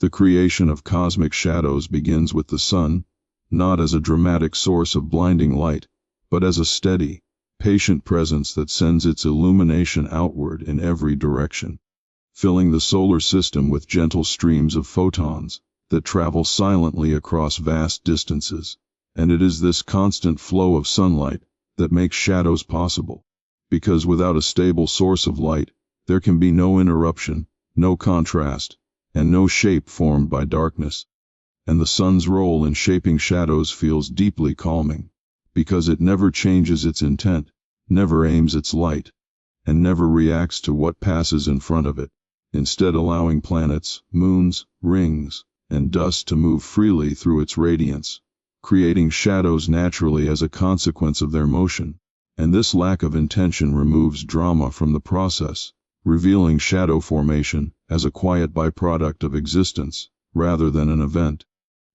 The creation of cosmic shadows begins with the sun, not as a dramatic source of blinding light, but as a steady, patient presence that sends its illumination outward in every direction, filling the solar system with gentle streams of photons that travel silently across vast distances. And it is this constant flow of sunlight that makes shadows possible, because without a stable source of light, there can be no interruption, no contrast, and no shape formed by darkness. And the sun's role in shaping shadows feels deeply calming, because it never changes its intent, never aims its light, and never reacts to what passes in front of it, instead allowing planets, moons, rings, and dust to move freely through its radiance, creating shadows naturally as a consequence of their motion. And this lack of intention removes drama from the process, revealing shadow formation as a quiet byproduct of existence, rather than an event.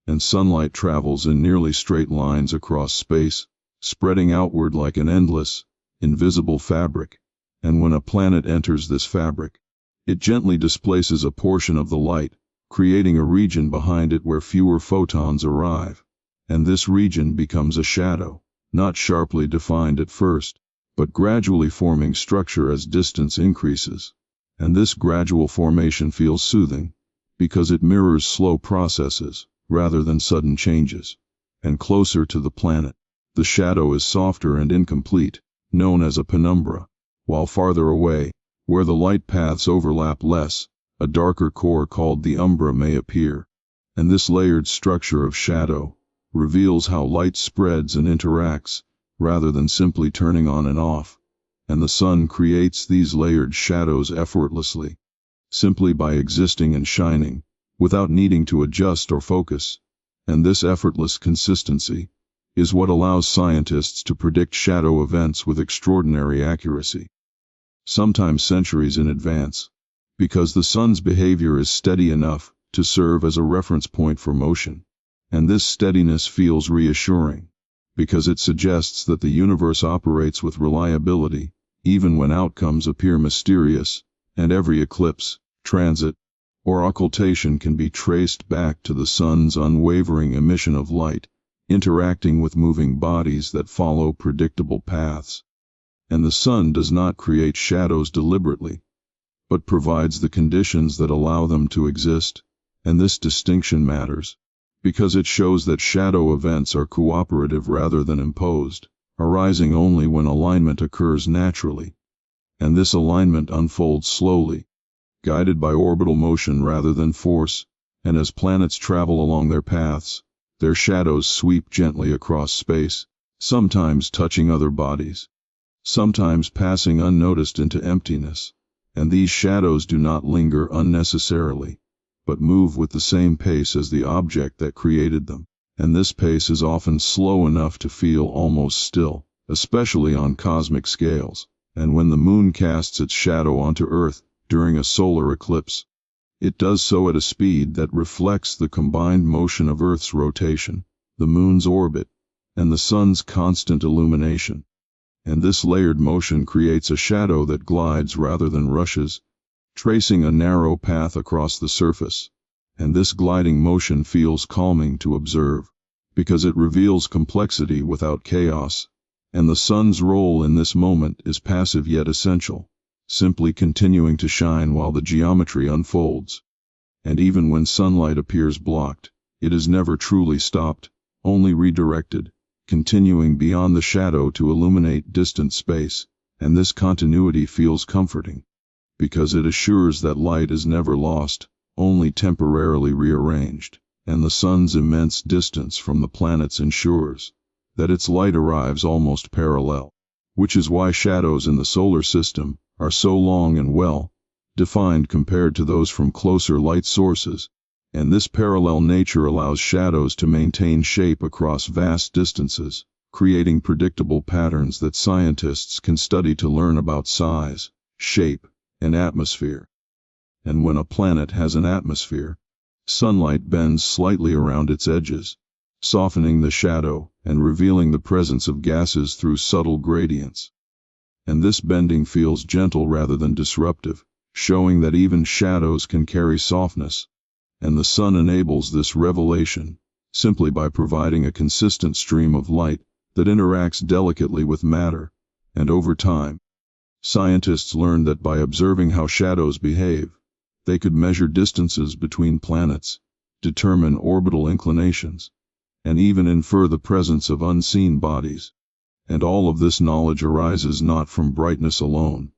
And sunlight travels in nearly straight lines across space, spreading outward like an endless, invisible fabric. And when a planet enters this fabric, it gently displaces a portion of the light, creating a region behind it where fewer photons arrive. And this region becomes a shadow, not sharply defined at first, but gradually forming structure as distance increases. And this gradual formation feels soothing, because it mirrors slow processes, rather than sudden changes. And closer to the planet, the shadow is softer and incomplete, known as a penumbra, while farther away, where the light paths overlap less, a darker core called the umbra may appear. And this layered structure of shadow reveals how light spreads and interacts, rather than simply turning on and off. And the sun creates these layered shadows effortlessly, simply by existing and shining, without needing to adjust or focus. And this effortless consistency is what allows scientists to predict shadow events with extraordinary accuracy, sometimes centuries in advance, because the sun's behavior is steady enough to serve as a reference point for motion. And this steadiness feels reassuring, because it suggests that the universe operates with reliability, even when outcomes appear mysterious, and every eclipse, transit, or occultation can be traced back to the sun's unwavering emission of light, interacting with moving bodies that follow predictable paths. And the sun does not create shadows deliberately, but provides the conditions that allow them to exist. And this distinction matters, because it shows that shadow events are cooperative rather than imposed, arising only when alignment occurs naturally. And this alignment unfolds slowly, guided by orbital motion rather than force, and as planets travel along their paths, their shadows sweep gently across space, sometimes touching other bodies, sometimes passing unnoticed into emptiness. And these shadows do not linger unnecessarily, but move with the same pace as the object that created them. And this pace is often slow enough to feel almost still, especially on cosmic scales. And when the moon casts its shadow onto Earth during a solar eclipse, it does so at a speed that reflects the combined motion of Earth's rotation, the moon's orbit, and the sun's constant illumination. And this layered motion creates a shadow that glides rather than rushes, tracing a narrow path across the surface. And this gliding motion feels calming to observe, because it reveals complexity without chaos. And the sun's role in this moment is passive yet essential, simply continuing to shine while the geometry unfolds. And even when sunlight appears blocked, it is never truly stopped, only redirected, continuing beyond the shadow to illuminate distant space. And this continuity feels comforting, because it assures that light is never lost, only temporarily rearranged. And the sun's immense distance from the planets ensures that its light arrives almost parallel, which is why shadows in the solar system are so long and well defined compared to those from closer light sources. And this parallel nature allows shadows to maintain shape across vast distances, creating predictable patterns that scientists can study to learn about size, shape, and atmosphere. And when a planet has an atmosphere, sunlight bends slightly around its edges, softening the shadow and revealing the presence of gases through subtle gradients. And this bending feels gentle rather than disruptive, showing that even shadows can carry softness. and the sun enables this revelation simply by providing a consistent stream of light that interacts delicately with matter, and over time, scientists learned that by observing how shadows behave, they could measure distances between planets, determine orbital inclinations, and even infer the presence of unseen bodies. And all of this knowledge arises not from brightness alone,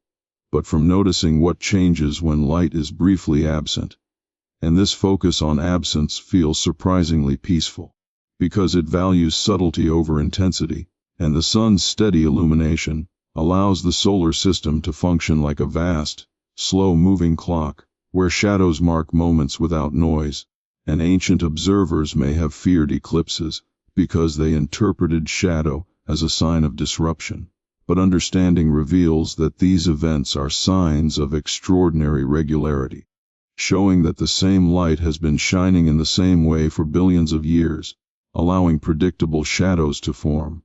but from noticing what changes when light is briefly absent. And this focus on absence feels surprisingly peaceful, because it values subtlety over intensity, and the sun's steady illumination allows the solar system to function like a vast, slow-moving clock, where shadows mark moments without noise, and ancient observers may have feared eclipses because they interpreted shadow as a sign of disruption. But understanding reveals that these events are signs of extraordinary regularity, showing that the same light has been shining in the same way for billions of years, allowing predictable shadows to form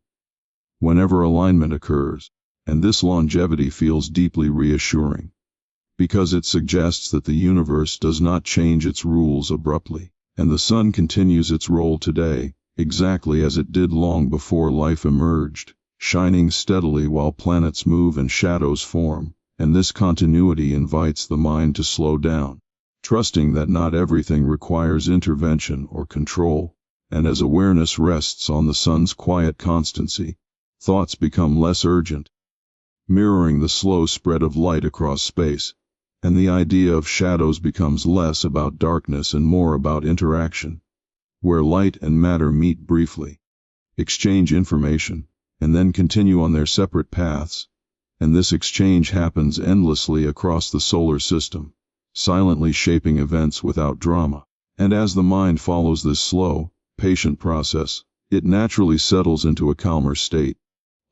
whenever alignment occurs. And this longevity feels deeply reassuring, because it suggests that the universe does not change its rules abruptly, and the sun continues its role today, exactly as it did long before life emerged, shining steadily while planets move and shadows form. And this continuity invites the mind to slow down, trusting that not everything requires intervention or control. And as awareness rests on the sun's quiet constancy, thoughts become less urgent, mirroring the slow spread of light across space, and the idea of shadows becomes less about darkness and more about interaction, where light and matter meet briefly, exchange information, and then continue on their separate paths. And this exchange happens endlessly across the solar system, silently shaping events without drama. And as the mind follows this slow, patient process, it naturally settles into a calmer state,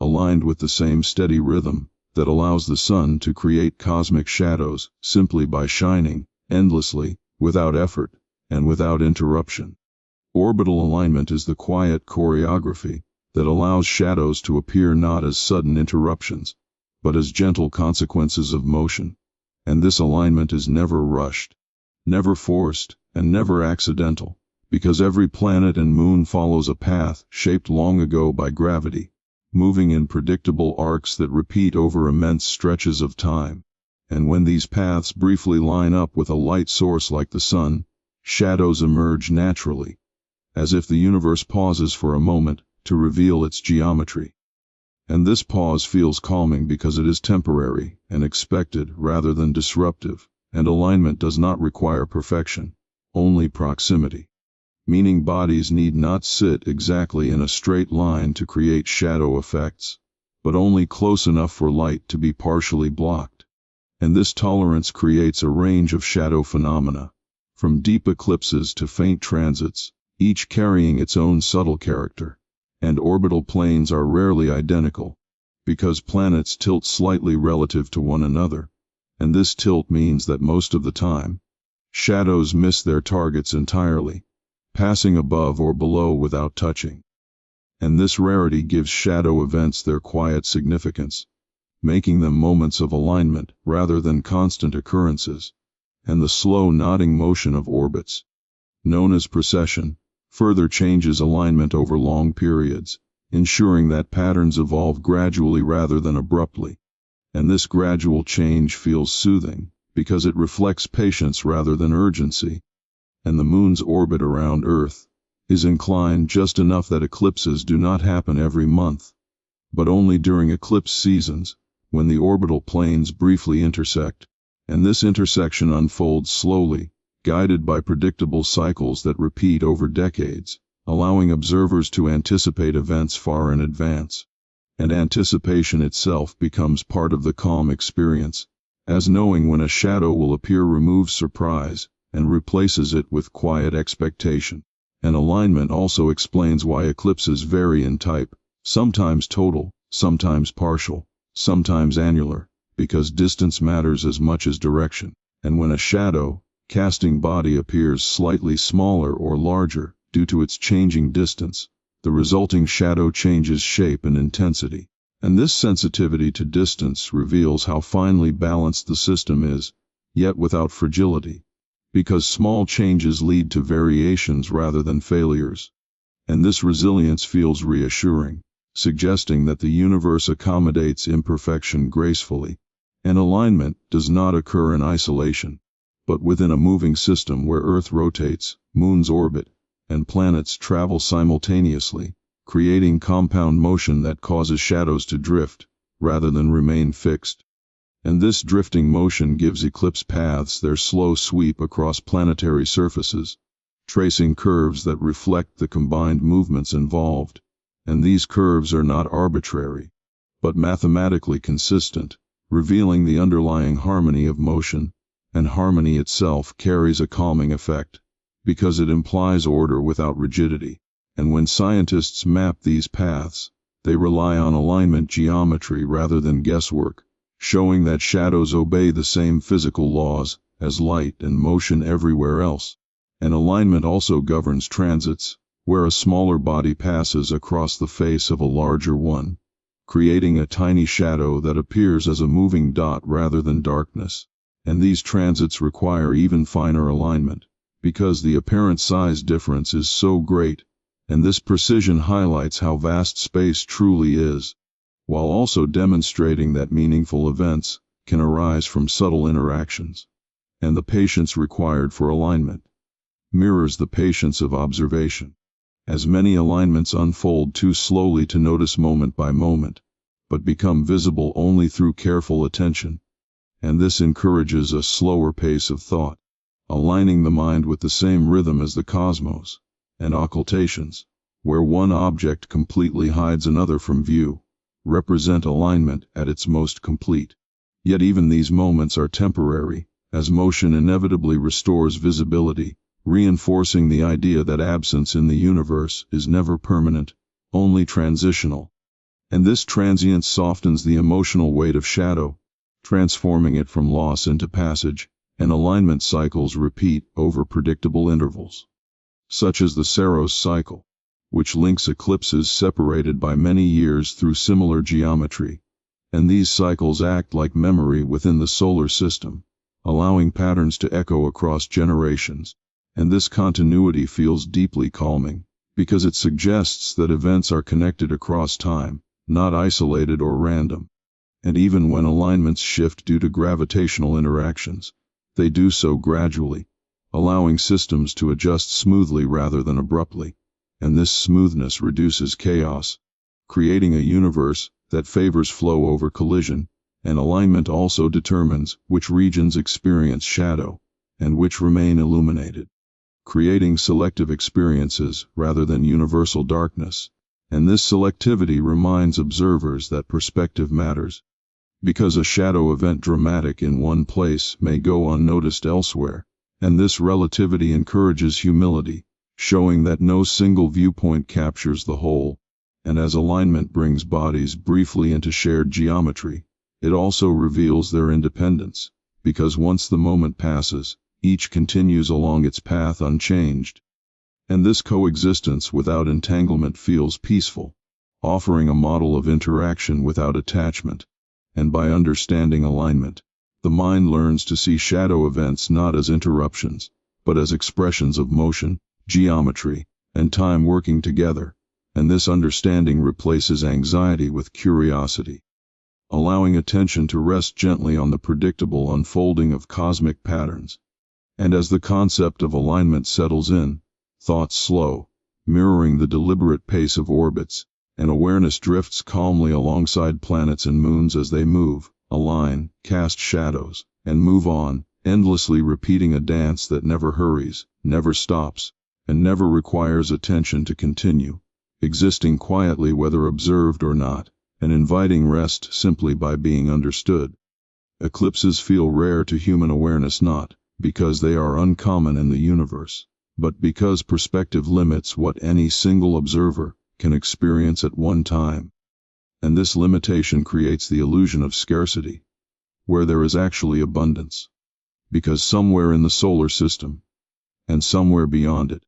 aligned with the same steady rhythm that allows the sun to create cosmic shadows simply by shining endlessly, without effort, and without interruption. Orbital alignment is the quiet choreography that allows shadows to appear not as sudden interruptions, but as gentle consequences of motion. And this alignment is never rushed, never forced, and never accidental, because every planet and moon follows a path shaped long ago by gravity, moving in predictable arcs that repeat over immense stretches of time. And when these paths briefly line up with a light source like the sun, shadows emerge naturally, as if the universe pauses for a moment to reveal its geometry. And this pause feels calming because it is temporary and expected rather than disruptive, and alignment does not require perfection, only proximity. Meaning bodies need not sit exactly in a straight line to create shadow effects, but only close enough for light to be partially blocked. And this tolerance creates a range of shadow phenomena, from deep eclipses to faint transits, each carrying its own subtle character. And orbital planes are rarely identical, because planets tilt slightly relative to one another, and this tilt means that most of the time, shadows miss their targets entirely, passing above or below without touching. And this rarity gives shadow events their quiet significance, making them moments of alignment rather than constant occurrences. And the slow nodding motion of orbits, known as precession, further changes alignment over long periods, ensuring that patterns evolve gradually rather than abruptly. And this gradual change feels soothing, because it reflects patience rather than urgency. And the moon's orbit around Earth is inclined just enough that eclipses do not happen every month, but only during eclipse seasons, when the orbital planes briefly intersect. And this intersection unfolds slowly, guided by predictable cycles that repeat over decades, allowing observers to anticipate events far in advance. And anticipation itself becomes part of the calm experience, as knowing when a shadow will appear removes surprise and replaces it with quiet expectation. And alignment also explains why eclipses vary in type, sometimes total, sometimes partial, sometimes annular, because distance matters as much as direction. And when a shadow casting body appears slightly smaller or larger due to its changing distance, the resulting shadow changes shape and intensity. And this sensitivity to distance reveals how finely balanced the system is, yet without fragility, because small changes lead to variations rather than failures. And this resilience feels reassuring, suggesting that the universe accommodates imperfection gracefully, and alignment does not occur in isolation, but within a moving system where Earth rotates, moons orbit, and planets travel simultaneously, creating compound motion that causes shadows to drift, rather than remain fixed. And this drifting motion gives eclipse paths their slow sweep across planetary surfaces, tracing curves that reflect the combined movements involved. And these curves are not arbitrary, but mathematically consistent, revealing the underlying harmony of motion, and harmony itself carries a calming effect, because it implies order without rigidity. And when scientists map these paths, they rely on alignment geometry rather than guesswork, showing that shadows obey the same physical laws as light and motion everywhere else. And alignment also governs transits, where a smaller body passes across the face of a larger one, creating a tiny shadow that appears as a moving dot rather than darkness. And these transits require even finer alignment, because the apparent size difference is so great, and this precision highlights how vast space truly is, while also demonstrating that meaningful events can arise from subtle interactions. And the patience required for alignment mirrors the patience of observation, as many alignments unfold too slowly to notice moment by moment, but become visible only through careful attention. And this encourages a slower pace of thought, aligning the mind with the same rhythm as the cosmos. And occultations, where one object completely hides another from view, represent alignment at its most complete. Yet even these moments are temporary, as motion inevitably restores visibility, reinforcing the idea that absence in the universe is never permanent, only transitional. And this transience softens the emotional weight of shadow, transforming it from loss into passage, and alignment cycles repeat over predictable intervals, such as the Saros cycle, which links eclipses separated by many years through similar geometry. And these cycles act like memory within the solar system, allowing patterns to echo across generations. And this continuity feels deeply calming, because it suggests that events are connected across time, not isolated or random. And even when alignments shift due to gravitational interactions, they do so gradually, allowing systems to adjust smoothly rather than abruptly. And this smoothness reduces chaos, creating a universe that favors flow over collision. And alignment also determines which regions experience shadow, and which remain illuminated, creating selective experiences rather than universal darkness. And this selectivity reminds observers that perspective matters, because a shadow event dramatic in one place may go unnoticed elsewhere. And this relativity encourages humility, showing that no single viewpoint captures the whole. And as alignment brings bodies briefly into shared geometry, it also reveals their independence, because once the moment passes, each continues along its path unchanged. And this coexistence without entanglement feels peaceful, offering a model of interaction without attachment. And by understanding alignment, the mind learns to see shadow events not as interruptions, but as expressions of motion, geometry, and time working together. And this understanding replaces anxiety with curiosity, allowing attention to rest gently on the predictable unfolding of cosmic patterns. And as the concept of alignment settles in, thoughts slow, mirroring the deliberate pace of orbits, and awareness drifts calmly alongside planets and moons as they move, align, cast shadows, and move on, endlessly repeating a dance that never hurries, never stops, and never requires attention to continue, existing quietly whether observed or not, and inviting rest simply by being understood. Eclipses feel rare to human awareness not because they are uncommon in the universe, but because perspective limits what any single observer can experience at one time. And this limitation creates the illusion of scarcity, where there is actually abundance, because somewhere in the solar system, and somewhere beyond it,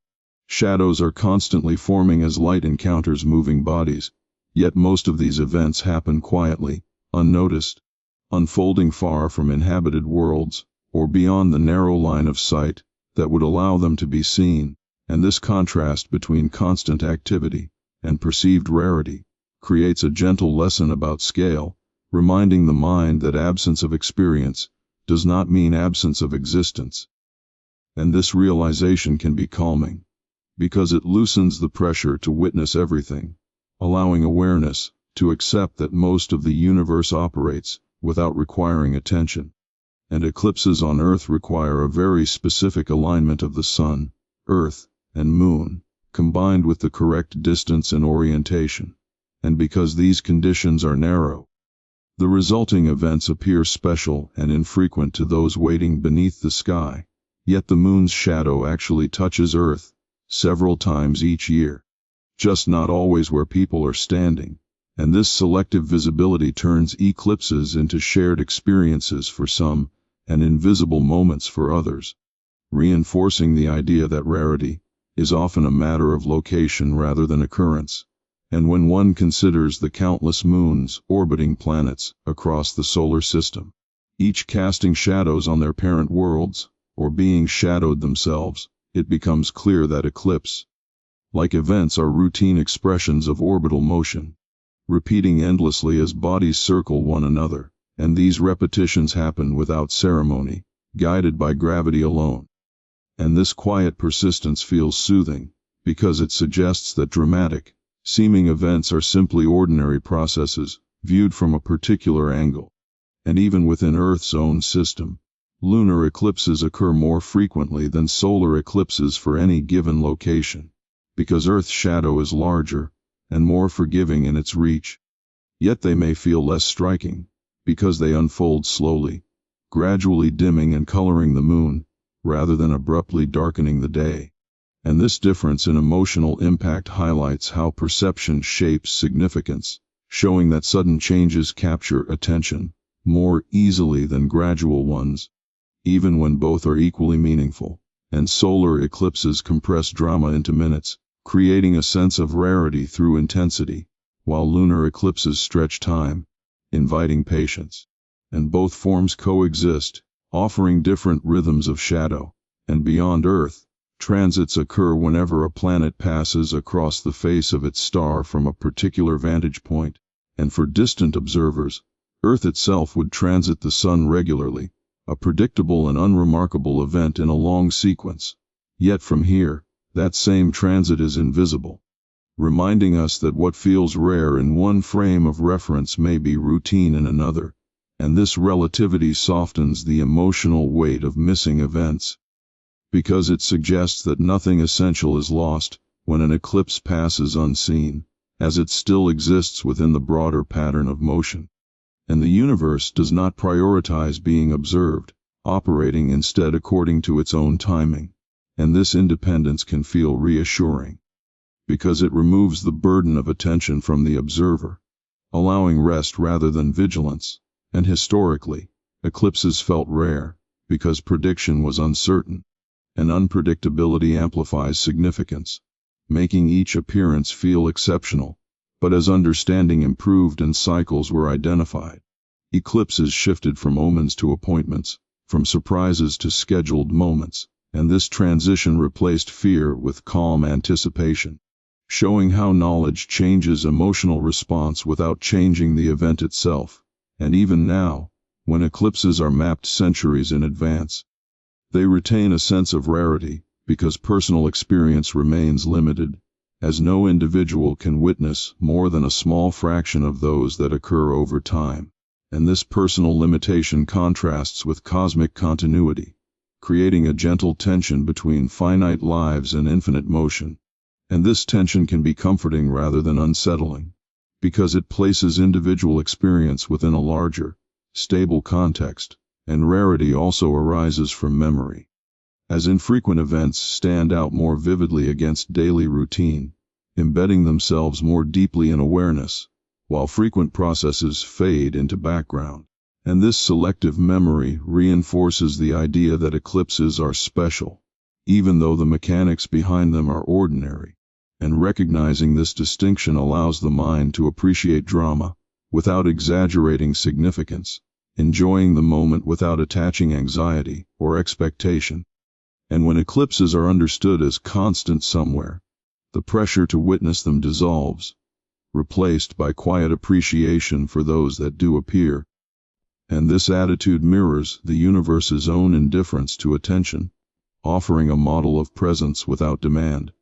shadows are constantly forming as light encounters moving bodies. Yet most of these events happen quietly, unnoticed, unfolding far from inhabited worlds, or beyond the narrow line of sight. that would allow them to be seen, and this contrast between constant activity and perceived rarity creates a gentle lesson about scale, reminding the mind that absence of experience does not mean absence of existence. And this realization can be calming, because it loosens the pressure to witness everything, allowing awareness to accept that most of the universe operates without requiring attention. And eclipses on Earth require a very specific alignment of the Sun, Earth, and Moon, combined with the correct distance and orientation. And because these conditions are narrow, the resulting events appear special and infrequent to those waiting beneath the sky, yet the Moon's shadow actually touches Earth several times each year, just not always where people are standing, and this selective visibility turns eclipses into shared experiences for some and invisible moments for others, reinforcing the idea that rarity is often a matter of location rather than occurrence. And when one considers the countless moons orbiting planets across the solar system, each casting shadows on their parent worlds, or being shadowed themselves, it becomes clear that eclipse-like events are routine expressions of orbital motion, repeating endlessly as bodies circle one another, and these repetitions happen without ceremony, guided by gravity alone. And this quiet persistence feels soothing, because it suggests that dramatic, seeming events are simply ordinary processes, viewed from a particular angle. And even within Earth's own system, lunar eclipses occur more frequently than solar eclipses for any given location, because Earth's shadow is larger and more forgiving in its reach. Yet they may feel less striking, because they unfold slowly, gradually dimming and coloring the Moon, rather than abruptly darkening the day. And this difference in emotional impact highlights how perception shapes significance, showing that sudden changes capture attention more easily than gradual ones, even when both are equally meaningful. And solar eclipses compress drama into minutes, creating a sense of rarity through intensity, while lunar eclipses stretch time, inviting patience. And both forms coexist, offering different rhythms of shadow. And beyond Earth, transits occur whenever a planet passes across the face of its star from a particular vantage point, and for distant observers, Earth itself would transit the Sun regularly, a predictable and unremarkable event in a long sequence. Yet from here, that same transit is invisible, reminding us that what feels rare in one frame of reference may be routine in another, and this relativity softens the emotional weight of missing events, because it suggests that nothing essential is lost when an eclipse passes unseen, as it still exists within the broader pattern of motion. And the universe does not prioritize being observed, operating instead according to its own timing, and this independence can feel reassuring, because it removes the burden of attention from the observer, allowing rest rather than vigilance. And historically, eclipses felt rare, because prediction was uncertain, and unpredictability amplifies significance, making each appearance feel exceptional. But as understanding improved and cycles were identified, eclipses shifted from omens to appointments, from surprises to scheduled moments, and this transition replaced fear with calm anticipation, showing how knowledge changes emotional response without changing the event itself. And even now, when eclipses are mapped centuries in advance, they retain a sense of rarity, because personal experience remains limited, as no individual can witness more than a small fraction of those that occur over time. And this personal limitation contrasts with cosmic continuity, creating a gentle tension between finite lives and infinite motion. And this tension can be comforting rather than unsettling, because it places individual experience within a larger, stable context, and rarity also arises from memory, as infrequent events stand out more vividly against daily routine, embedding themselves more deeply in awareness, while frequent processes fade into background. And this selective memory reinforces the idea that eclipses are special, even though the mechanics behind them are ordinary. And recognizing this distinction allows the mind to appreciate drama without exaggerating significance, enjoying the moment without attaching anxiety or expectation. And when eclipses are understood as constant somewhere, the pressure to witness them dissolves, replaced by quiet appreciation for those that do appear. And this attitude mirrors the universe's own indifference to attention, offering a model of presence without demand.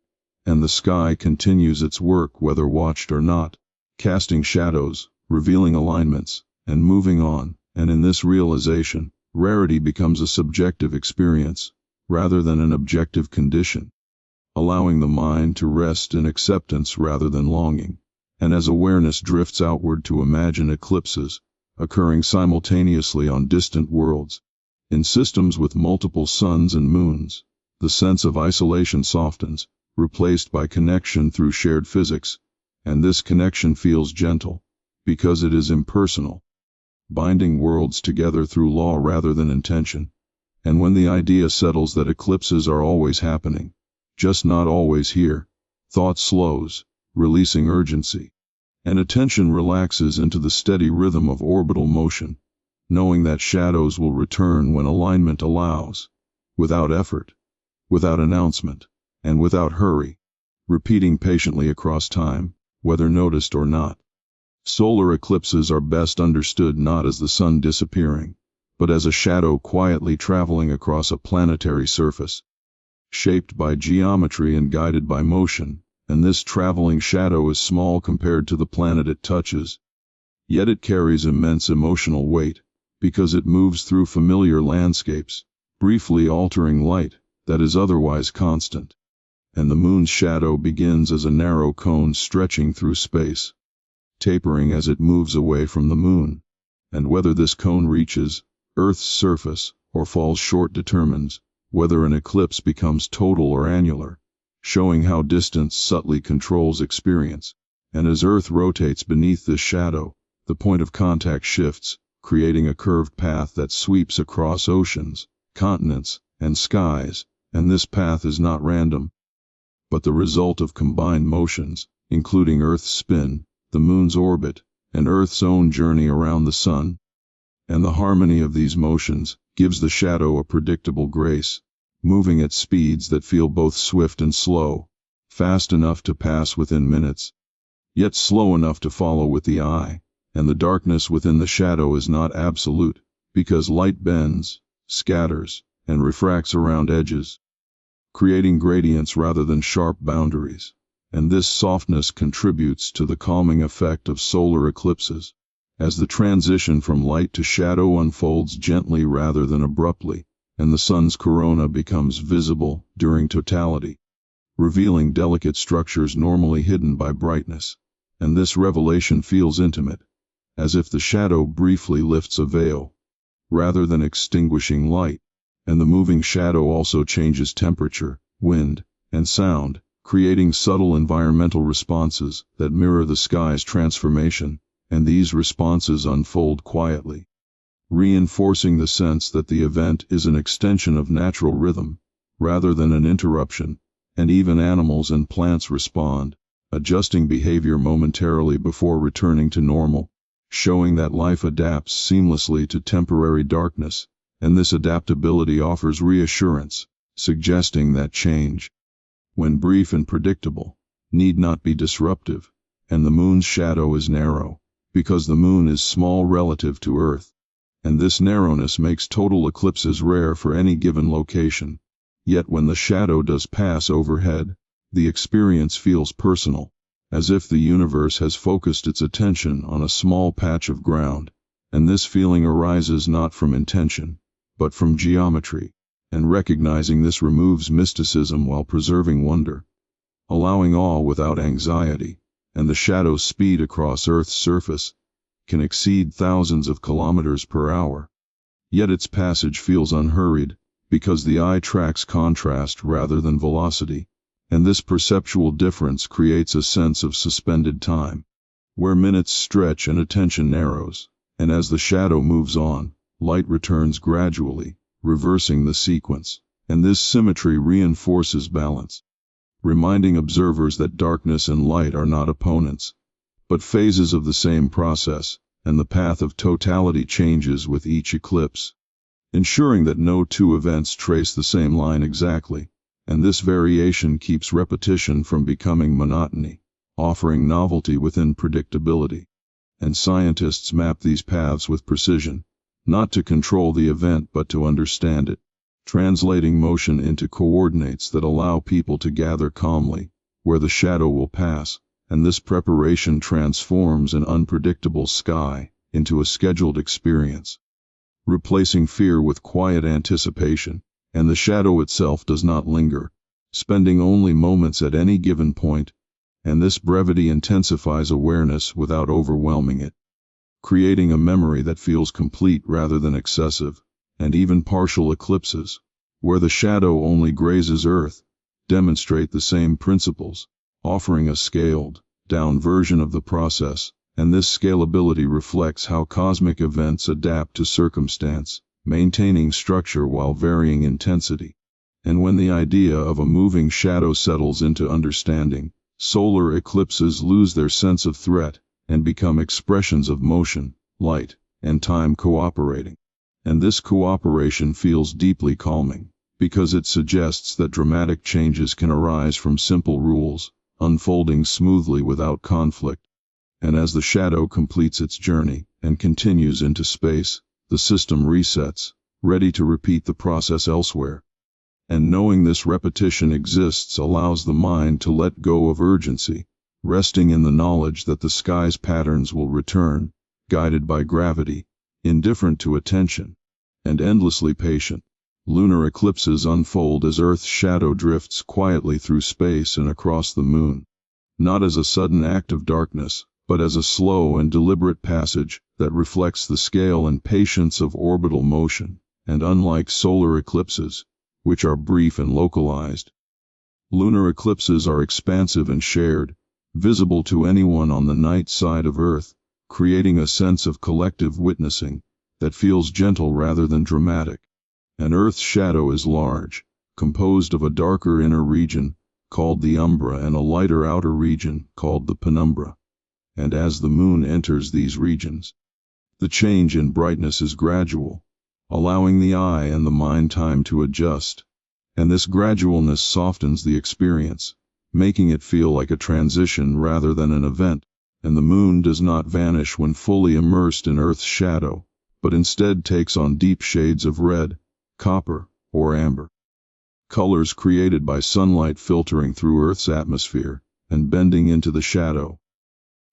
And the sky continues its work whether watched or not, casting shadows, revealing alignments, and moving on. And in this realization, rarity becomes a subjective experience, rather than an objective condition, allowing the mind to rest in acceptance rather than longing. And as awareness drifts outward to imagine eclipses, occurring simultaneously on distant worlds, in systems with multiple suns and moons, the sense of isolation softens, replaced by connection through shared physics, and this connection feels gentle, because it is impersonal, binding worlds together through law rather than intention. And when the idea settles that eclipses are always happening, just not always here, thought slows, releasing urgency, and attention relaxes into the steady rhythm of orbital motion, knowing that shadows will return when alignment allows, without effort, without announcement, and without hurry, repeating patiently across time, whether noticed or not. Solar eclipses are best understood not as the sun disappearing, but as a shadow quietly traveling across a planetary surface, shaped by geometry and guided by motion. And this traveling shadow is small compared to the planet it touches, yet it carries immense emotional weight, because it moves through familiar landscapes, briefly altering light that is otherwise constant. And the moon's shadow begins as a narrow cone stretching through space, tapering as it moves away from the moon, and whether this cone reaches Earth's surface or falls short determines whether an eclipse becomes total or annular, showing how distance subtly controls experience. And as Earth rotates beneath this shadow, the point of contact shifts, creating a curved path that sweeps across oceans, continents, and skies. And this path is not random, but the result of combined motions, including Earth's spin, the moon's orbit, and Earth's own journey around the sun. And the harmony of these motions gives the shadow a predictable grace, moving at speeds that feel both swift and slow, fast enough to pass within minutes, yet slow enough to follow with the eye. And the darkness within the shadow is not absolute, because light bends, scatters, and refracts around edges, creating gradients rather than sharp boundaries. And this softness contributes to the calming effect of solar eclipses, as the transition from light to shadow unfolds gently rather than abruptly, and the sun's corona becomes visible during totality, revealing delicate structures normally hidden by brightness. And this revelation feels intimate, as if the shadow briefly lifts a veil, rather than extinguishing light. And the moving shadow also changes temperature, wind, and sound, creating subtle environmental responses that mirror the sky's transformation. And these responses unfold quietly, reinforcing the sense that the event is an extension of natural rhythm, rather than an interruption. And even animals and plants respond, adjusting behavior momentarily before returning to normal, showing that life adapts seamlessly to temporary darkness. And this adaptability offers reassurance, suggesting that change, when brief and predictable, need not be disruptive. And the moon's shadow is narrow, because the moon is small relative to Earth, and this narrowness makes total eclipses rare for any given location. Yet when the shadow does pass overhead, the experience feels personal, as if the universe has focused its attention on a small patch of ground. And this feeling arises not from intention, but from geometry, and recognizing this removes mysticism while preserving wonder, allowing awe without anxiety. And the shadow's speed across Earth's surface can exceed thousands of kilometers per hour. Yet its passage feels unhurried, because the eye tracks contrast rather than velocity. And this perceptual difference creates a sense of suspended time, where minutes stretch and attention narrows. And as the shadow moves on, light returns gradually, reversing the sequence. And this symmetry reinforces balance, reminding observers that darkness and light are not opponents, but phases of the same process. And the path of totality changes with each eclipse, ensuring that no two events trace the same line exactly, and this variation keeps repetition from becoming monotony, offering novelty within predictability. And scientists map these paths with precision, not to control the event but to understand it, translating motion into coordinates that allow people to gather calmly where the shadow will pass, and this preparation transforms an unpredictable sky into a scheduled experience, replacing fear with quiet anticipation, and the shadow itself does not linger, spending only moments at any given point, and this brevity intensifies awareness without overwhelming it, creating a memory that feels complete rather than excessive. And even partial eclipses, where the shadow only grazes Earth, demonstrate the same principles, offering a scaled-down version of the process, and this scalability reflects how cosmic events adapt to circumstance, maintaining structure while varying intensity. And when the idea of a moving shadow settles into understanding, solar eclipses lose their sense of threat and become expressions of motion, light, and time cooperating. And this cooperation feels deeply calming, because it suggests that dramatic changes can arise from simple rules, unfolding smoothly without conflict. And as the shadow completes its journey and continues into space, the system resets, ready to repeat the process elsewhere. And knowing this repetition exists allows the mind to let go of urgency, resting in the knowledge that the sky's patterns will return, guided by gravity, indifferent to attention, and endlessly patient. Lunar eclipses unfold as Earth's shadow drifts quietly through space and across the moon, not as a sudden act of darkness, but as a slow and deliberate passage that reflects the scale and patience of orbital motion. And unlike solar eclipses, which are brief and localized, lunar eclipses are expansive and shared, visible to anyone on the night side of Earth, creating a sense of collective witnessing that feels gentle rather than dramatic. And Earth's shadow is large, composed of a darker inner region, called the umbra, and a lighter outer region, called the penumbra. And as the moon enters these regions, the change in brightness is gradual, allowing the eye and the mind time to adjust. And this gradualness softens the experience, making it feel like a transition rather than an event. And the moon does not vanish when fully immersed in Earth's shadow, but instead takes on deep shades of red, copper, or amber, colors created by sunlight filtering through Earth's atmosphere and bending into the shadow,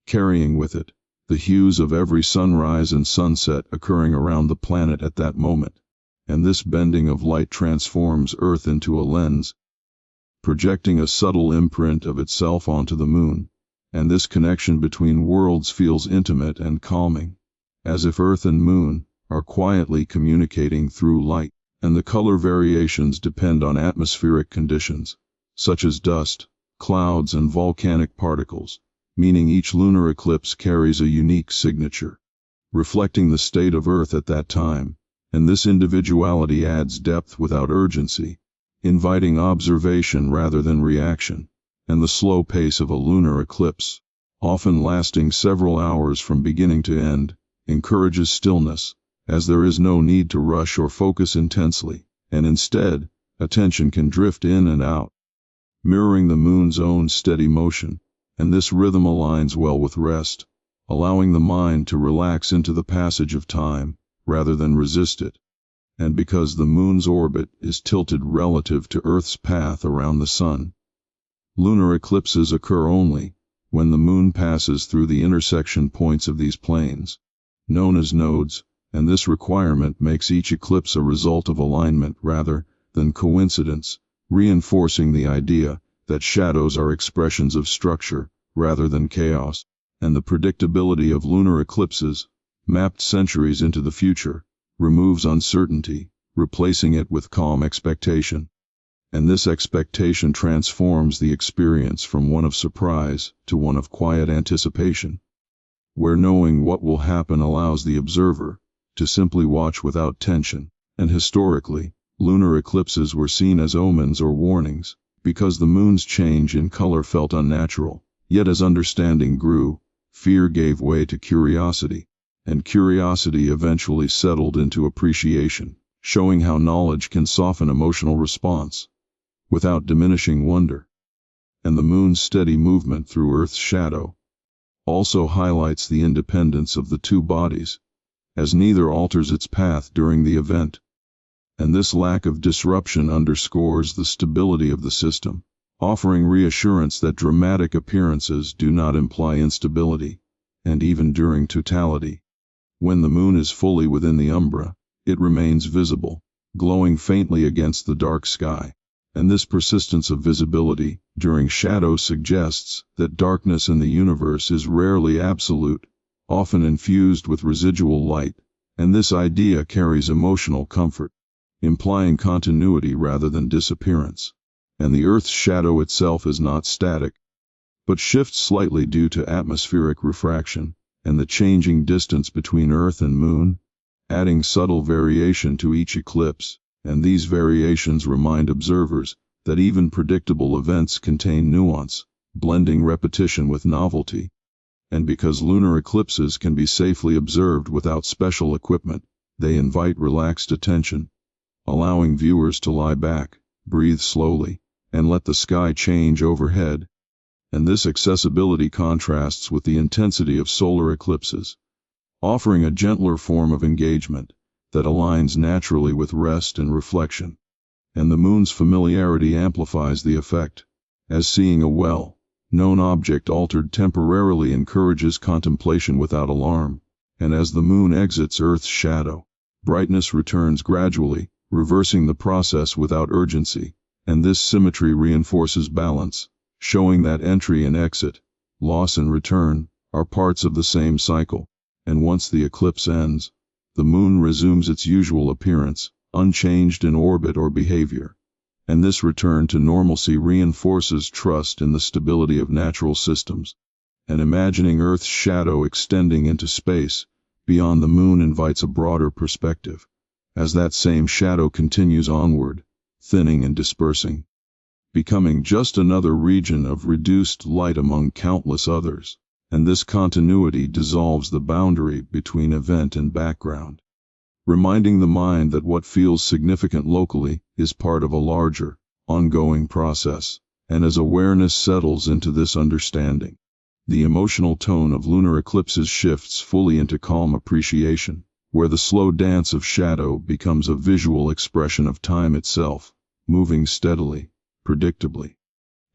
carrying with it the hues of every sunrise and sunset occurring around the planet at that moment. And this bending of light transforms Earth into a lens, projecting a subtle imprint of itself onto the moon. And this connection between worlds feels intimate and calming, as if Earth and Moon are quietly communicating through light. And the color variations depend on atmospheric conditions, such as dust, clouds, and volcanic particles, meaning each lunar eclipse carries a unique signature, reflecting the state of Earth at that time. And this individuality adds depth without urgency, inviting observation rather than reaction. And the slow pace of a lunar eclipse, often lasting several hours from beginning to end, encourages stillness, as there is no need to rush or focus intensely, and instead, attention can drift in and out, mirroring the moon's own steady motion. And this rhythm aligns well with rest, allowing the mind to relax into the passage of time, rather than resist it. And because the moon's orbit is tilted relative to Earth's path around the sun, lunar eclipses occur only when the moon passes through the intersection points of these planes, known as nodes, and this requirement makes each eclipse a result of alignment rather than coincidence, reinforcing the idea that shadows are expressions of structure rather than chaos. And the predictability of lunar eclipses, mapped centuries into the future, removes uncertainty, replacing it with calm expectation. And this expectation transforms the experience from one of surprise to one of quiet anticipation, where knowing what will happen allows the observer to simply watch without tension. And historically, lunar eclipses were seen as omens or warnings, because the moon's change in color felt unnatural. Yet as understanding grew, fear gave way to curiosity, and curiosity eventually settled into appreciation, showing how knowledge can soften emotional response without diminishing wonder. And the moon's steady movement through Earth's shadow also highlights the independence of the two bodies, as neither alters its path during the event. And this lack of disruption underscores the stability of the system, offering reassurance that dramatic appearances do not imply instability, and even during totality. When the moon is fully within the umbra, it remains visible, glowing faintly against the dark sky. And this persistence of visibility during shadow suggests that darkness in the universe is rarely absolute, often infused with residual light, and this idea carries emotional comfort, implying continuity rather than disappearance. And the Earth's shadow itself is not static, but shifts slightly due to atmospheric refraction and the changing distance between Earth and Moon, adding subtle variation to each eclipse. And these variations remind observers that even predictable events contain nuance, blending repetition with novelty. And because lunar eclipses can be safely observed without special equipment, they invite relaxed attention, allowing viewers to lie back, breathe slowly, and let the sky change overhead. And this accessibility contrasts with the intensity of solar eclipses, offering a gentler form of engagement that aligns naturally with rest and reflection. And the moon's familiarity amplifies the effect, as seeing a well-known object altered temporarily encourages contemplation without alarm. And as the moon exits Earth's shadow, brightness returns gradually, reversing the process without urgency. And this symmetry reinforces balance, showing that entry and exit, loss and return, are parts of the same cycle. And once the eclipse ends, the moon resumes its usual appearance, unchanged in orbit or behavior. And this return to normalcy reinforces trust in the stability of natural systems. And imagining Earth's shadow extending into space beyond the moon invites a broader perspective, as that same shadow continues onward, thinning and dispersing, becoming just another region of reduced light among countless others. And this continuity dissolves the boundary between event and background, reminding the mind that what feels significant locally is part of a larger, ongoing process. And as awareness settles into this understanding, the emotional tone of lunar eclipses shifts fully into calm appreciation, where the slow dance of shadow becomes a visual expression of time itself, moving steadily, predictably,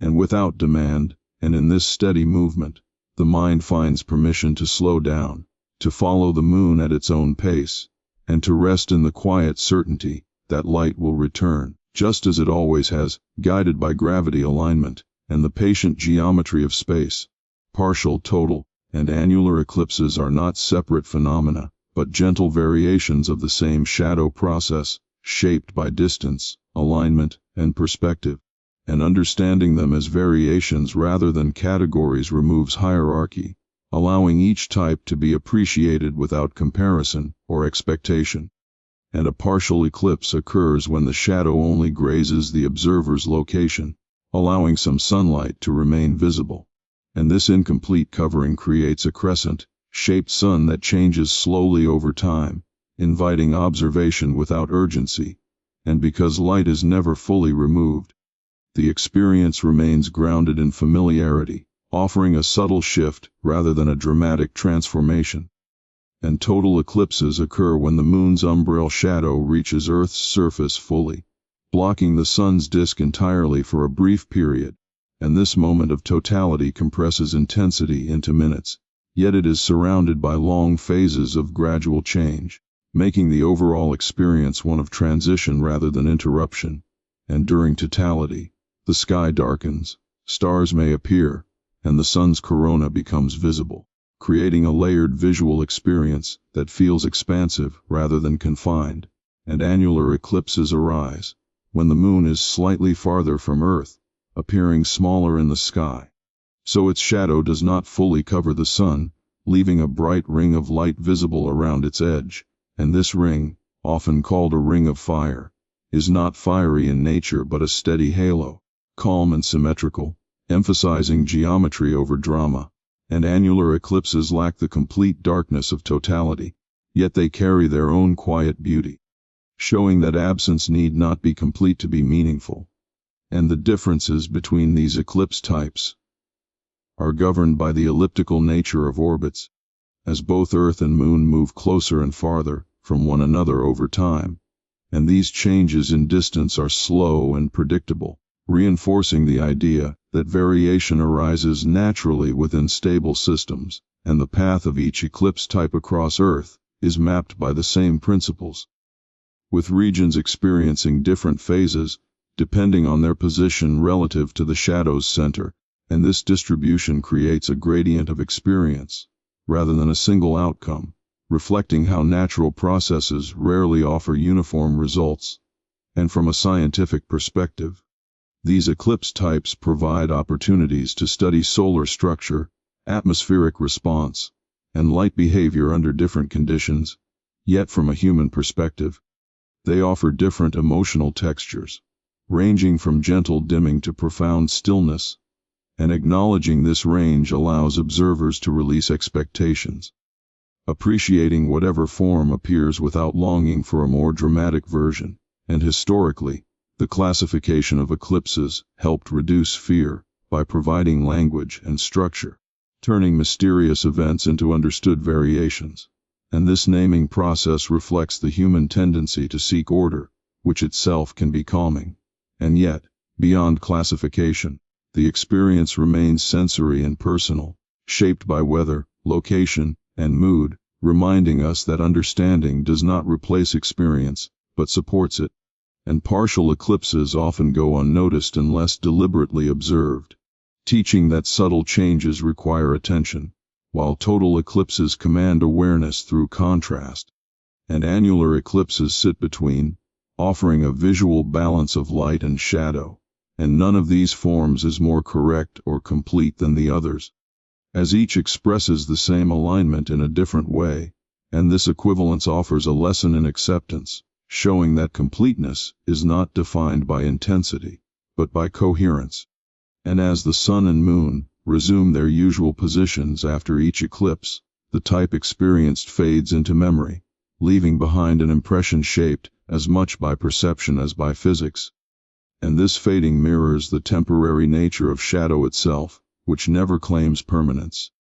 and without demand. And in this steady movement, the mind finds permission to slow down, to follow the moon at its own pace, and to rest in the quiet certainty that light will return, just as it always has, guided by gravity alignment and the patient geometry of space. Partial, total, and annular eclipses are not separate phenomena, but gentle variations of the same shadow process, shaped by distance, alignment, and perspective. And understanding them as variations rather than categories removes hierarchy, allowing each type to be appreciated without comparison or expectation. And a partial eclipse occurs when the shadow only grazes the observer's location, allowing some sunlight to remain visible. And this incomplete covering creates a crescent-shaped sun that changes slowly over time, inviting observation without urgency. And because light is never fully removed, the experience remains grounded in familiarity, offering a subtle shift rather than a dramatic transformation. And total eclipses occur when the moon's umbral shadow reaches Earth's surface fully, blocking the sun's disk entirely for a brief period. And this moment of totality compresses intensity into minutes, yet it is surrounded by long phases of gradual change, making the overall experience one of transition rather than interruption. And during totality, the sky darkens, stars may appear, and the sun's corona becomes visible, creating a layered visual experience that feels expansive rather than confined. And annular eclipses arise when the moon is slightly farther from Earth, appearing smaller in the sky, so its shadow does not fully cover the sun, leaving a bright ring of light visible around its edge. And this ring, often called a ring of fire, is not fiery in nature but a steady halo, calm and symmetrical, emphasizing geometry over drama. And annular eclipses lack the complete darkness of totality, yet they carry their own quiet beauty, showing that absence need not be complete to be meaningful. And the differences between these eclipse types are governed by the elliptical nature of orbits, as both Earth and Moon move closer and farther from one another over time, and these changes in distance are slow and predictable, reinforcing the idea that variation arises naturally within stable systems, and the path of each eclipse type across Earth is mapped by the same principles, with regions experiencing different phases depending on their position relative to the shadow's center, and this distribution creates a gradient of experience, rather than a single outcome, reflecting how natural processes rarely offer uniform results. And from a scientific perspective, these eclipse types provide opportunities to study solar structure, atmospheric response, and light behavior under different conditions, yet from a human perspective, they offer different emotional textures, ranging from gentle dimming to profound stillness, and acknowledging this range allows observers to release expectations, appreciating whatever form appears without longing for a more dramatic version. And historically, the classification of eclipses helped reduce fear by providing language and structure, turning mysterious events into understood variations. And this naming process reflects the human tendency to seek order, which itself can be calming. And yet, beyond classification, the experience remains sensory and personal, shaped by weather, location, and mood, reminding us that understanding does not replace experience, but supports it. And partial eclipses often go unnoticed unless deliberately observed, teaching that subtle changes require attention, while total eclipses command awareness through contrast. And annular eclipses sit between, offering a visual balance of light and shadow, and none of these forms is more correct or complete than the others, as each expresses the same alignment in a different way, and this equivalence offers a lesson in acceptance, showing that completeness is not defined by intensity, but by coherence. And as the Sun and Moon resume their usual positions after each eclipse, the type experienced fades into memory, leaving behind an impression shaped as much by perception as by physics. And this fading mirrors the temporary nature of shadow itself, which never claims permanence.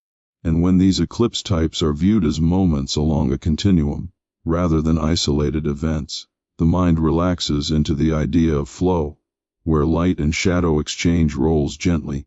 And when these eclipse types are viewed as moments along a continuum, rather than isolated events, the mind relaxes into the idea of flow, where light and shadow exchange roles gently,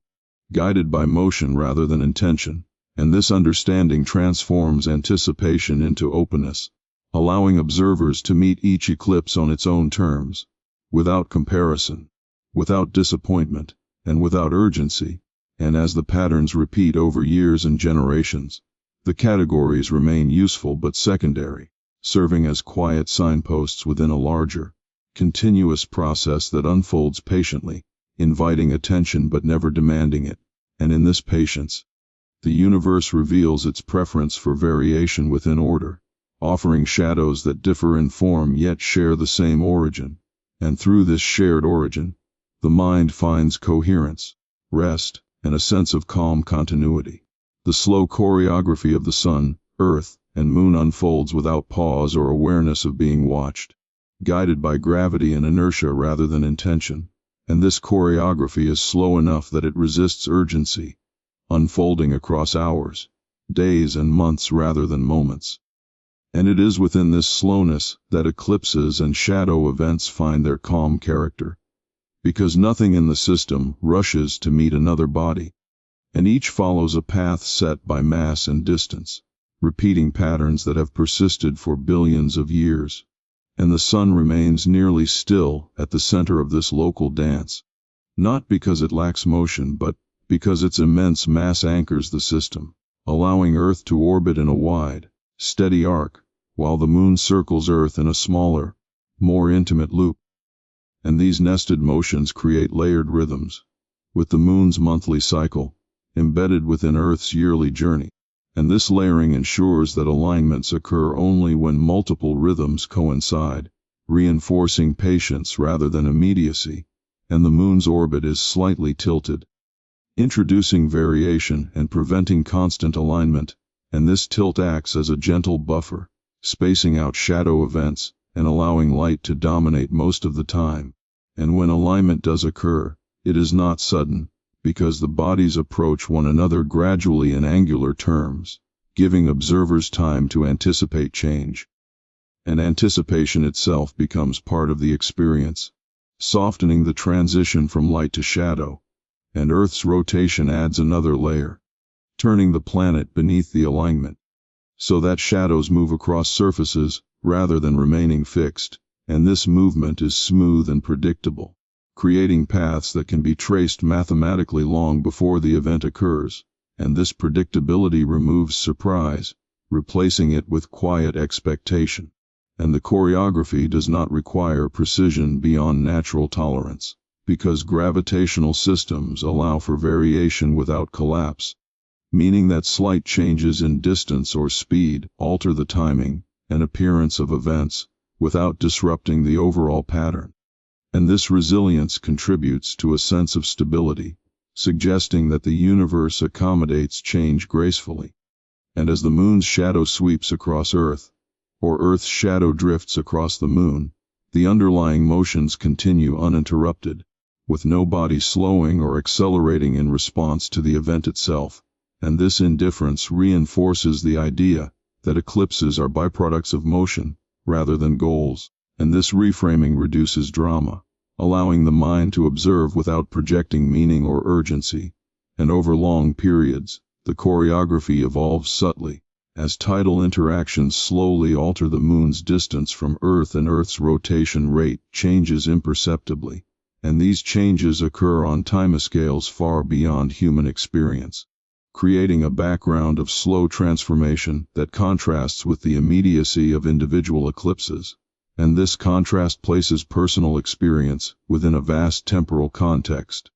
guided by motion rather than intention, and this understanding transforms anticipation into openness, allowing observers to meet each eclipse on its own terms, without comparison, without disappointment, and without urgency. And as the patterns repeat over years and generations, the categories remain useful but secondary, serving as quiet signposts within a larger, continuous process that unfolds patiently, inviting attention but never demanding it. And in this patience, the universe reveals its preference for variation within order, offering shadows that differ in form yet share the same origin. And through this shared origin, the mind finds coherence, rest, and a sense of calm continuity. The slow choreography of the Sun, Earth, and Moon unfolds without pause or awareness of being watched, guided by gravity and inertia rather than intention. And this choreography is slow enough that it resists urgency, unfolding across hours, days, and months rather than moments. And it is within this slowness that eclipses and shadow events find their calm character, because nothing in the system rushes to meet another body, and each follows a path set by mass and distance, repeating patterns that have persisted for billions of years. And the Sun remains nearly still at the center of this local dance, not because it lacks motion but because its immense mass anchors the system, allowing Earth to orbit in a wide, steady arc, while the Moon circles Earth in a smaller, more intimate loop. And these nested motions create layered rhythms, with the Moon's monthly cycle embedded within Earth's yearly journey. And this layering ensures that alignments occur only when multiple rhythms coincide, reinforcing patience rather than immediacy. And the Moon's orbit is slightly tilted, introducing variation and preventing constant alignment, and this tilt acts as a gentle buffer, spacing out shadow events and allowing light to dominate most of the time. And when alignment does occur, it is not sudden, because the bodies approach one another gradually in angular terms, giving observers time to anticipate change. And anticipation itself becomes part of the experience, softening the transition from light to shadow, and Earth's rotation adds another layer, turning the planet beneath the alignment, so that shadows move across surfaces rather than remaining fixed, and this movement is smooth and predictable, creating paths that can be traced mathematically long before the event occurs, and this predictability removes surprise, replacing it with quiet expectation. And the choreography does not require precision beyond natural tolerance, because gravitational systems allow for variation without collapse, meaning that slight changes in distance or speed alter the timing and appearance of events without disrupting the overall pattern. And this resilience contributes to a sense of stability, suggesting that the universe accommodates change gracefully. And as the moon's shadow sweeps across Earth, or Earth's shadow drifts across the moon, the underlying motions continue uninterrupted, with no body slowing or accelerating in response to the event itself, and this indifference reinforces the idea that eclipses are byproducts of motion rather than goals, and this reframing reduces drama, allowing the mind to observe without projecting meaning or urgency, and over long periods, the choreography evolves subtly, as tidal interactions slowly alter the moon's distance from Earth and Earth's rotation rate changes imperceptibly, and these changes occur on timescales far beyond human experience, creating a background of slow transformation that contrasts with the immediacy of individual eclipses, and this contrast places personal experience within a vast temporal context,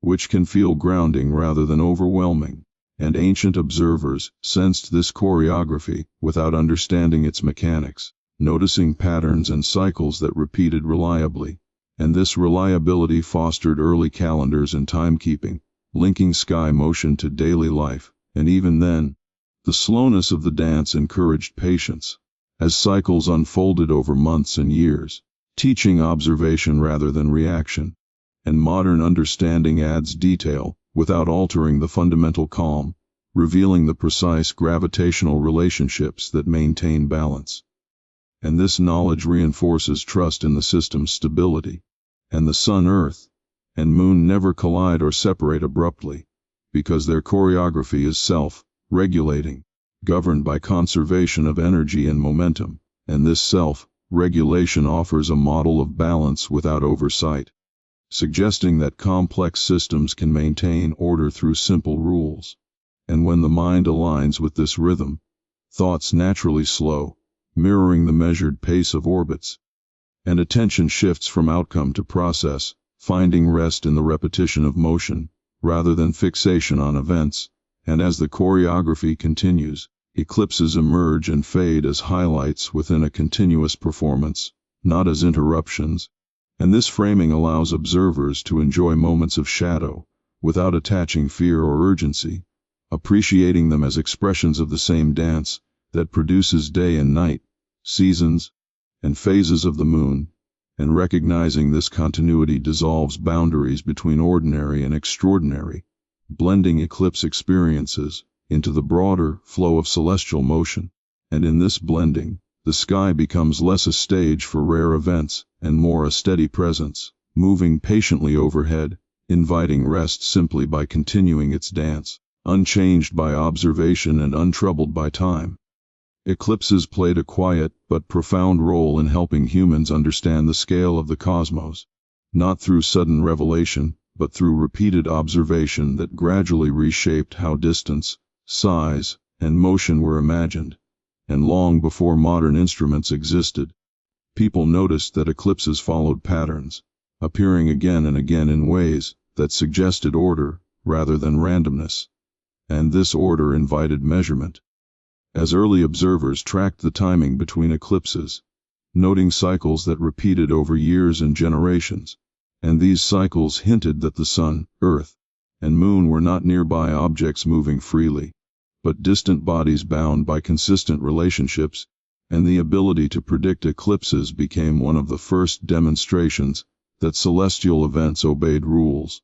which can feel grounding rather than overwhelming. And ancient observers sensed this choreography without understanding its mechanics, noticing patterns and cycles that repeated reliably, and this reliability fostered early calendars and timekeeping, linking sky motion to daily life, and even then, the slowness of the dance encouraged patience, as cycles unfolded over months and years, teaching observation rather than reaction, and modern understanding adds detail, without altering the fundamental calm, revealing the precise gravitational relationships that maintain balance. And this knowledge reinforces trust in the system's stability, and the Sun, Earth, and Moon never collide or separate abruptly, because their choreography is self-regulating, governed by conservation of energy and momentum, and this self-regulation offers a model of balance without oversight, suggesting that complex systems can maintain order through simple rules. And when the mind aligns with this rhythm, thoughts naturally slow, mirroring the measured pace of orbits, and attention shifts from outcome to process, finding rest in the repetition of motion, rather than fixation on events. And as the choreography continues, eclipses emerge and fade as highlights within a continuous performance, not as interruptions. And this framing allows observers to enjoy moments of shadow, without attaching fear or urgency, appreciating them as expressions of the same dance that produces day and night, seasons, and phases of the moon, and recognizing this continuity dissolves boundaries between ordinary and extraordinary, blending eclipse experiences into the broader flow of celestial motion, and in this blending, the sky becomes less a stage for rare events and more a steady presence, moving patiently overhead, inviting rest simply by continuing its dance, unchanged by observation and untroubled by time. Eclipses played a quiet but profound role in helping humans understand the scale of the cosmos, not through sudden revelation, but through repeated observation that gradually reshaped how distance, size, and motion were imagined. And long before modern instruments existed, people noticed that eclipses followed patterns, appearing again and again in ways that suggested order rather than randomness, and this order invited measurement. As early observers tracked the timing between eclipses, noting cycles that repeated over years and generations, and these cycles hinted that the Sun, Earth, and Moon were not nearby objects moving freely, but distant bodies bound by consistent relationships, and the ability to predict eclipses became one of the first demonstrations that celestial events obeyed rules.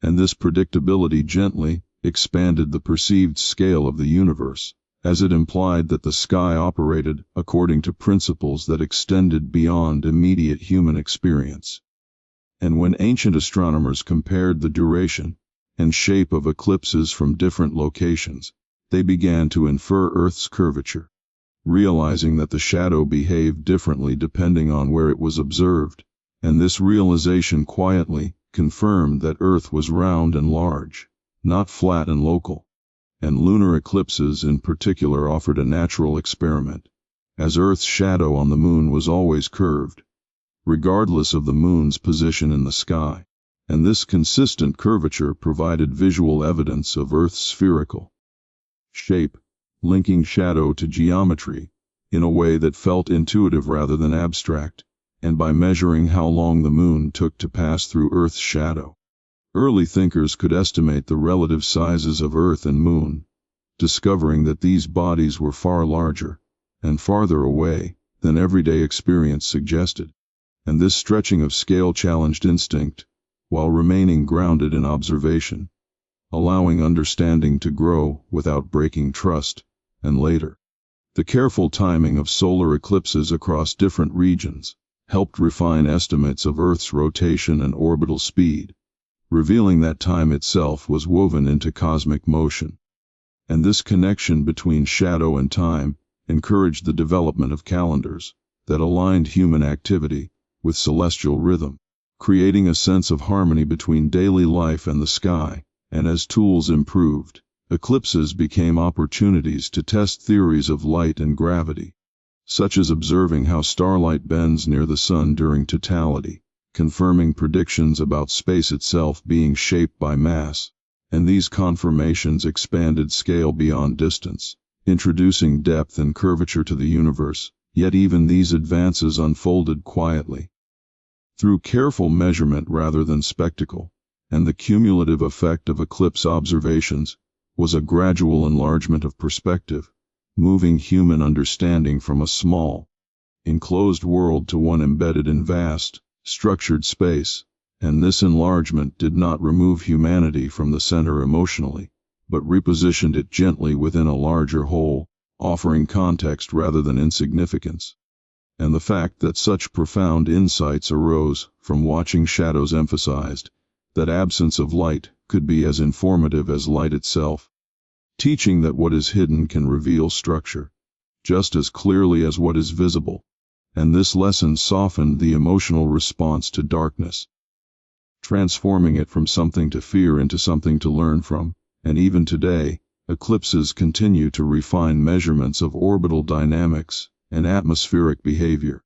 And this predictability gently expanded the perceived scale of the universe, as it implied that the sky operated according to principles that extended beyond immediate human experience. And when ancient astronomers compared the duration and shape of eclipses from different locations, they began to infer Earth's curvature, realizing that the shadow behaved differently depending on where it was observed, and this realization quietly confirmed that Earth was round and large, not flat and local. And lunar eclipses in particular offered a natural experiment, as Earth's shadow on the moon was always curved, regardless of the moon's position in the sky, and this consistent curvature provided visual evidence of Earth's spherical shape, linking shadow to geometry in a way that felt intuitive rather than abstract, and by measuring how long the moon took to pass through Earth's shadow, early thinkers could estimate the relative sizes of Earth and Moon, discovering that these bodies were far larger and farther away than everyday experience suggested. And this stretching of scale challenged instinct while remaining grounded in observation, allowing understanding to grow without breaking trust. And later, the careful timing of solar eclipses across different regions helped refine estimates of Earth's rotation and orbital speed, revealing that time itself was woven into cosmic motion. And this connection between shadow and time encouraged the development of calendars that aligned human activity with celestial rhythm, creating a sense of harmony between daily life and the sky. And as tools improved, eclipses became opportunities to test theories of light and gravity, such as observing how starlight bends near the sun during totality, confirming predictions about space itself being shaped by mass. And these confirmations expanded scale beyond distance, introducing depth and curvature to the universe. Yet even these advances unfolded quietly, through careful measurement rather than spectacle, and the cumulative effect of eclipse observations was a gradual enlargement of perspective, moving human understanding from a small, enclosed world to one embedded in vast, structured space. And this enlargement did not remove humanity from the center emotionally, but repositioned it gently within a larger whole, offering context rather than insignificance. And the fact that such profound insights arose from watching shadows emphasized that absence of light could be as informative as light itself, teaching that what is hidden can reveal structure just as clearly as what is visible. And this lesson softened the emotional response to darkness, transforming it from something to fear into something to learn from. And even today, eclipses continue to refine measurements of orbital dynamics and atmospheric behavior,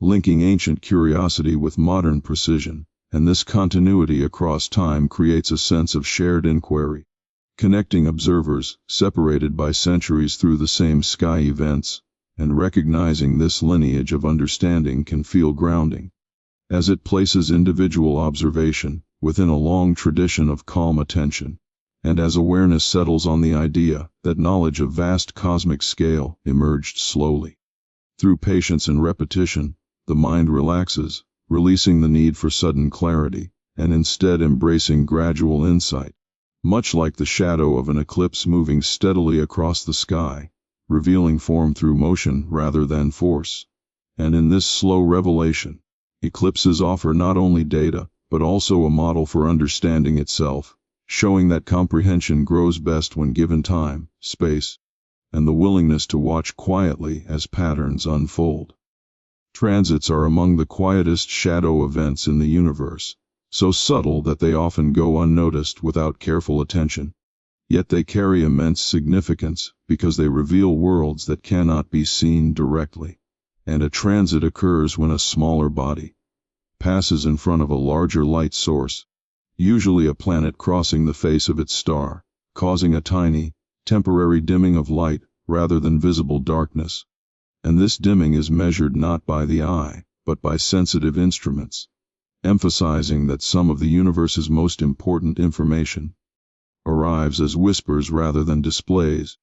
linking ancient curiosity with modern precision. And this continuity across time creates a sense of shared inquiry, connecting observers separated by centuries through the same sky events. And recognizing this lineage of understanding can feel grounding, as it places individual observation within a long tradition of calm attention, and as awareness settles on the idea that knowledge of vast cosmic scale emerged slowly. Through patience and repetition, the mind relaxes, releasing the need for sudden clarity, and instead embracing gradual insight, much like the shadow of an eclipse moving steadily across the sky, revealing form through motion rather than force. And in this slow revelation, eclipses offer not only data, but also a model for understanding itself, showing that comprehension grows best when given time, space, and the willingness to watch quietly as patterns unfold. Transits are among the quietest shadow events in the universe, so subtle that they often go unnoticed without careful attention. Yet they carry immense significance because they reveal worlds that cannot be seen directly. And a transit occurs when a smaller body passes in front of a larger light source, usually a planet crossing the face of its star, causing a tiny, temporary dimming of light rather than visible darkness. And this dimming is measured not by the eye, but by sensitive instruments, emphasizing that some of the universe's most important information arrives as whispers rather than displays.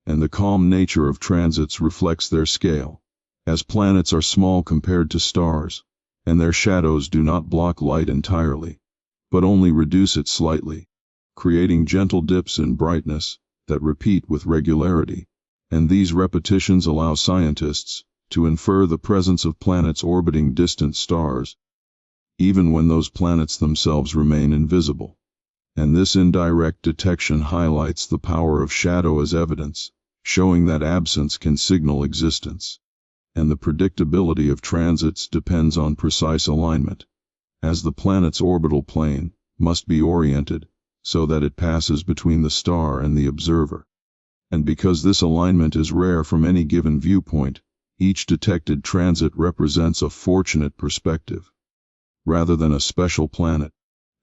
And the calm nature of transits reflects their scale, as planets are small compared to stars, and their shadows do not block light entirely, but only reduce it slightly, creating gentle dips in brightness that repeat with regularity, and these repetitions allow scientists to infer the presence of planets orbiting distant stars, even when those planets themselves remain invisible. And this indirect detection highlights the power of shadow as evidence, showing that absence can signal existence. And the predictability of transits depends on precise alignment, as the planet's orbital plane must be oriented so that it passes between the star and the observer. And because this alignment is rare from any given viewpoint, each detected transit represents a fortunate perspective, rather than a special planet.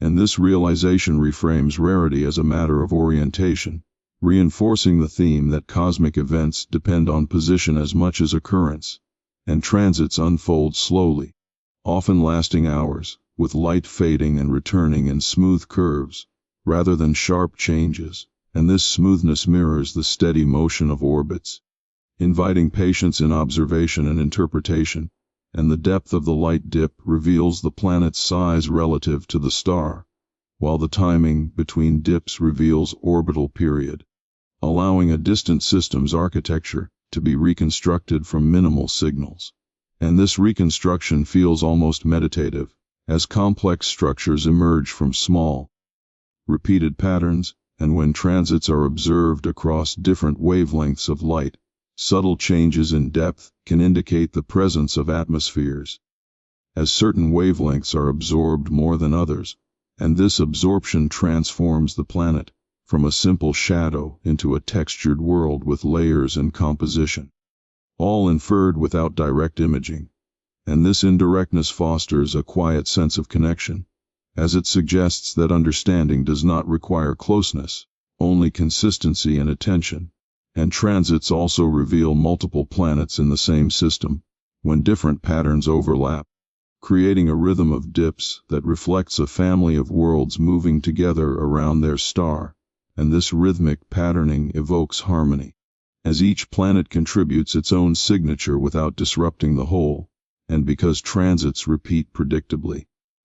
And this realization reframes rarity as a matter of orientation, reinforcing the theme that cosmic events depend on position as much as occurrence, and transits unfold slowly, often lasting hours, with light fading and returning in smooth curves, rather than sharp changes, and this smoothness mirrors the steady motion of orbits, inviting patience in observation and interpretation, and the depth of the light dip reveals the planet's size relative to the star, while the timing between dips reveals orbital period, allowing a distant system's architecture to be reconstructed from minimal signals. And this reconstruction feels almost meditative, as complex structures emerge from small, repeated patterns, and when transits are observed across different wavelengths of light, subtle changes in depth can indicate the presence of atmospheres, as certain wavelengths are absorbed more than others, and this absorption transforms the planet from a simple shadow into a textured world with layers and composition, all inferred without direct imaging. And this indirectness fosters a quiet sense of connection, as it suggests that understanding does not require closeness, only consistency and attention. And transits also reveal multiple planets in the same system, when different patterns overlap, creating a rhythm of dips that reflects a family of worlds moving together around their star, and this rhythmic patterning evokes harmony, as each planet contributes its own signature without disrupting the whole, and because transits repeat predictably,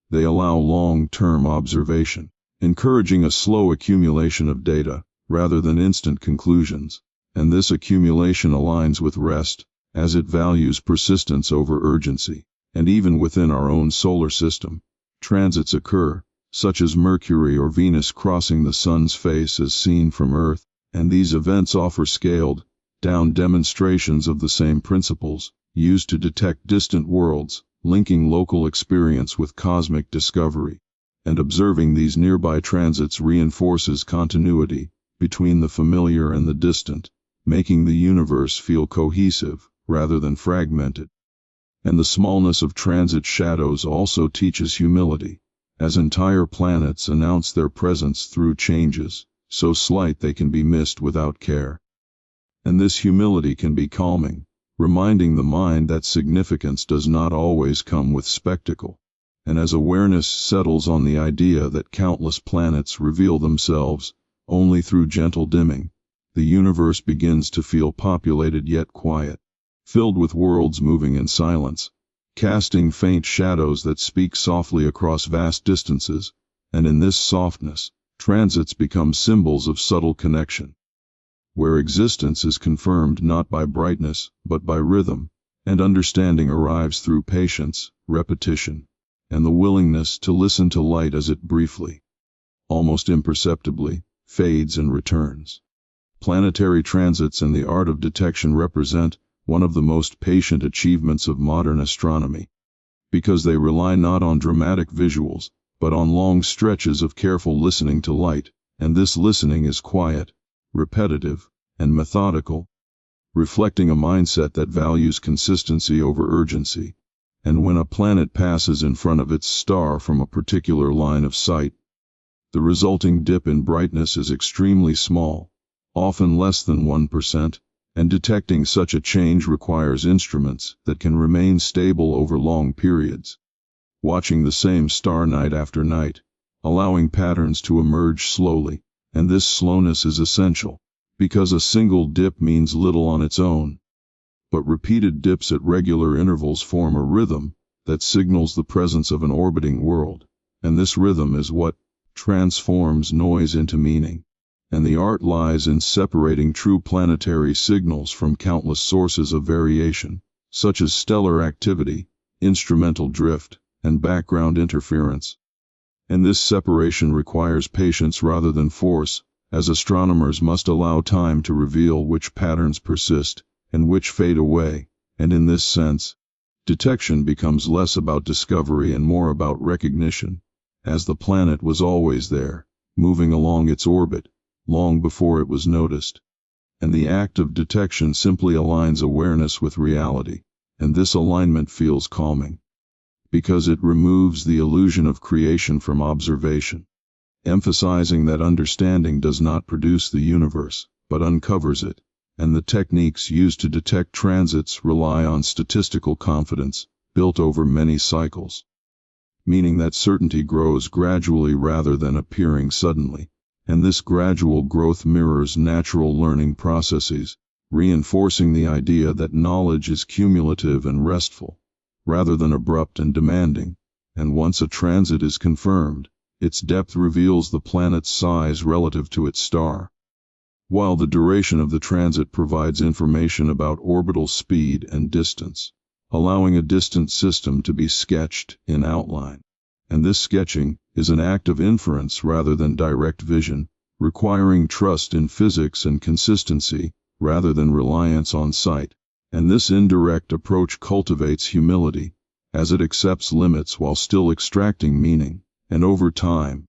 they allow long-term observation, encouraging a slow accumulation of data, rather than instant conclusions. And this accumulation aligns with rest, as it values persistence over urgency. And even within our own solar system, transits occur, such as Mercury or Venus crossing the Sun's face as seen from Earth, and these events offer scaled down demonstrations of the same principles, used to detect distant worlds, linking local experience with cosmic discovery. And observing these nearby transits reinforces continuity between the familiar and the distant, making the universe feel cohesive rather than fragmented. And the smallness of transit shadows also teaches humility, as entire planets announce their presence through changes, so slight they can be missed without care. And this humility can be calming, reminding the mind that significance does not always come with spectacle. And as awareness settles on the idea that countless planets reveal themselves only through gentle dimming, the universe begins to feel populated yet quiet, filled with worlds moving in silence, casting faint shadows that speak softly across vast distances, and in this softness, transits become symbols of subtle connection, where existence is confirmed not by brightness, but by rhythm, and understanding arrives through patience, repetition, and the willingness to listen to light as it briefly, almost imperceptibly, fades and returns. Planetary transits and the art of detection represent one of the most patient achievements of modern astronomy, because they rely not on dramatic visuals, but on long stretches of careful listening to light, and this listening is quiet, repetitive, and methodical, reflecting a mindset that values consistency over urgency. And when a planet passes in front of its star from a particular line of sight, the resulting dip in brightness is extremely small, often less than 1%, and detecting such a change requires instruments that can remain stable over long periods, watching the same star night after night, allowing patterns to emerge slowly, and this slowness is essential, because a single dip means little on its own. but repeated dips at regular intervals form a rhythm that signals the presence of an orbiting world, and this rhythm is what transforms noise into meaning. And the art lies in separating true planetary signals from countless sources of variation, such as stellar activity, instrumental drift, and background interference. And this separation requires patience rather than force, as astronomers must allow time to reveal which patterns persist and which fade away, and in this sense, detection becomes less about discovery and more about recognition, as the planet was always there, moving along its orbit, long before it was noticed. And the act of detection simply aligns awareness with reality, and this alignment feels calming, because it removes the illusion of creation from observation, emphasizing that understanding does not produce the universe, but uncovers it, and the techniques used to detect transits rely on statistical confidence, built over many cycles, meaning that certainty grows gradually rather than appearing suddenly, and this gradual growth mirrors natural learning processes, reinforcing the idea that knowledge is cumulative and restful, rather than abrupt and demanding, and once a transit is confirmed, its depth reveals the planet's size relative to its star, while the duration of the transit provides information about orbital speed and distance, allowing a distant system to be sketched in outline. And this sketching is an act of inference rather than direct vision, requiring trust in physics and consistency rather than reliance on sight. And this indirect approach cultivates humility, as it accepts limits while still extracting meaning, and over time,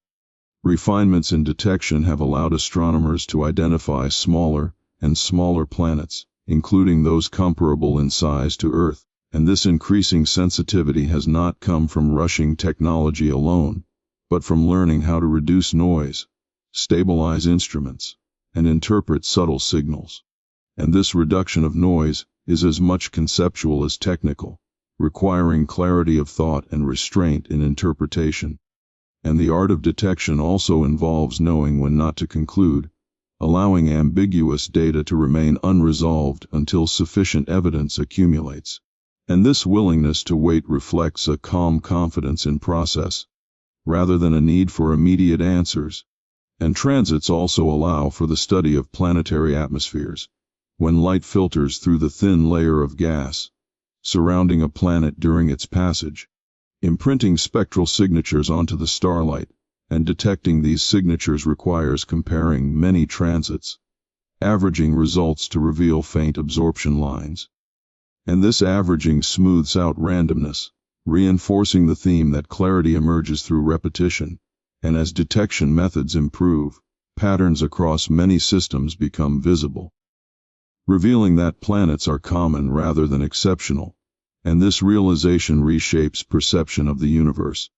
refinements in detection have allowed astronomers to identify smaller and smaller planets, including those comparable in size to Earth, and this increasing sensitivity has not come from rushing technology alone, but from learning how to reduce noise, stabilize instruments, and interpret subtle signals. And this reduction of noise is as much conceptual as technical, requiring clarity of thought and restraint in interpretation. And the art of detection also involves knowing when not to conclude, allowing ambiguous data to remain unresolved until sufficient evidence accumulates. And this willingness to wait reflects a calm confidence in process, rather than a need for immediate answers. And transits also allow for the study of planetary atmospheres, when light filters through the thin layer of gas surrounding a planet during its passage, imprinting spectral signatures onto the starlight, and detecting these signatures requires comparing many transits, averaging results to reveal faint absorption lines. And this averaging smooths out randomness, reinforcing the theme that clarity emerges through repetition, and as detection methods improve, patterns across many systems become visible, revealing that planets are common rather than exceptional, and this realization reshapes perception of the universe,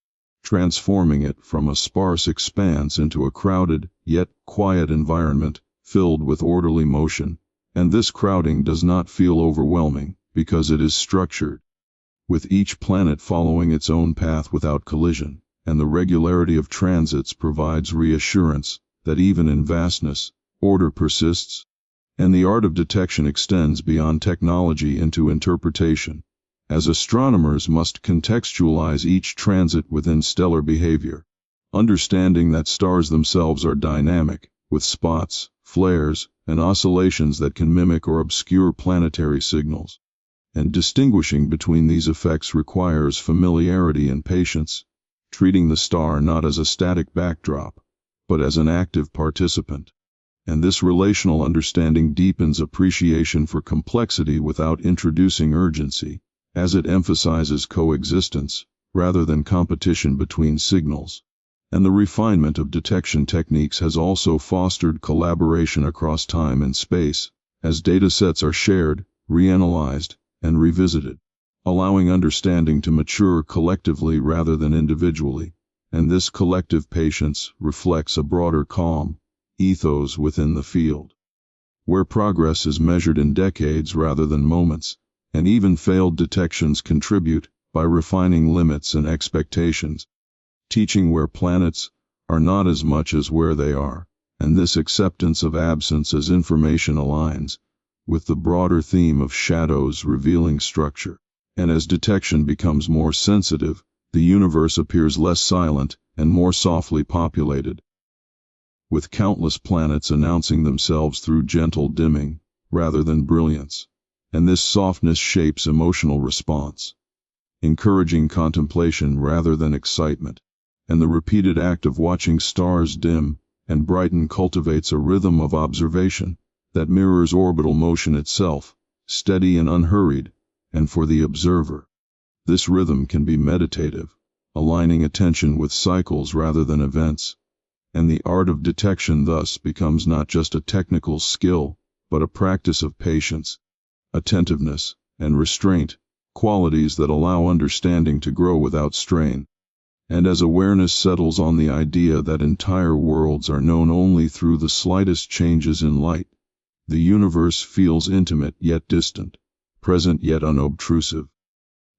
transforming it from a sparse expanse into a crowded, yet quiet environment, filled with orderly motion, and this crowding does not feel overwhelming, because it is structured, with each planet following its own path without collision, and the regularity of transits provides reassurance that even in vastness, order persists, and the art of detection extends beyond technology into interpretation, as astronomers must contextualize each transit within stellar behavior, understanding that stars themselves are dynamic, with spots, flares, and oscillations that can mimic or obscure planetary signals. And distinguishing between these effects requires familiarity and patience, treating the star not as a static backdrop, but as an active participant. And this relational understanding deepens appreciation for complexity without introducing urgency, as it emphasizes coexistence, rather than competition between signals. And the refinement of detection techniques has also fostered collaboration across time and space, as datasets are shared, reanalyzed, and revisited, allowing understanding to mature collectively rather than individually, and this collective patience reflects a broader calm ethos within the field, where progress is measured in decades rather than moments, and even failed detections contribute by refining limits and expectations, teaching where planets are not as much as where they are, and this acceptance of absence as information aligns with the broader theme of shadows revealing structure. And as detection becomes more sensitive, the universe appears less silent and more softly populated, with countless planets announcing themselves through gentle dimming rather than brilliance. And this softness shapes emotional response, encouraging contemplation rather than excitement. And the repeated act of watching stars dim and brighten cultivates a rhythm of observation that mirrors orbital motion itself, steady and unhurried. And for the observer, this rhythm can be meditative, aligning attention with cycles rather than events. And the art of detection thus becomes not just a technical skill, but a practice of patience, attentiveness, and restraint, qualities that allow understanding to grow without strain. And as awareness settles on the idea that entire worlds are known only through the slightest changes in light, the universe feels intimate yet distant, present yet unobtrusive.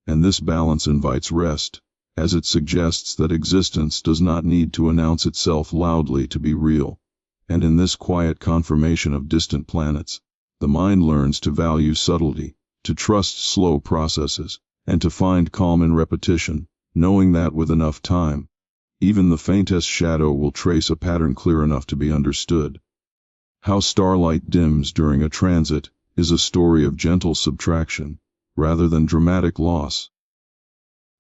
And this balance invites rest, as it suggests that existence does not need to announce itself loudly to be real. And in this quiet confirmation of distant planets, the mind learns to value subtlety, to trust slow processes, and to find calm in repetition, knowing that with enough time, even the faintest shadow will trace a pattern clear enough to be understood. How starlight dims during a transit is a story of gentle subtraction, rather than dramatic loss,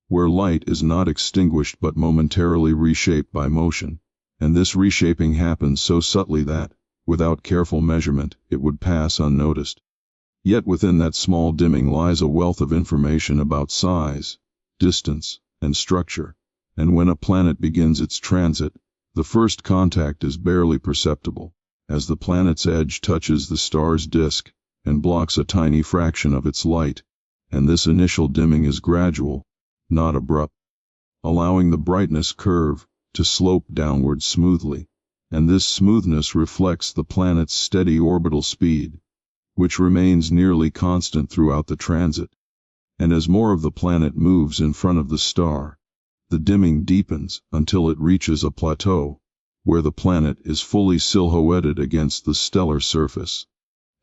where light is not extinguished but momentarily reshaped by motion, and this reshaping happens so subtly that, without careful measurement, it would pass unnoticed. Yet within that small dimming lies a wealth of information about size, distance, and structure, and when a planet begins its transit, the first contact is barely perceptible, as the planet's edge touches the star's disk and blocks a tiny fraction of its light, and this initial dimming is gradual, not abrupt, allowing the brightness curve to slope downward smoothly, and this smoothness reflects the planet's steady orbital speed, which remains nearly constant throughout the transit. And as more of the planet moves in front of the star, the dimming deepens until it reaches a plateau, where the planet is fully silhouetted against the stellar surface.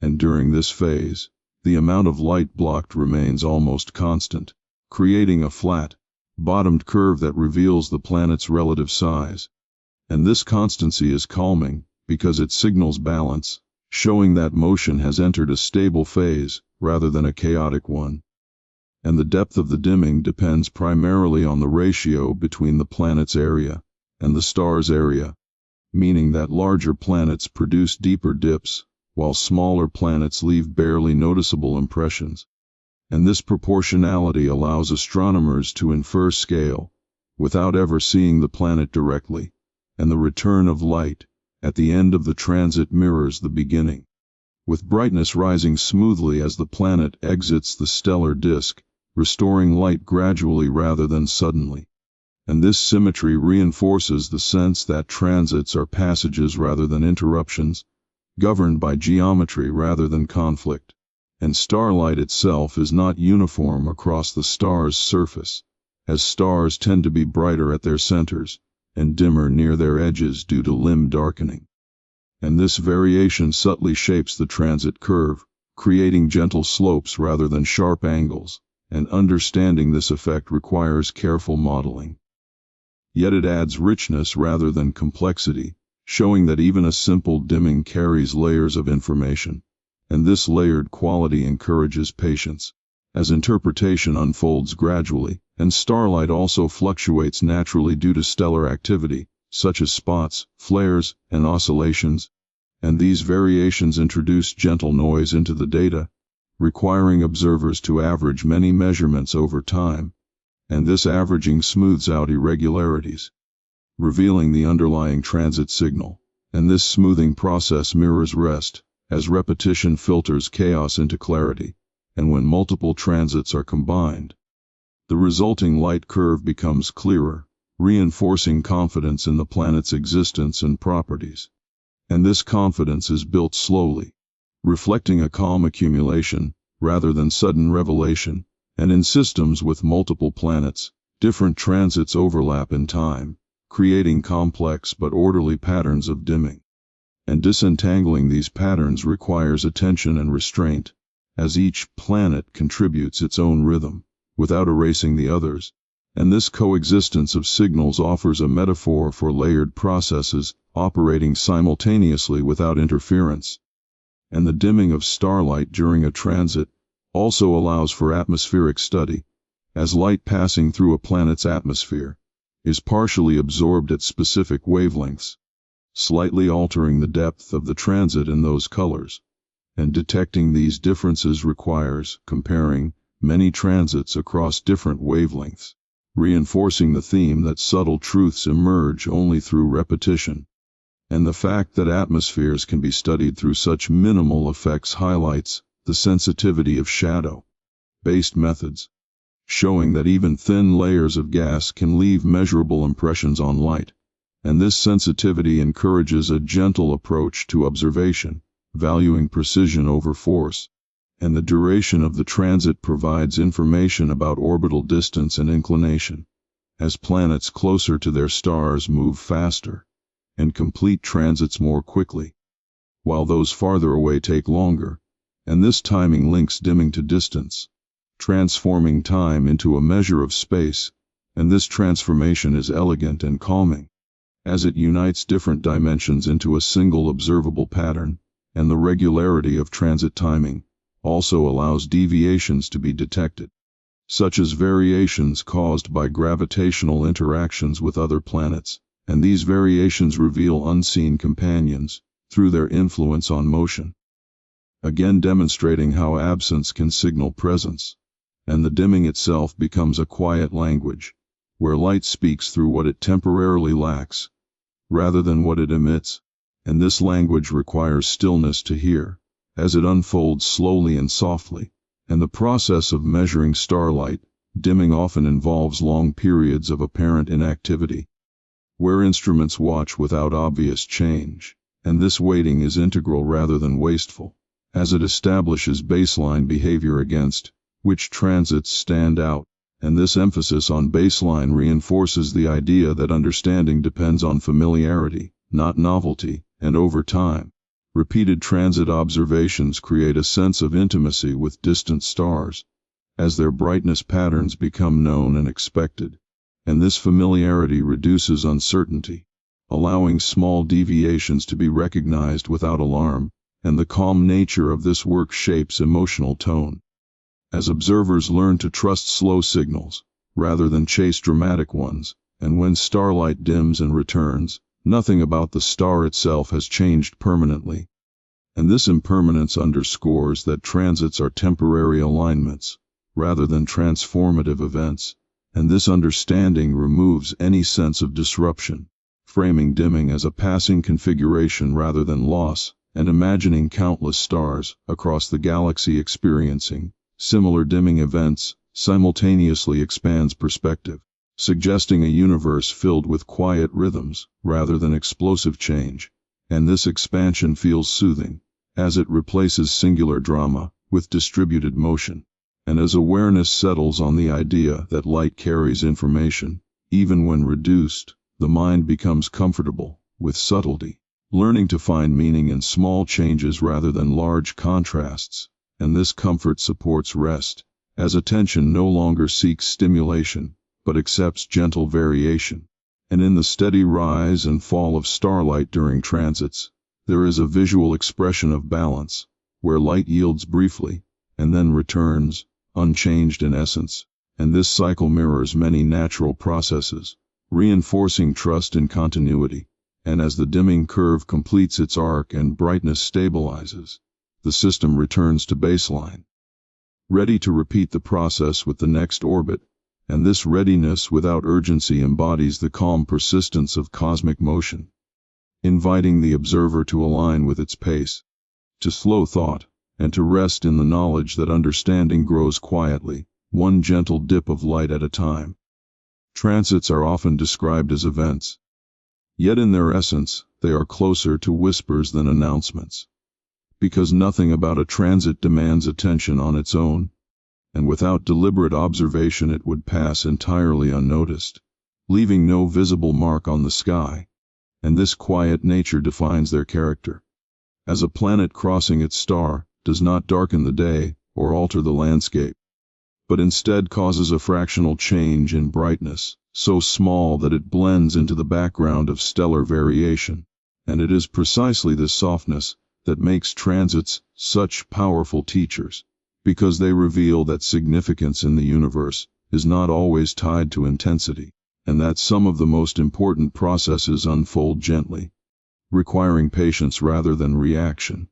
And during this phase, the amount of light blocked remains almost constant, creating a flat, bottomed curve that reveals the planet's relative size. And this constancy is calming, because it signals balance, showing that motion has entered a stable phase, rather than a chaotic one. And the depth of the dimming depends primarily on the ratio between the planet's area and the star's area, meaning that larger planets produce deeper dips, while smaller planets leave barely noticeable impressions. And this proportionality allows astronomers to infer scale, without ever seeing the planet directly, and the return of light at the end of the transit mirrors the beginning, with brightness rising smoothly as the planet exits the stellar disk, restoring light gradually rather than suddenly. And this symmetry reinforces the sense that transits are passages rather than interruptions, governed by geometry rather than conflict. And starlight itself is not uniform across the star's surface, as stars tend to be brighter at their centers and dimmer near their edges due to limb darkening. And this variation subtly shapes the transit curve, creating gentle slopes rather than sharp angles, and understanding this effect requires careful modeling. Yet it adds richness rather than complexity, showing that even a simple dimming carries layers of information. And this layered quality encourages patience, as interpretation unfolds gradually, and starlight also fluctuates naturally due to stellar activity, such as spots, flares, and oscillations, and these variations introduce gentle noise into the data, requiring observers to average many measurements over time, and this averaging smooths out irregularities, revealing the underlying transit signal, and this smoothing process mirrors rest, as repetition filters chaos into clarity, and when multiple transits are combined, the resulting light curve becomes clearer, reinforcing confidence in the planet's existence and properties. And this confidence is built slowly, reflecting a calm accumulation, rather than sudden revelation, and in systems with multiple planets, different transits overlap in time, creating complex but orderly patterns of dimming. and disentangling these patterns requires attention and restraint, as each planet contributes its own rhythm, without erasing the others, and this coexistence of signals offers a metaphor for layered processes operating simultaneously without interference. And the dimming of starlight during a transit also allows for atmospheric study, as light passing through a planet's atmosphere is partially absorbed at specific wavelengths, slightly altering the depth of the transit in those colors, and detecting these differences requires comparing many transits across different wavelengths, reinforcing the theme that subtle truths emerge only through repetition. And the fact that atmospheres can be studied through such minimal effects highlights the sensitivity of shadow-based methods, showing that even thin layers of gas can leave measurable impressions on light, and this sensitivity encourages a gentle approach to observation, valuing precision over force. And the duration of the transit provides information about orbital distance and inclination, as planets closer to their stars move faster and complete transits more quickly, while those farther away take longer, and this timing links dimming to distance, transforming time into a measure of space, and this transformation is elegant and calming, as it unites different dimensions into a single observable pattern, and the regularity of transit timing also allows deviations to be detected, such as variations caused by gravitational interactions with other planets, and these variations reveal unseen companions through their influence on motion, again demonstrating how absence can signal presence, and the dimming itself becomes a quiet language, where light speaks through what it temporarily lacks, rather than what it emits, and this language requires stillness to hear, as it unfolds slowly and softly, and the process of measuring starlight dimming often involves long periods of apparent inactivity, where instruments watch without obvious change, and this waiting is integral rather than wasteful, as it establishes baseline behavior against which transits stand out, and this emphasis on baseline reinforces the idea that understanding depends on familiarity, not novelty, and over time, repeated transit observations create a sense of intimacy with distant stars, as their brightness patterns become known and expected, and this familiarity reduces uncertainty, allowing small deviations to be recognized without alarm, and the calm nature of this work shapes emotional tone, as observers learn to trust slow signals, rather than chase dramatic ones, and when starlight dims and returns, nothing about the star itself has changed permanently, and this impermanence underscores that transits are temporary alignments, rather than transformative events, and this understanding removes any sense of disruption, framing dimming as a passing configuration rather than loss, and imagining countless stars across the galaxy experiencing similar dimming events simultaneously expands perspective, suggesting a universe filled with quiet rhythms rather than explosive change, and this expansion feels soothing, as it replaces singular drama with distributed motion. And as awareness settles on the idea that light carries information, even when reduced, the mind becomes comfortable with subtlety, learning to find meaning in small changes rather than large contrasts, and this comfort supports rest, as attention no longer seeks stimulation, but accepts gentle variation. And in the steady rise and fall of starlight during transits, there is a visual expression of balance, where light yields briefly, and then returns, unchanged in essence, and this cycle mirrors many natural processes, reinforcing trust in continuity, and as the dimming curve completes its arc and brightness stabilizes, the system returns to baseline, ready to repeat the process with the next orbit, and this readiness without urgency embodies the calm persistence of cosmic motion, inviting the observer to align with its pace, to slow thought, and to rest in the knowledge that understanding grows quietly, one gentle dip of light at a time. Transits are often described as events, yet in their essence, they are closer to whispers than announcements, because nothing about a transit demands attention on its own, and without deliberate observation it would pass entirely unnoticed, leaving no visible mark on the sky. and this quiet nature defines their character. As a planet crossing its star does not darken the day or alter the landscape, but instead causes a fractional change in brightness, so small that it blends into the background of stellar variation. And it is precisely this softness that makes transits such powerful teachers, because they reveal that significance in the universe is not always tied to intensity, and that some of the most important processes unfold gently, requiring patience rather than reaction.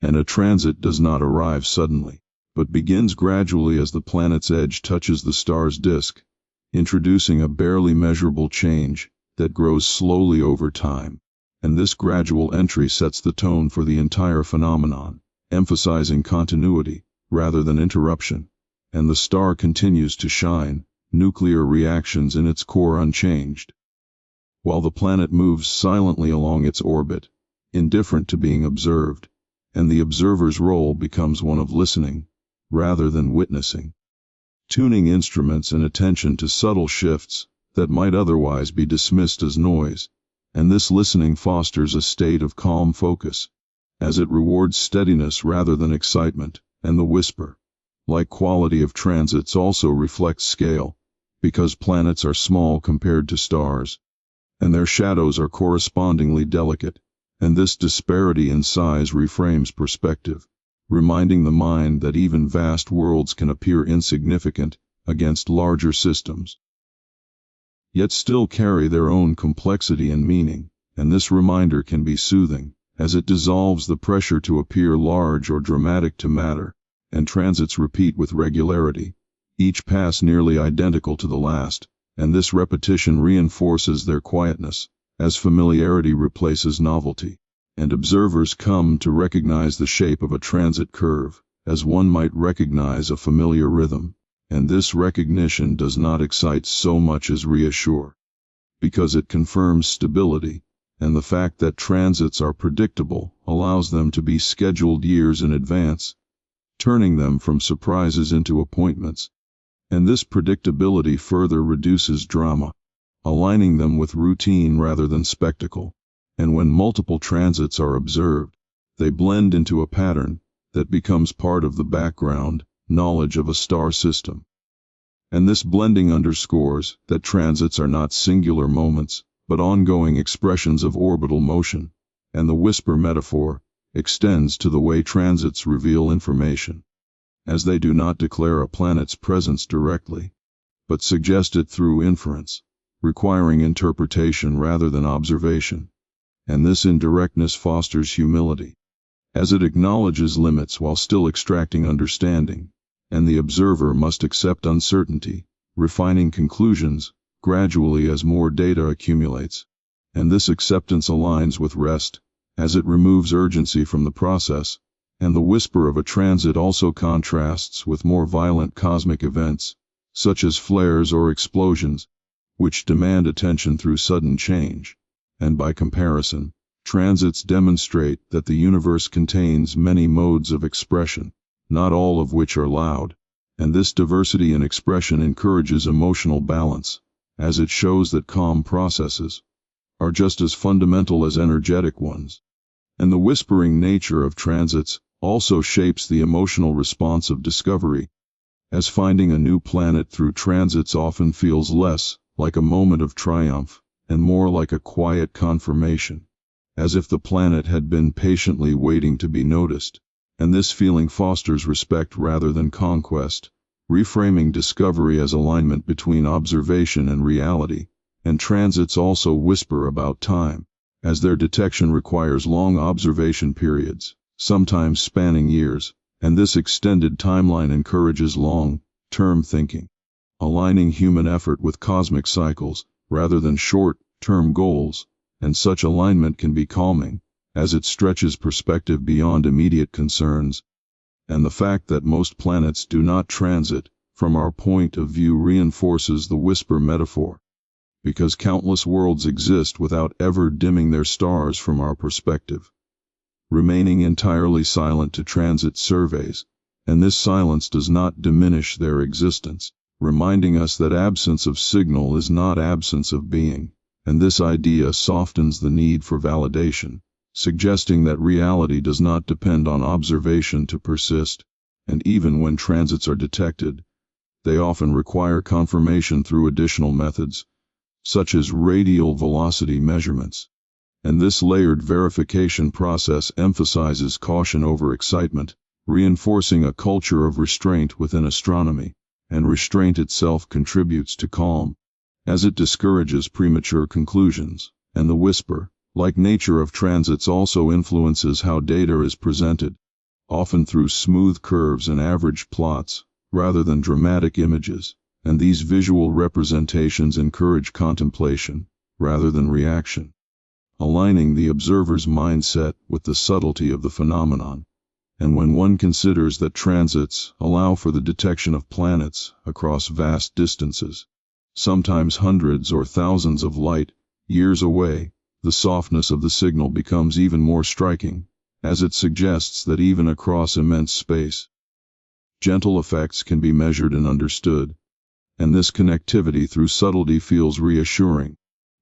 And a transit does not arrive suddenly, but begins gradually as the planet's edge touches the star's disk, introducing a barely measurable change that grows slowly over time. And this gradual entry sets the tone for the entire phenomenon, emphasizing continuity rather than interruption. And the star continues to shine, nuclear reactions in its core unchanged, while the planet moves silently along its orbit, indifferent to being observed, and the observer's role becomes one of listening rather than witnessing, tuning instruments and attention to subtle shifts that might otherwise be dismissed as noise. And this listening fosters a state of calm focus, as it rewards steadiness rather than excitement. And the whisper, like quality of transits, also reflects scale, because planets are small compared to stars, and their shadows are correspondingly delicate, and this disparity in size reframes perspective, reminding the mind that even vast worlds can appear insignificant against larger systems, yet still carry their own complexity and meaning. And this reminder can be soothing, as it dissolves the pressure to appear large or dramatic to matter. And transits repeat with regularity, each pass nearly identical to the last, and this repetition reinforces their quietness, as familiarity replaces novelty. And observers come to recognize the shape of a transit curve, as one might recognize a familiar rhythm. And this recognition does not excite so much as reassure, because it confirms stability, and the fact that transits are predictable allows them to be scheduled years in advance, turning them from surprises into appointments. And this predictability further reduces drama, aligning them with routine rather than spectacle. And when multiple transits are observed, they blend into a pattern that becomes part of the background knowledge of a star system. And this blending underscores that transits are not singular moments, but ongoing expressions of orbital motion. And the whisper metaphor extends to the way transits reveal information, as they do not declare a planet's presence directly, but suggest it through inference, requiring interpretation rather than observation. And this indirectness fosters humility, as it acknowledges limits while still extracting understanding. And the observer must accept uncertainty, refining conclusions gradually as more data accumulates. And this acceptance aligns with rest, as it removes urgency from the process. And the whisper of a transit also contrasts with more violent cosmic events, such as flares or explosions, which demand attention through sudden change. And by comparison, transits demonstrate that the universe contains many modes of expression, not all of which are loud. And this diversity in expression encourages emotional balance, as it shows that calm processes are just as fundamental as energetic ones. And the whispering nature of transits also shapes the emotional response of discovery, as finding a new planet through transits often feels less like a moment of triumph and more like a quiet confirmation, as if the planet had been patiently waiting to be noticed. And this feeling fosters respect rather than conquest, reframing discovery as alignment between observation and reality. And transits also whisper about time, as their detection requires long observation periods, sometimes spanning years, and this extended timeline encourages long-term thinking, aligning human effort with cosmic cycles rather than short-term goals. And such alignment can be calming, as it stretches perspective beyond immediate concerns. And the fact that most planets do not transit from our point of view reinforces the whisper metaphor, because countless worlds exist without ever dimming their stars from our perspective, remaining entirely silent to transit surveys. And this silence does not diminish their existence, reminding us that absence of signal is not absence of being. and this idea softens the need for validation, suggesting that reality does not depend on observation to persist, and even when transits are detected, they often require confirmation through additional methods, such as radial velocity measurements. And this layered verification process emphasizes caution over excitement, reinforcing a culture of restraint within astronomy, and restraint itself contributes to calm, as it discourages premature conclusions, and the whisper, like nature of transits, also influences how data is presented, often through smooth curves and average plots, rather than dramatic images, and these visual representations encourage contemplation, rather than reaction, aligning the observer's mindset with the subtlety of the phenomenon. And when one considers that transits allow for the detection of planets across vast distances, sometimes hundreds or thousands of light years away, the softness of the signal becomes even more striking, as it suggests that even across immense space, gentle effects can be measured and understood, and this connectivity through subtlety feels reassuring,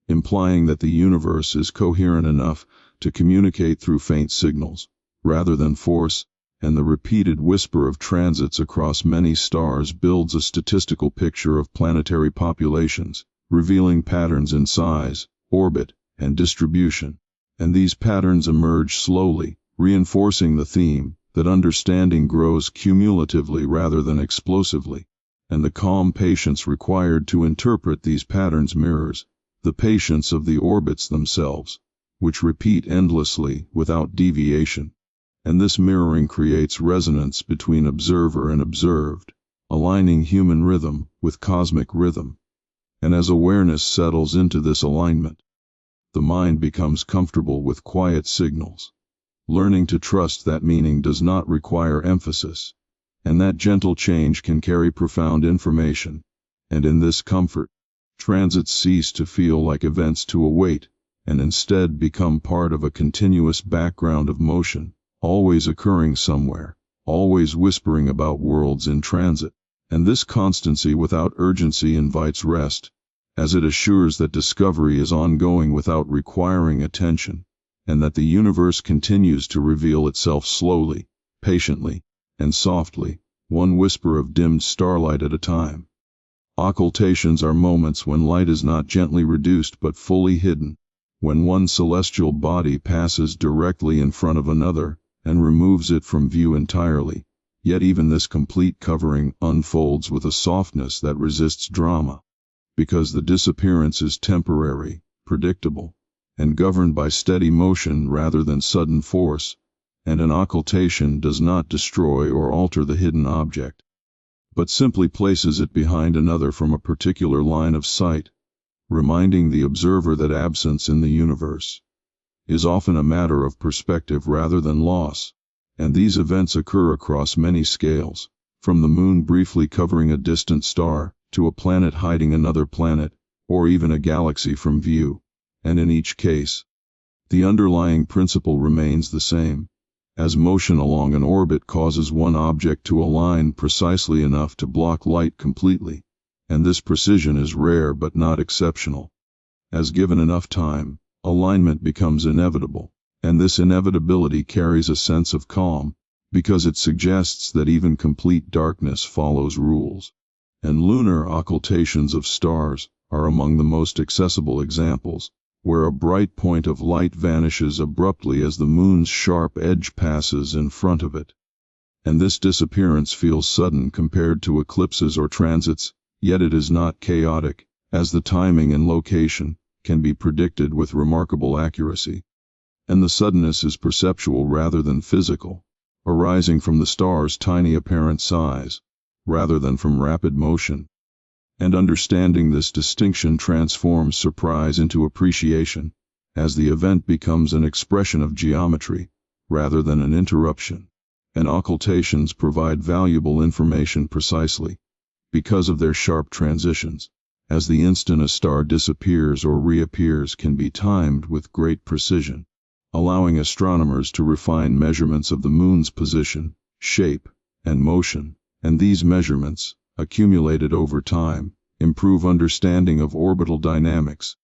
implying that the universe is coherent enough to communicate through faint signals, rather than force, and the repeated whisper of transits across many stars builds a statistical picture of planetary populations, revealing patterns in size, orbit, and distribution, and these patterns emerge slowly, reinforcing the theme that understanding grows cumulatively rather than explosively, and the calm patience required to interpret these patterns mirrors the patience of the orbits themselves, which repeat endlessly without deviation, and this mirroring creates resonance between observer and observed, aligning human rhythm with cosmic rhythm. And as awareness settles into this alignment, the mind becomes comfortable with quiet signals, learning to trust that meaning does not require emphasis, and that gentle change can carry profound information, and in this comfort, transits cease to feel like events to await, and instead become part of a continuous background of motion, always occurring somewhere, always whispering about worlds in transit. And this constancy without urgency invites rest, as it assures that discovery is ongoing without requiring attention, and that the universe continues to reveal itself slowly, patiently, and softly, one whisper of dimmed starlight at a time. Occultations are moments when light is not gently reduced but fully hidden, when one celestial body passes directly in front of another and removes it from view entirely, yet even this complete covering unfolds with a softness that resists drama, because the disappearance is temporary, predictable, and governed by steady motion rather than sudden force, and an occultation does not destroy or alter the hidden object, but simply places it behind another from a particular line of sight, reminding the observer that absence in the universe is often a matter of perspective rather than loss, and these events occur across many scales, from the moon briefly covering a distant star, to a planet hiding another planet, or even a galaxy from view, and in each case, the underlying principle remains the same, as motion along an orbit causes one object to align precisely enough to block light completely, and this precision is rare but not exceptional. As given enough time, alignment becomes inevitable, and this inevitability carries a sense of calm, because it suggests that even complete darkness follows rules. And lunar occultations of stars are among the most accessible examples, where a bright point of light vanishes abruptly as the moon's sharp edge passes in front of it. And this disappearance feels sudden compared to eclipses or transits, yet it is not chaotic, as the timing and location can be predicted with remarkable accuracy. And the suddenness is perceptual rather than physical, arising from the star's tiny apparent size, rather than from rapid motion. And understanding this distinction transforms surprise into appreciation, as the event becomes an expression of geometry, rather than an interruption. And occultations provide valuable information precisely because of their sharp transitions, as the instant a star disappears or reappears can be timed with great precision, allowing astronomers to refine measurements of the moon's position, shape, and motion, and these measurements, accumulated over time, improve understanding of orbital dynamics,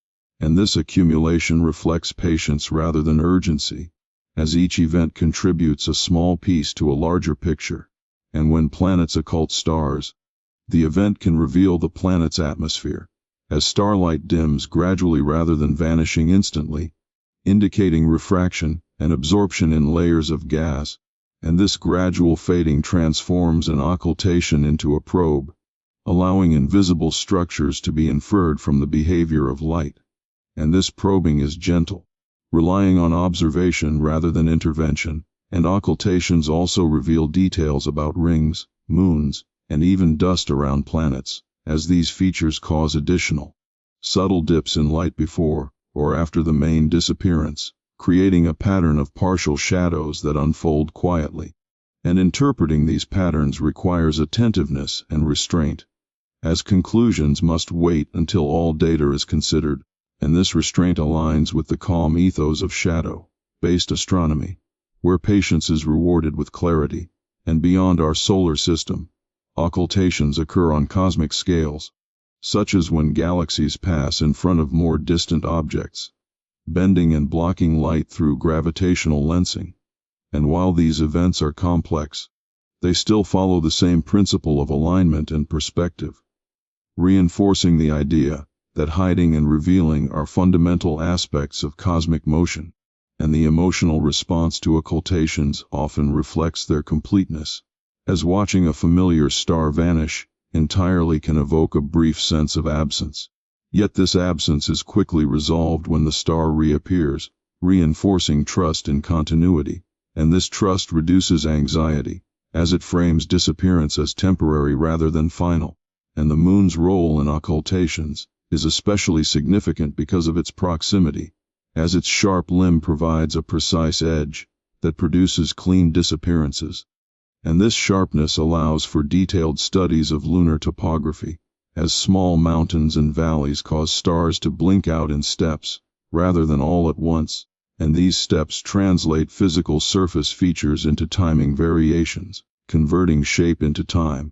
and this accumulation reflects patience rather than urgency, as each event contributes a small piece to a larger picture. And when planets occult stars, the event can reveal the planet's atmosphere, as starlight dims gradually rather than vanishing instantly, indicating refraction and absorption in layers of gas, and this gradual fading transforms an occultation into a probe, allowing invisible structures to be inferred from the behavior of light. And this probing is gentle, relying on observation rather than intervention, and occultations also reveal details about rings, moons, and even dust around planets, as these features cause additional, subtle dips in light before or after the main disappearance, creating a pattern of partial shadows that unfold quietly. And interpreting these patterns requires attentiveness and restraint, as conclusions must wait until all data is considered, and this restraint aligns with the calm ethos of shadow-based astronomy, where patience is rewarded with clarity. And beyond our solar system, occultations occur on cosmic scales, such as when galaxies pass in front of more distant objects, bending and blocking light through gravitational lensing. And while these events are complex, they still follow the same principle of alignment and perspective, reinforcing the idea that hiding and revealing are fundamental aspects of cosmic motion, and the emotional response to occultations often reflects their completeness, as watching a familiar star vanish entirely can evoke a brief sense of absence. Yet this absence is quickly resolved when the star reappears, reinforcing trust in continuity, and this trust reduces anxiety, as it frames disappearance as temporary rather than final. And the moon's role in occultations is especially significant because of its proximity, as its sharp limb provides a precise edge that produces clean disappearances. And this sharpness allows for detailed studies of lunar topography, as small mountains and valleys cause stars to blink out in steps, rather than all at once, and these steps translate physical surface features into timing variations, converting shape into time.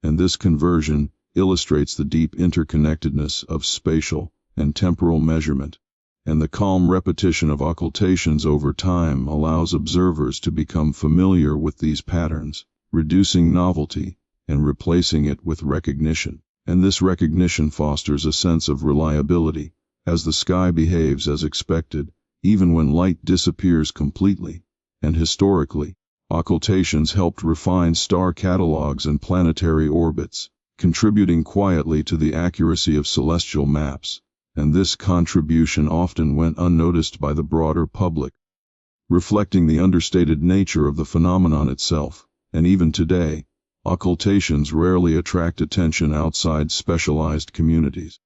And this conversion illustrates the deep interconnectedness of spatial and temporal measurement, and the calm repetition of occultations over time allows observers to become familiar with these patterns, reducing novelty and replacing it with recognition. And this recognition fosters a sense of reliability, as the sky behaves as expected, even when light disappears completely. And historically, occultations helped refine star catalogs and planetary orbits, contributing quietly to the accuracy of celestial maps, and this contribution often went unnoticed by the broader public, reflecting the understated nature of the phenomenon itself. And even today, occultations rarely attract attention outside specialized communities.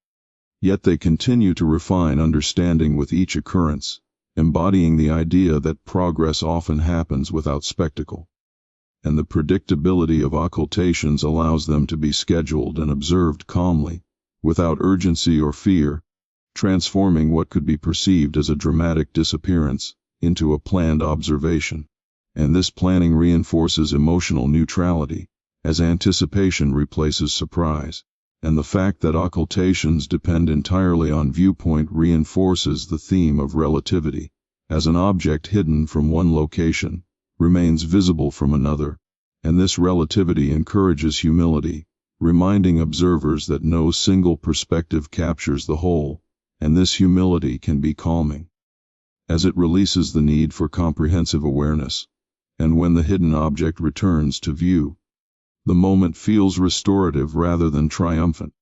Yet they continue to refine understanding with each occurrence, embodying the idea that progress often happens without spectacle. And the predictability of occultations allows them to be scheduled and observed calmly, without urgency or fear, transforming what could be perceived as a dramatic disappearance into a planned observation. And this planning reinforces emotional neutrality, as anticipation replaces surprise. And the fact that occultations depend entirely on viewpoint reinforces the theme of relativity, as an object hidden from one location remains visible from another, and this relativity encourages humility, reminding observers that no single perspective captures the whole, and this humility can be calming, as it releases the need for comprehensive awareness. And when the hidden object returns to view, the moment feels restorative rather than triumphant,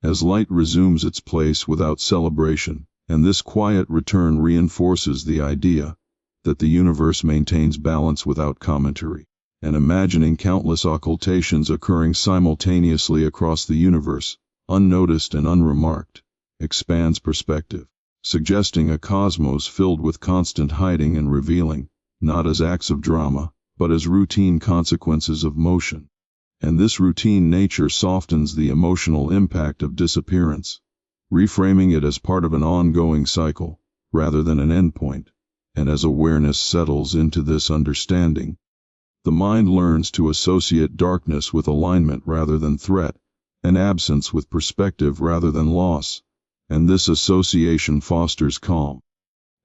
as light resumes its place without celebration, and this quiet return reinforces the idea that the universe maintains balance without commentary. And imagining countless occultations occurring simultaneously across the universe, unnoticed and unremarked, expands perspective, suggesting a cosmos filled with constant hiding and revealing, not as acts of drama, but as routine consequences of motion. And this routine nature softens the emotional impact of disappearance, reframing it as part of an ongoing cycle, rather than an endpoint. And as awareness settles into this understanding, the mind learns to associate darkness with alignment rather than threat, and absence with perspective rather than loss. and this association fosters calm,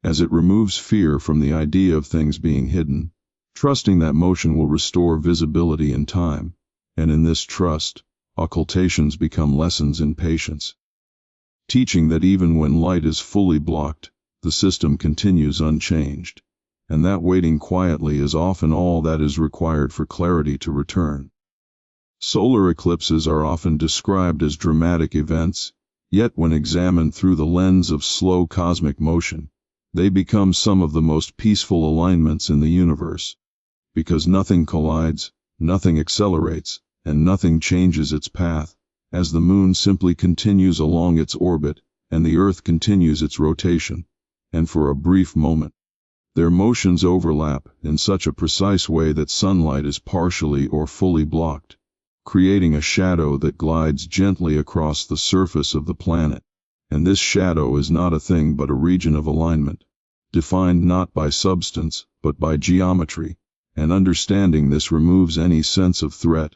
as it removes fear from the idea of things being hidden, trusting that motion will restore visibility in time, and in this trust, occultations become lessons in patience, teaching that even when light is fully blocked, the system continues unchanged, and that waiting quietly is often all that is required for clarity to return. Solar eclipses are often described as dramatic events, yet when examined through the lens of slow cosmic motion, they become some of the most peaceful alignments in the universe, because nothing collides, nothing accelerates, and nothing changes its path, as the moon simply continues along its orbit, and the earth continues its rotation, and for a brief moment, their motions overlap in such a precise way that sunlight is partially or fully blocked, creating a shadow that glides gently across the surface of the planet, and this shadow is not a thing but a region of alignment, defined not by substance, but by geometry, and understanding this removes any sense of threat,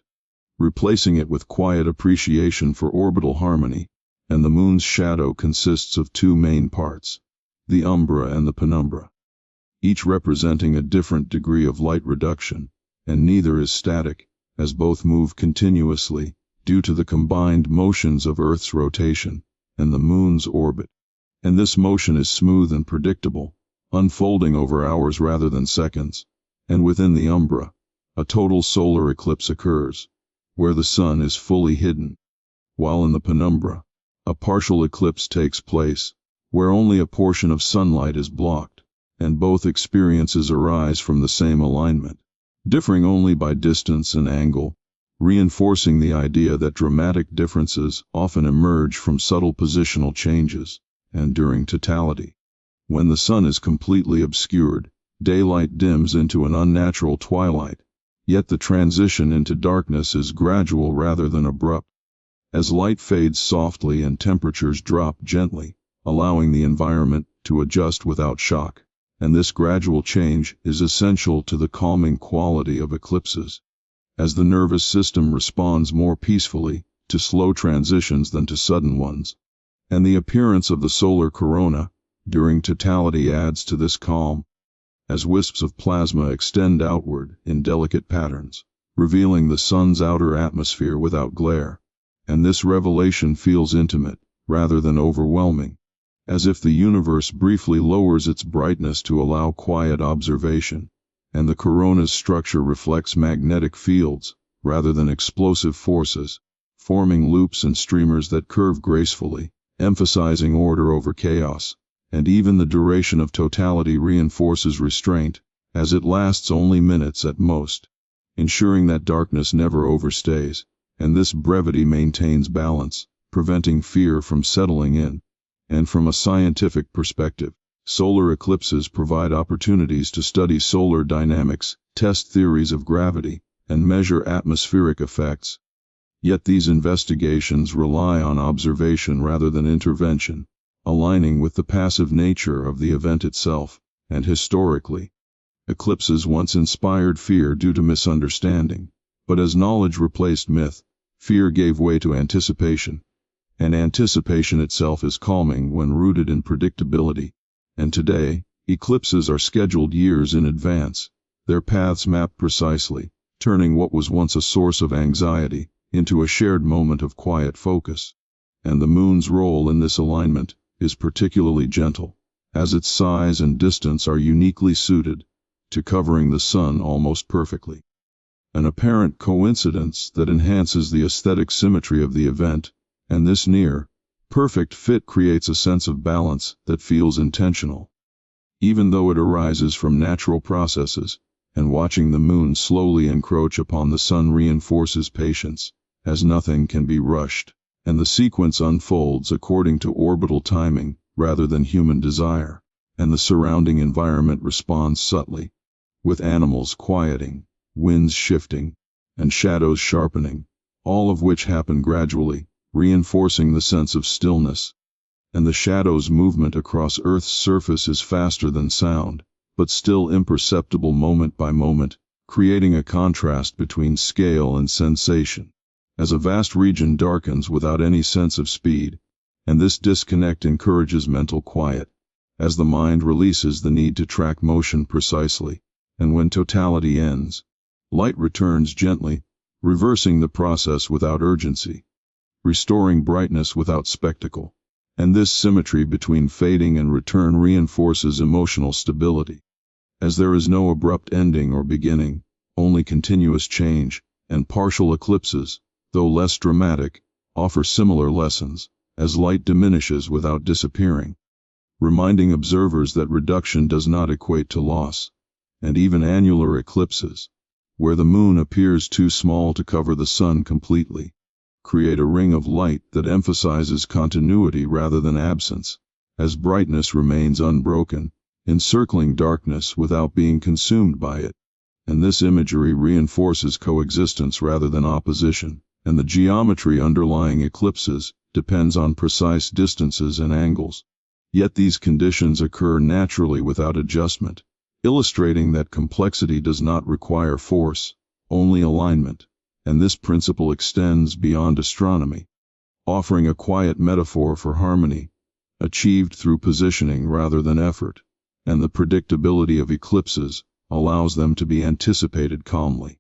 replacing it with quiet appreciation for orbital harmony, and the moon's shadow consists of two main parts, the umbra and the penumbra, each representing a different degree of light reduction, and neither is static, as both move continuously, due to the combined motions of Earth's rotation and the moon's orbit, and this motion is smooth and predictable, unfolding over hours rather than seconds, and within the umbra, a total solar eclipse occurs, where the sun is fully hidden, while in the penumbra, a partial eclipse takes place, where only a portion of sunlight is blocked, and both experiences arise from the same alignment, differing only by distance and angle, reinforcing the idea that dramatic differences often emerge from subtle positional changes, and during totality. When the sun is completely obscured, daylight dims into an unnatural twilight, yet the transition into darkness is gradual rather than abrupt, as light fades softly and temperatures drop gently, allowing the environment to adjust without shock, and this gradual change is essential to the calming quality of eclipses, as the nervous system responds more peacefully to slow transitions than to sudden ones, and the appearance of the solar corona during totality adds to this calm, as wisps of plasma extend outward in delicate patterns, revealing the sun's outer atmosphere without glare, and this revelation feels intimate rather than overwhelming, as if the universe briefly lowers its brightness to allow quiet observation, and the corona's structure reflects magnetic fields rather than explosive forces, forming loops and streamers that curve gracefully, emphasizing order over chaos, and even the duration of totality reinforces restraint, as it lasts only minutes at most, ensuring that darkness never overstays, and this brevity maintains balance, preventing fear from settling in. And from a scientific perspective, solar eclipses provide opportunities to study solar dynamics, test theories of gravity, and measure atmospheric effects. Yet these investigations rely on observation rather than intervention, aligning with the passive nature of the event itself, and historically, eclipses once inspired fear due to misunderstanding, but as knowledge replaced myth, fear gave way to anticipation, and anticipation itself is calming when rooted in predictability, and today, eclipses are scheduled years in advance, their paths mapped precisely, turning what was once a source of anxiety into a shared moment of quiet focus, and the moon's role in this alignment is particularly gentle, as its size and distance are uniquely suited to covering the sun almost perfectly. An apparent coincidence that enhances the aesthetic symmetry of the event, and this near, perfect fit creates a sense of balance that feels intentional. Even though it arises from natural processes, and watching the moon slowly encroach upon the sun reinforces patience, as nothing can be rushed, and the sequence unfolds according to orbital timing rather than human desire, and the surrounding environment responds subtly, with animals quieting, winds shifting, and shadows sharpening, all of which happen gradually, reinforcing the sense of stillness. And the shadow's movement across Earth's surface is faster than sound, but still imperceptible moment by moment, creating a contrast between scale and sensation. As a vast region darkens without any sense of speed, and this disconnect encourages mental quiet, as the mind releases the need to track motion precisely, and when totality ends, light returns gently, reversing the process without urgency, restoring brightness without spectacle, and this symmetry between fading and return reinforces emotional stability, as there is no abrupt ending or beginning, only continuous change, and partial eclipses, though less dramatic, offer similar lessons, as light diminishes without disappearing, reminding observers that reduction does not equate to loss, and even annular eclipses, where the moon appears too small to cover the sun completely, create a ring of light that emphasizes continuity rather than absence, as brightness remains unbroken, encircling darkness without being consumed by it, and this imagery reinforces coexistence rather than opposition, and the geometry underlying eclipses depends on precise distances and angles. Yet these conditions occur naturally without adjustment, illustrating that complexity does not require force, only alignment, and this principle extends beyond astronomy, offering a quiet metaphor for harmony, achieved through positioning rather than effort, and the predictability of eclipses allows them to be anticipated calmly,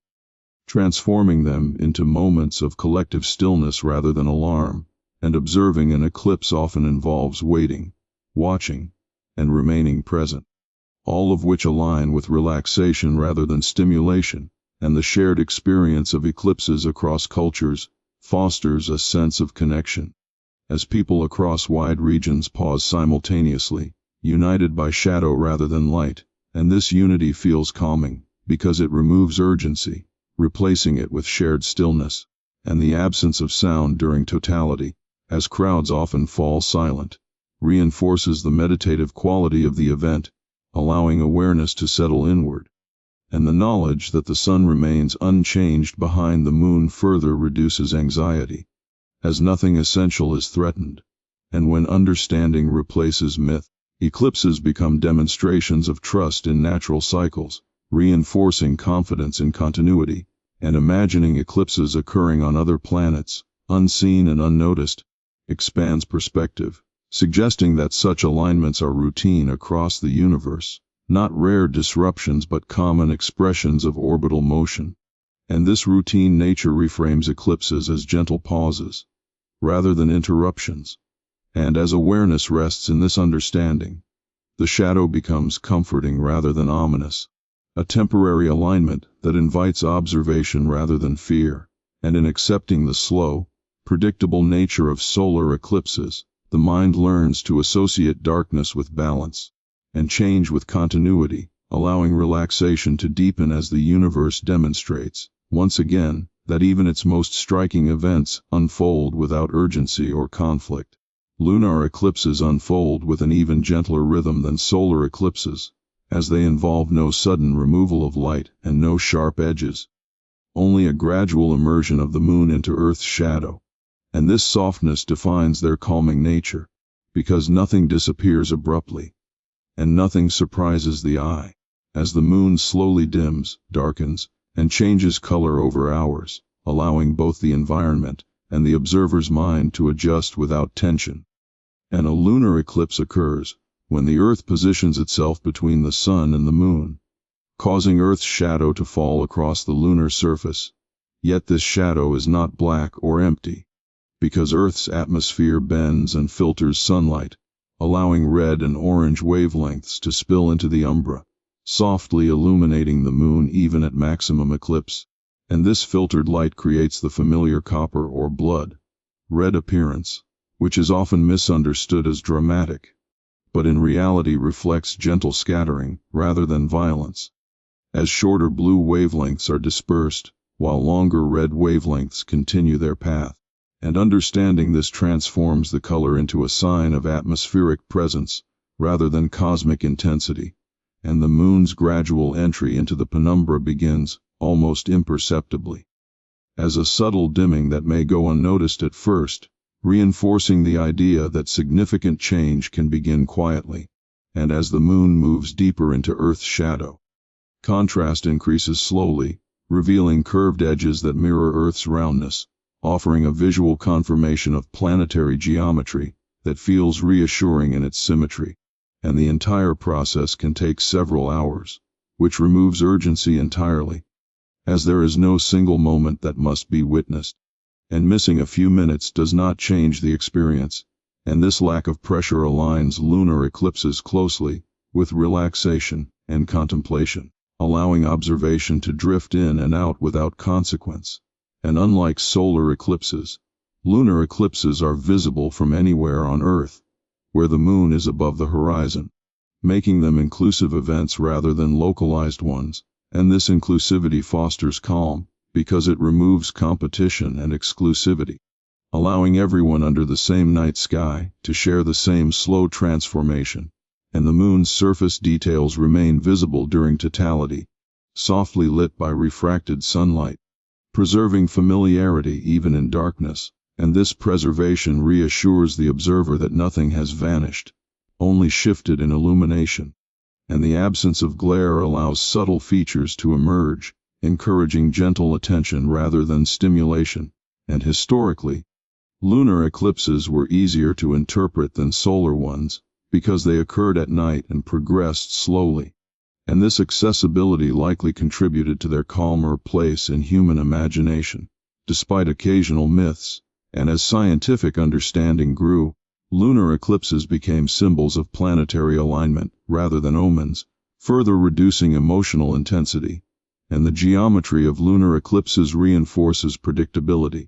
transforming them into moments of collective stillness rather than alarm, and observing an eclipse often involves waiting, watching, and remaining present, all of which align with relaxation rather than stimulation, and the shared experience of eclipses across cultures fosters a sense of connection, as people across wide regions pause simultaneously, united by shadow rather than light, and this unity feels calming, because it removes urgency, replacing it with shared stillness, and the absence of sound during totality, as crowds often fall silent, reinforces the meditative quality of the event, allowing awareness to settle inward, and the knowledge that the sun remains unchanged behind the moon further reduces anxiety, as nothing essential is threatened, and when understanding replaces myth, eclipses become demonstrations of trust in natural cycles, reinforcing confidence in continuity, and imagining eclipses occurring on other planets, unseen and unnoticed, expands perspective, suggesting that such alignments are routine across the universe, not rare disruptions but common expressions of orbital motion, and this routine nature reframes eclipses as gentle pauses, rather than interruptions, and as awareness rests in this understanding, the shadow becomes comforting rather than ominous, a temporary alignment that invites observation rather than fear, and in accepting the slow, predictable nature of solar eclipses, the mind learns to associate darkness with balance, and change with continuity, allowing relaxation to deepen as the universe demonstrates, once again, that even its most striking events unfold without urgency or conflict. Lunar eclipses unfold with an even gentler rhythm than solar eclipses, as they involve no sudden removal of light and no sharp edges, only a gradual immersion of the moon into Earth's shadow, and this softness defines their calming nature, because nothing disappears abruptly, and nothing surprises the eye, as the moon slowly dims, darkens, and changes color over hours, allowing both the environment and the observer's mind to adjust without tension. And a lunar eclipse occurs when the Earth positions itself between the sun and the moon, causing Earth's shadow to fall across the lunar surface. Yet this shadow is not black or empty, because Earth's atmosphere bends and filters sunlight, allowing red and orange wavelengths to spill into the umbra, softly illuminating the moon even at maximum eclipse, and this filtered light creates the familiar copper or blood red appearance, which is often misunderstood as dramatic, but in reality reflects gentle scattering rather than violence, as shorter blue wavelengths are dispersed, while longer red wavelengths continue their path. And understanding this transforms the color into a sign of atmospheric presence rather than cosmic intensity, and the moon's gradual entry into the penumbra begins, almost imperceptibly, as a subtle dimming that may go unnoticed at first, reinforcing the idea that significant change can begin quietly, and as the moon moves deeper into Earth's shadow, contrast increases slowly, revealing curved edges that mirror Earth's roundness, offering a visual confirmation of planetary geometry, that feels reassuring in its symmetry, and the entire process can take several hours, which removes urgency entirely, as there is no single moment that must be witnessed, and missing a few minutes does not change the experience, and this lack of pressure aligns lunar eclipses closely with relaxation and contemplation, allowing observation to drift in and out without consequence. And unlike solar eclipses, lunar eclipses are visible from anywhere on Earth, where the moon is above the horizon, making them inclusive events rather than localized ones, and this inclusivity fosters calm, because it removes competition and exclusivity, allowing everyone under the same night sky to share the same slow transformation, and the moon's surface details remain visible during totality, softly lit by refracted sunlight, preserving familiarity even in darkness, and this preservation reassures the observer that nothing has vanished, only shifted in illumination, and the absence of glare allows subtle features to emerge, encouraging gentle attention rather than stimulation. And historically, lunar eclipses were easier to interpret than solar ones, because they occurred at night and progressed slowly, and this accessibility likely contributed to their calmer place in human imagination, despite occasional myths. And as scientific understanding grew, lunar eclipses became symbols of planetary alignment rather than omens, further reducing emotional intensity, and the geometry of lunar eclipses reinforces predictability,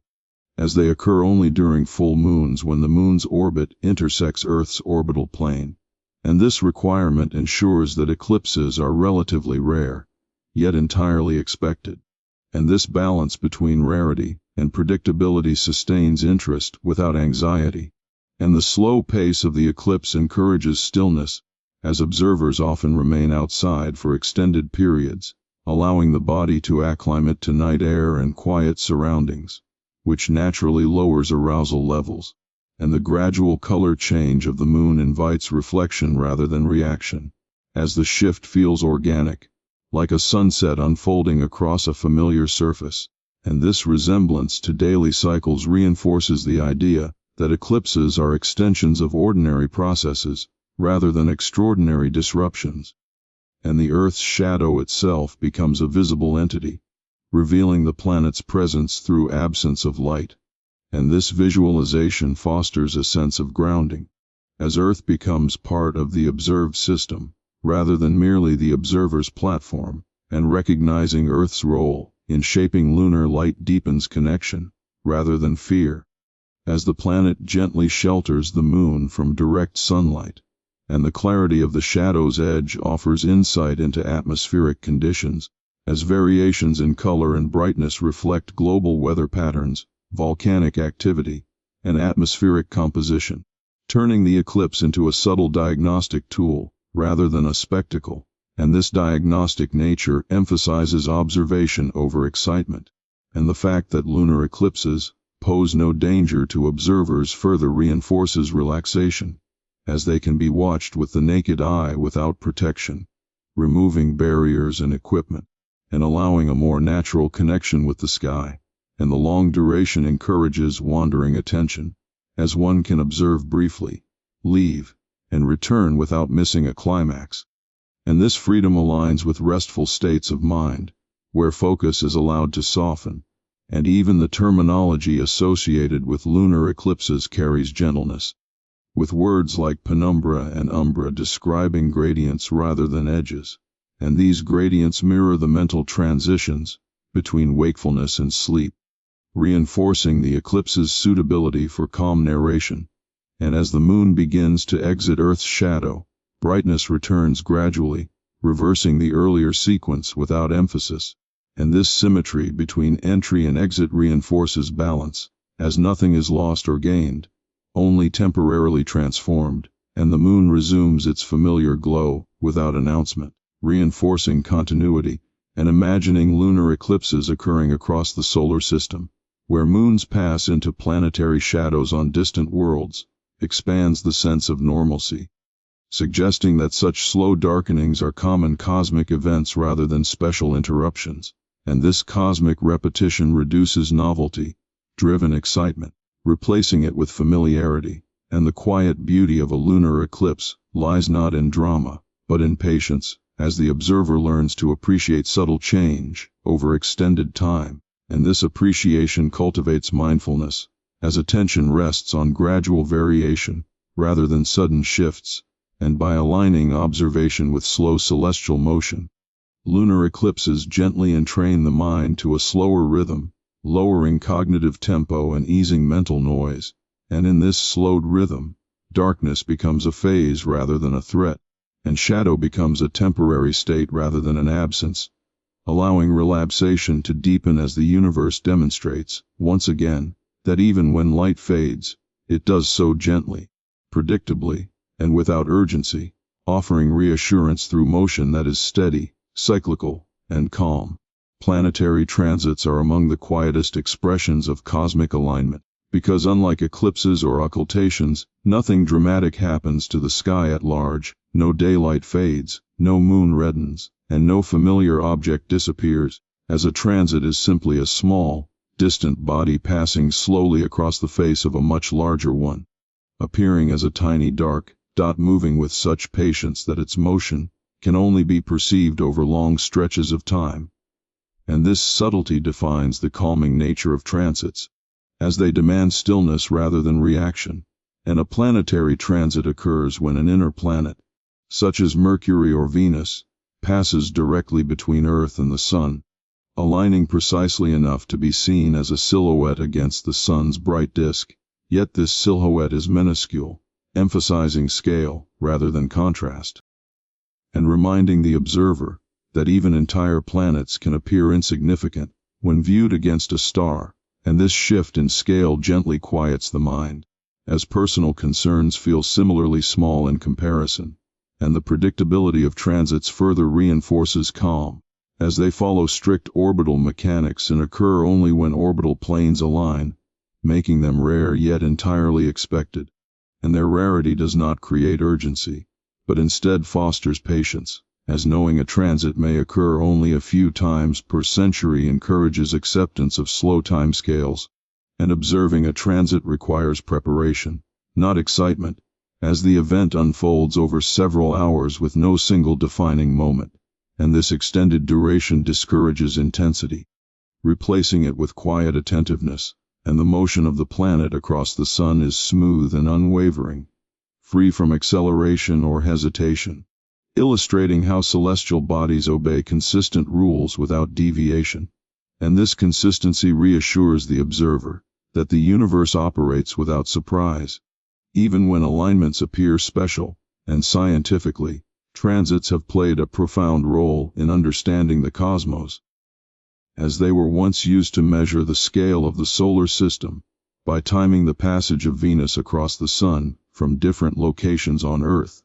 as they occur only during full moons when the moon's orbit intersects Earth's orbital plane, and this requirement ensures that eclipses are relatively rare, yet entirely expected, and this balance between rarity and predictability sustains interest without anxiety, and the slow pace of the eclipse encourages stillness, as observers often remain outside for extended periods, allowing the body to acclimate to night air and quiet surroundings, which naturally lowers arousal levels, and the gradual color change of the moon invites reflection rather than reaction, as the shift feels organic, like a sunset unfolding across a familiar surface, and this resemblance to daily cycles reinforces the idea that eclipses are extensions of ordinary processes rather than extraordinary disruptions, and the Earth's shadow itself becomes a visible entity, revealing the planet's presence through absence of light, and this visualization fosters a sense of grounding, as Earth becomes part of the observed system, rather than merely the observer's platform, and recognizing Earth's role in shaping lunar light deepens connection, rather than fear, as the planet gently shelters the moon from direct sunlight, and the clarity of the shadow's edge offers insight into atmospheric conditions, as variations in color and brightness reflect global weather patterns, volcanic activity, and atmospheric composition, turning the eclipse into a subtle diagnostic tool rather than a spectacle, and this diagnostic nature emphasizes observation over excitement, and the fact that lunar eclipses pose no danger to observers further reinforces relaxation, as they can be watched with the naked eye without protection, removing barriers and equipment, and allowing a more natural connection with the sky, and the long duration encourages wandering attention, as one can observe briefly, leave, and return without missing a climax. And this freedom aligns with restful states of mind, where focus is allowed to soften, and even the terminology associated with lunar eclipses carries gentleness, with words like penumbra and umbra describing gradients rather than edges, and these gradients mirror the mental transitions between wakefulness and sleep, reinforcing the eclipse's suitability for calm narration. And as the moon begins to exit Earth's shadow, brightness returns gradually, reversing the earlier sequence without emphasis, and this symmetry between entry and exit reinforces balance, as nothing is lost or gained, only temporarily transformed, and the moon resumes its familiar glow without announcement, reinforcing continuity, and imagining lunar eclipses occurring across the solar system, where moons pass into planetary shadows on distant worlds, expands the sense of normalcy, suggesting that such slow darkenings are common cosmic events rather than special interruptions, and this cosmic repetition reduces novelty-driven excitement, replacing it with familiarity, And the quiet beauty of a lunar eclipse lies not in drama, but in patience, as the observer learns to appreciate subtle change over extended time, and this appreciation cultivates mindfulness, as attention rests on gradual variation rather than sudden shifts, and by aligning observation with slow celestial motion. Lunar eclipses gently entrain the mind to a slower rhythm, lowering cognitive tempo and easing mental noise, and in this slowed rhythm, darkness becomes a phase rather than a threat, and shadow becomes a temporary state rather than an absence, allowing relaxation to deepen as the universe demonstrates, once again, that even when light fades, it does so gently, predictably, and without urgency, offering reassurance through motion that is steady, cyclical, and calm. Planetary transits are among the quietest expressions of cosmic alignment, because unlike eclipses or occultations, nothing dramatic happens to the sky at large, no daylight fades, no moon reddens, and no familiar object disappears, as a transit is simply a small, distant body passing slowly across the face of a much larger one, appearing as a tiny dark dot moving with such patience that its motion can only be perceived over long stretches of time. And this subtlety defines the calming nature of transits, as they demand stillness rather than reaction, and a planetary transit occurs when an inner planet, such as Mercury or Venus, passes directly between Earth and the Sun, aligning precisely enough to be seen as a silhouette against the Sun's bright disk, yet this silhouette is minuscule, emphasizing scale rather than contrast, and reminding the observer that even entire planets can appear insignificant when viewed against a star, and this shift in scale gently quiets the mind, as personal concerns feel similarly small in comparison, and the predictability of transits further reinforces calm, as they follow strict orbital mechanics and occur only when orbital planes align, making them rare yet entirely expected, and their rarity does not create urgency, but instead fosters patience, as knowing a transit may occur only a few times per century encourages acceptance of slow timescales, and observing a transit requires preparation, not excitement, as the event unfolds over several hours with no single defining moment, and this extended duration discourages intensity, replacing it with quiet attentiveness, and the motion of the planet across the Sun is smooth and unwavering, free from acceleration or hesitation, illustrating how celestial bodies obey consistent rules without deviation. And this consistency reassures the observer that the universe operates without surprise. Even when alignments appear special, and scientifically, transits have played a profound role in understanding the cosmos, as they were once used to measure the scale of the solar system by timing the passage of Venus across the Sun from different locations on Earth.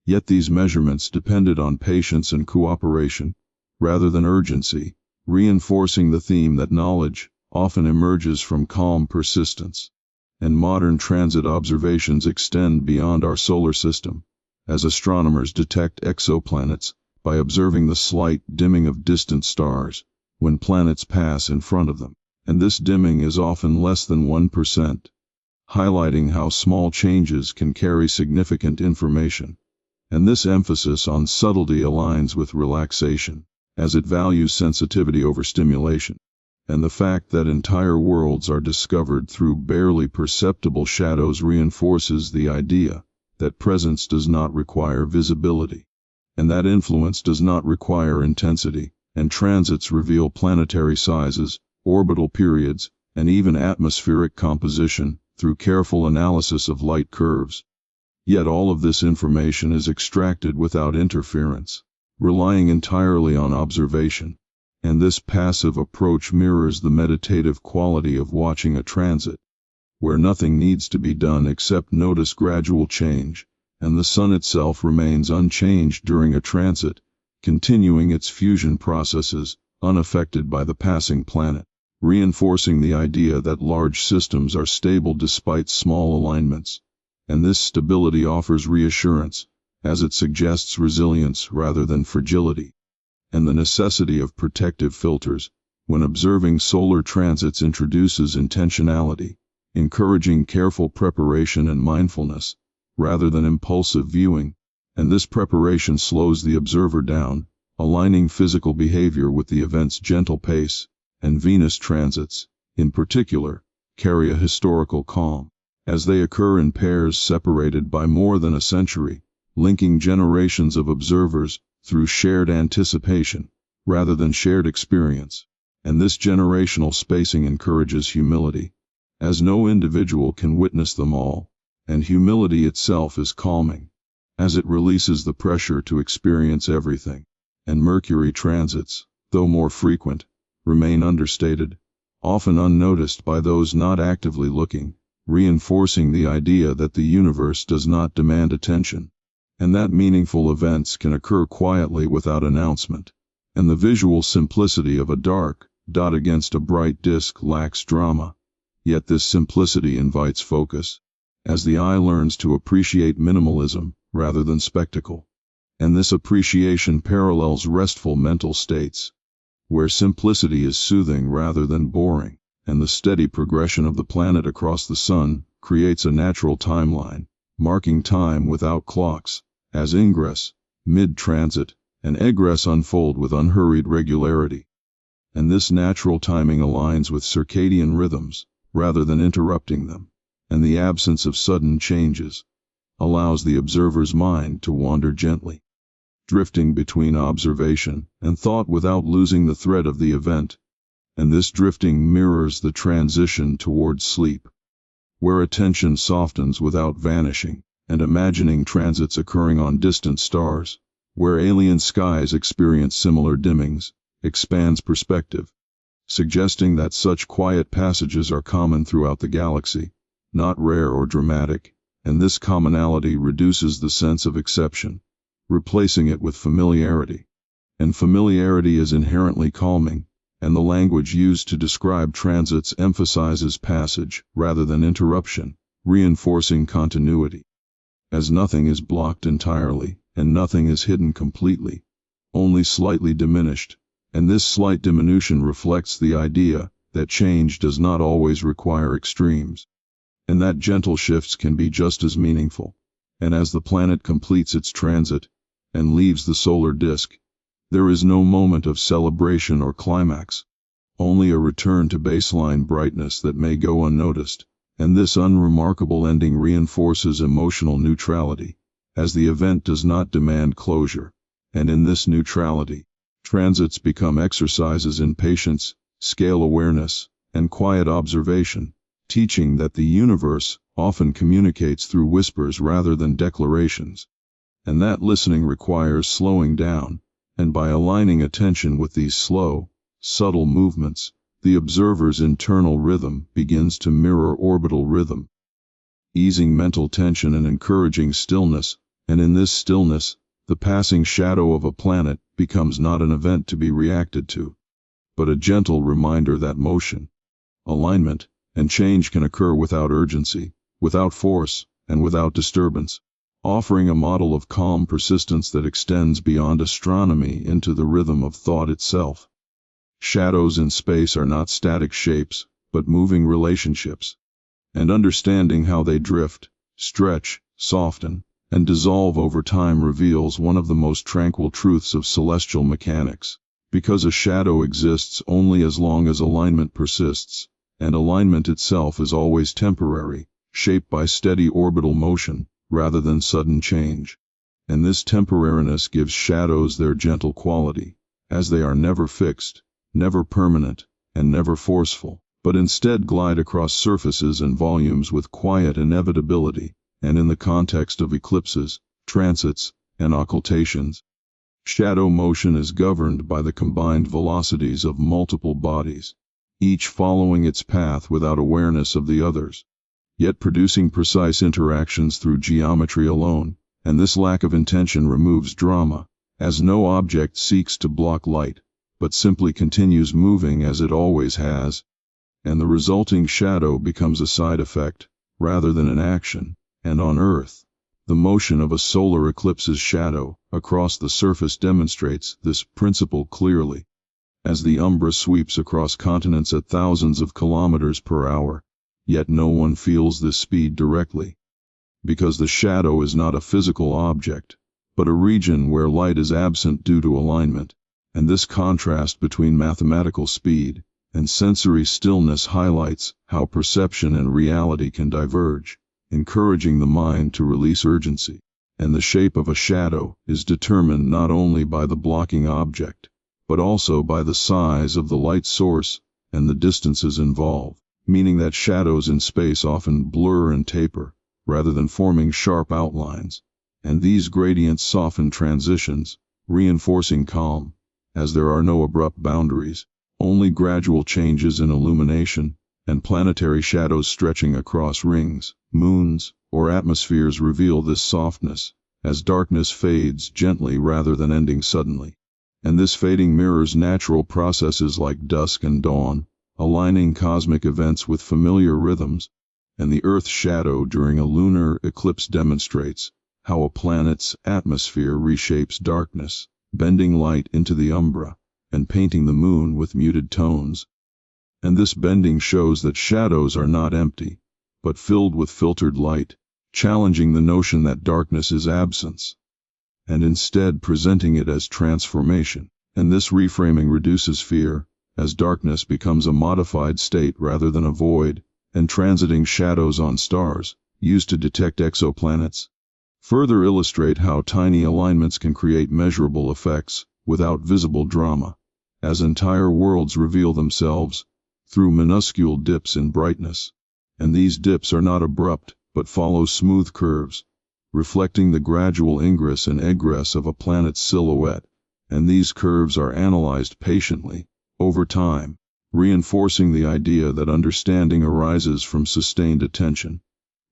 Yet these measurements depended on patience and cooperation, rather than urgency, reinforcing the theme that knowledge often emerges from calm persistence. And modern transit observations extend beyond our solar system, as astronomers detect exoplanets by observing the slight dimming of distant stars when planets pass in front of them, and this dimming is often less than 1%, highlighting how small changes can carry significant information. And this emphasis on subtlety aligns with relaxation, as it values sensitivity over stimulation, and the fact that entire worlds are discovered through barely perceptible shadows reinforces the idea that presence does not require visibility, and that influence does not require intensity, and transits reveal planetary sizes, orbital periods, and even atmospheric composition through careful analysis of light curves. Yet all of this information is extracted without interference, relying entirely on observation, and this passive approach mirrors the meditative quality of watching a transit, where nothing needs to be done except notice gradual change, and the Sun itself remains unchanged during a transit, continuing its fusion processes, unaffected by the passing planet, reinforcing the idea that large systems are stable despite small alignments. And this stability offers reassurance, as it suggests resilience rather than fragility. And the necessity of protective filters, when observing solar transits, introduces intentionality, encouraging careful preparation and mindfulness, rather than impulsive viewing, and this preparation slows the observer down, aligning physical behavior with the event's gentle pace, and Venus transits, in particular, carry a historical calm, as they occur in pairs separated by more than a century, linking generations of observers through shared anticipation, rather than shared experience, and this generational spacing encourages humility, as no individual can witness them all, and humility itself is calming, as it releases the pressure to experience everything, and Mercury transits, though more frequent, remain understated, often unnoticed by those not actively looking, reinforcing the idea that the universe does not demand attention, and that meaningful events can occur quietly without announcement, and the visual simplicity of a dark dot against a bright disk lacks drama, yet this simplicity invites focus, as the eye learns to appreciate minimalism rather than spectacle, and this appreciation parallels restful mental states, where simplicity is soothing rather than boring, and the steady progression of the planet across the sun creates a natural timeline, marking time without clocks, as ingress, mid-transit, and egress unfold with unhurried regularity. And this natural timing aligns with circadian rhythms, rather than interrupting them, and the absence of sudden changes allows the observer's mind to wander gently, drifting between observation and thought without losing the thread of the event, and this drifting mirrors the transition towards sleep, where attention softens without vanishing, and imagining transits occurring on distant stars, where alien skies experience similar dimmings, expands perspective, suggesting that such quiet passages are common throughout the galaxy, not rare or dramatic, and this commonality reduces the sense of exception, replacing it with familiarity. And familiarity is inherently calming, and the language used to describe transits emphasizes passage rather than interruption, reinforcing continuity. As nothing is blocked entirely, and nothing is hidden completely, only slightly diminished, and this slight diminution reflects the idea that change does not always require extremes, and that gentle shifts can be just as meaningful. And as the planet completes its transit and leaves the solar disk, there is no moment of celebration or climax, only a return to baseline brightness that may go unnoticed, and this unremarkable ending reinforces emotional neutrality, as the event does not demand closure, and in this neutrality, transits become exercises in patience, scale awareness, and quiet observation, teaching that the universe often communicates through whispers rather than declarations, and that listening requires slowing down, and by aligning attention with these slow, subtle movements, the observer's internal rhythm begins to mirror orbital rhythm, easing mental tension and encouraging stillness, and in this stillness, the passing shadow of a planet becomes not an event to be reacted to, but a gentle reminder that motion, alignment, and change can occur without urgency, without force, and without disturbance, offering a model of calm persistence that extends beyond astronomy into the rhythm of thought itself. Shadows in space are not static shapes, but moving relationships, and understanding how they drift, stretch, soften, and dissolve over time reveals one of the most tranquil truths of celestial mechanics, because a shadow exists only as long as alignment persists, and alignment itself is always temporary, shaped by steady orbital motion, rather than sudden change. And this temporariness gives shadows their gentle quality, as they are never fixed, never permanent, and never forceful, but instead glide across surfaces and volumes with quiet inevitability, and in the context of eclipses, transits, and occultations, shadow motion is governed by the combined velocities of multiple bodies, each following its path without awareness of the others, yet producing precise interactions through geometry alone, and this lack of intention removes drama, as no object seeks to block light, but simply continues moving as it always has, and the resulting shadow becomes a side effect, rather than an action, and on Earth, the motion of a solar eclipse's shadow across the surface demonstrates this principle clearly. As the umbra sweeps across continents at thousands of kilometers per hour, yet no one feels this speed directly, because the shadow is not a physical object, but a region where light is absent due to alignment, and this contrast between mathematical speed and sensory stillness highlights how perception and reality can diverge, encouraging the mind to release urgency. And the shape of a shadow is determined not only by the blocking object, but also by the size of the light source and the distances involved, meaning that shadows in space often blur and taper, rather than forming sharp outlines, and these gradients soften transitions, reinforcing calm, as there are no abrupt boundaries, only gradual changes in illumination, and planetary shadows stretching across rings, moons, or atmospheres reveal this softness, as darkness fades gently rather than ending suddenly. And this fading mirrors natural processes like dusk and dawn, aligning cosmic events with familiar rhythms, and the Earth's shadow during a lunar eclipse demonstrates how a planet's atmosphere reshapes darkness, bending light into the umbra, and painting the moon with muted tones. And this bending shows that shadows are not empty, but filled with filtered light, challenging the notion that darkness is absence, and instead presenting it as transformation. And this reframing reduces fear, as darkness becomes a modified state rather than a void, and transiting shadows on stars, used to detect exoplanets, further illustrate how tiny alignments can create measurable effects without visible drama, as entire worlds reveal themselves through minuscule dips in brightness. And these dips are not abrupt, but follow smooth curves, reflecting the gradual ingress and egress of a planet's silhouette, and these curves are analyzed patiently, over time, reinforcing the idea that understanding arises from sustained attention,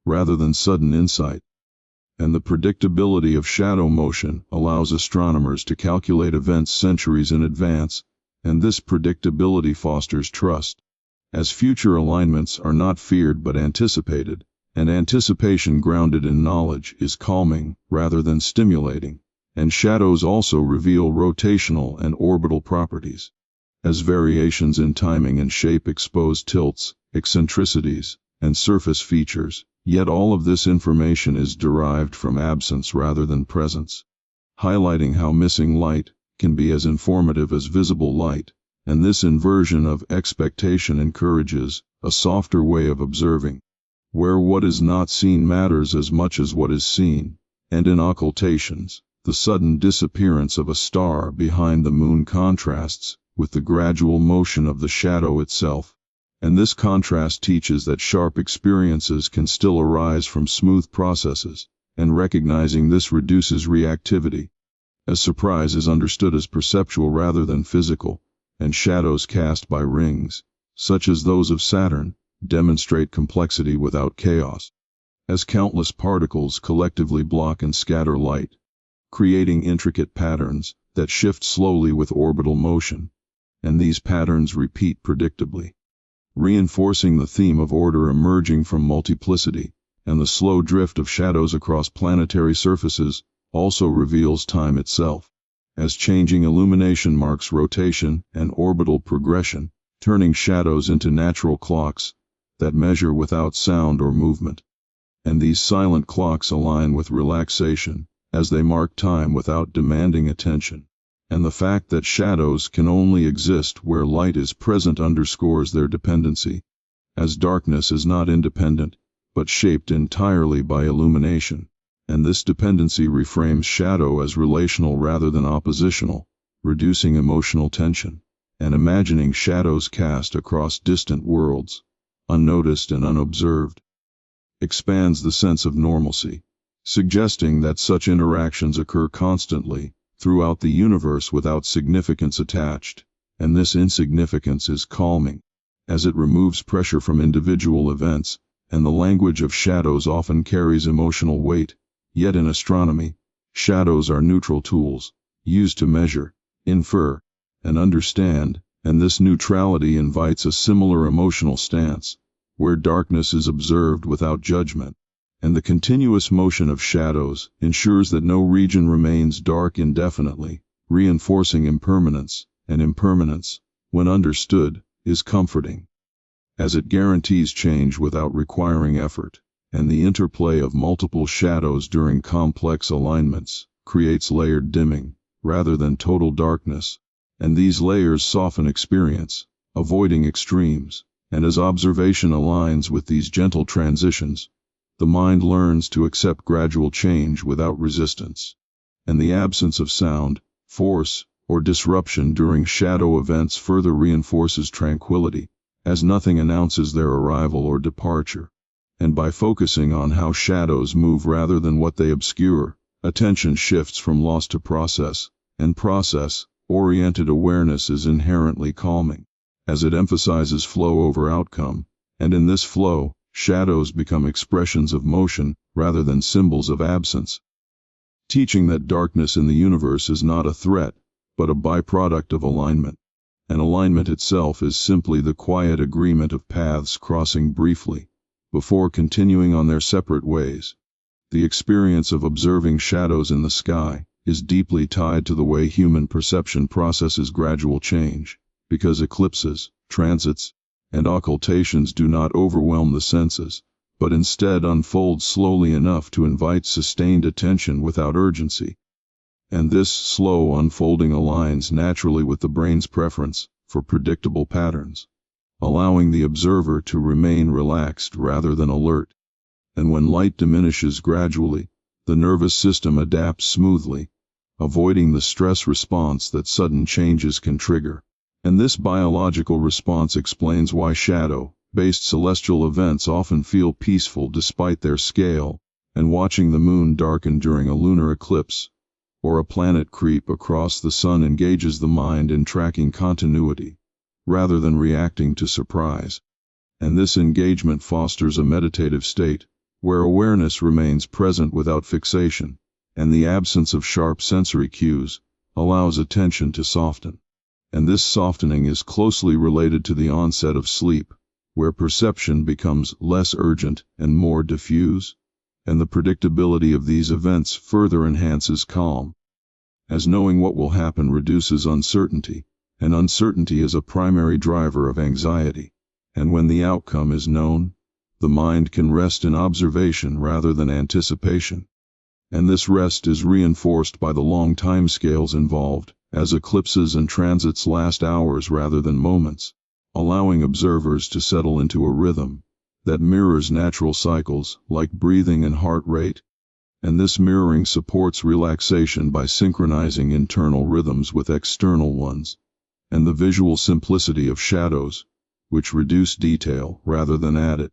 rather than sudden insight. And the predictability of shadow motion allows astronomers to calculate events centuries in advance, and this predictability fosters trust, as future alignments are not feared but anticipated, and anticipation grounded in knowledge is calming rather than stimulating. And shadows also reveal rotational and orbital properties, as variations in timing and shape expose tilts, eccentricities, and surface features, yet all of this information is derived from absence rather than presence, highlighting how missing light can be as informative as visible light, and this inversion of expectation encourages a softer way of observing, where what is not seen matters as much as what is seen. And in occultations, the sudden disappearance of a star behind the moon contrasts with the gradual motion of the shadow itself, and this contrast teaches that sharp experiences can still arise from smooth processes, and recognizing this reduces reactivity, as surprise is understood as perceptual rather than physical, and shadows cast by rings, such as those of Saturn, demonstrate complexity without chaos, as countless particles collectively block and scatter light, creating intricate patterns that shift slowly with orbital motion, and these patterns repeat predictably, reinforcing the theme of order emerging from multiplicity. And the slow drift of shadows across planetary surfaces also reveals time itself, as changing illumination marks rotation and orbital progression, turning shadows into natural clocks that measure without sound or movement. And these silent clocks align with relaxation, as they mark time without demanding attention. And the fact that shadows can only exist where light is present underscores their dependency, as darkness is not independent, but shaped entirely by illumination. And this dependency reframes shadow as relational rather than oppositional, reducing emotional tension, and imagining shadows cast across distant worlds, unnoticed and unobserved, expands the sense of normalcy, suggesting that such interactions occur constantly throughout the universe without significance attached, and this insignificance is calming, as it removes pressure from individual events, and the language of shadows often carries emotional weight. Yet in astronomy, shadows are neutral tools, used to measure, infer, and understand, and this neutrality invites a similar emotional stance, where darkness is observed without judgment, and the continuous motion of shadows ensures that no region remains dark indefinitely, reinforcing impermanence, and impermanence, when understood, is comforting. as it guarantees change without requiring effort, and the interplay of multiple shadows during complex alignments creates layered dimming, rather than total darkness, and these layers soften experience, avoiding extremes, and as observation aligns with these gentle transitions, the mind learns to accept gradual change without resistance, and the absence of sound, force, or disruption during shadow events further reinforces tranquility, as nothing announces their arrival or departure. And by focusing on how shadows move rather than what they obscure, attention shifts from loss to process, and process-oriented awareness is inherently calming, as it emphasizes flow over outcome, and in this flow, shadows become expressions of motion rather than symbols of absence, teaching that darkness in the universe is not a threat, but a byproduct of alignment, and alignment itself is simply the quiet agreement of paths crossing briefly, before continuing on their separate ways. The experience of observing shadows in the sky is deeply tied to the way human perception processes gradual change, because eclipses, transits, and occultations do not overwhelm the senses, but instead unfold slowly enough to invite sustained attention without urgency. And this slow unfolding aligns naturally with the brain's preference for predictable patterns, allowing the observer to remain relaxed rather than alert. And when light diminishes gradually, the nervous system adapts smoothly, avoiding the stress response that sudden changes can trigger. And this biological response explains why shadow-based celestial events often feel peaceful despite their scale, and watching the moon darken during a lunar eclipse, or a planet creep across the sun engages the mind in tracking continuity, rather than reacting to surprise. And this engagement fosters a meditative state, where awareness remains present without fixation, and the absence of sharp sensory cues allows attention to soften. And this softening is closely related to the onset of sleep, where perception becomes less urgent and more diffuse, and the predictability of these events further enhances calm, as knowing what will happen reduces uncertainty, and uncertainty is a primary driver of anxiety, and when the outcome is known, the mind can rest in observation rather than anticipation. And this rest is reinforced by the long timescales involved, as eclipses and transits last hours rather than moments, allowing observers to settle into a rhythm that mirrors natural cycles like breathing and heart rate. And this mirroring supports relaxation by synchronizing internal rhythms with external ones, and the visual simplicity of shadows, which reduce detail rather than add it,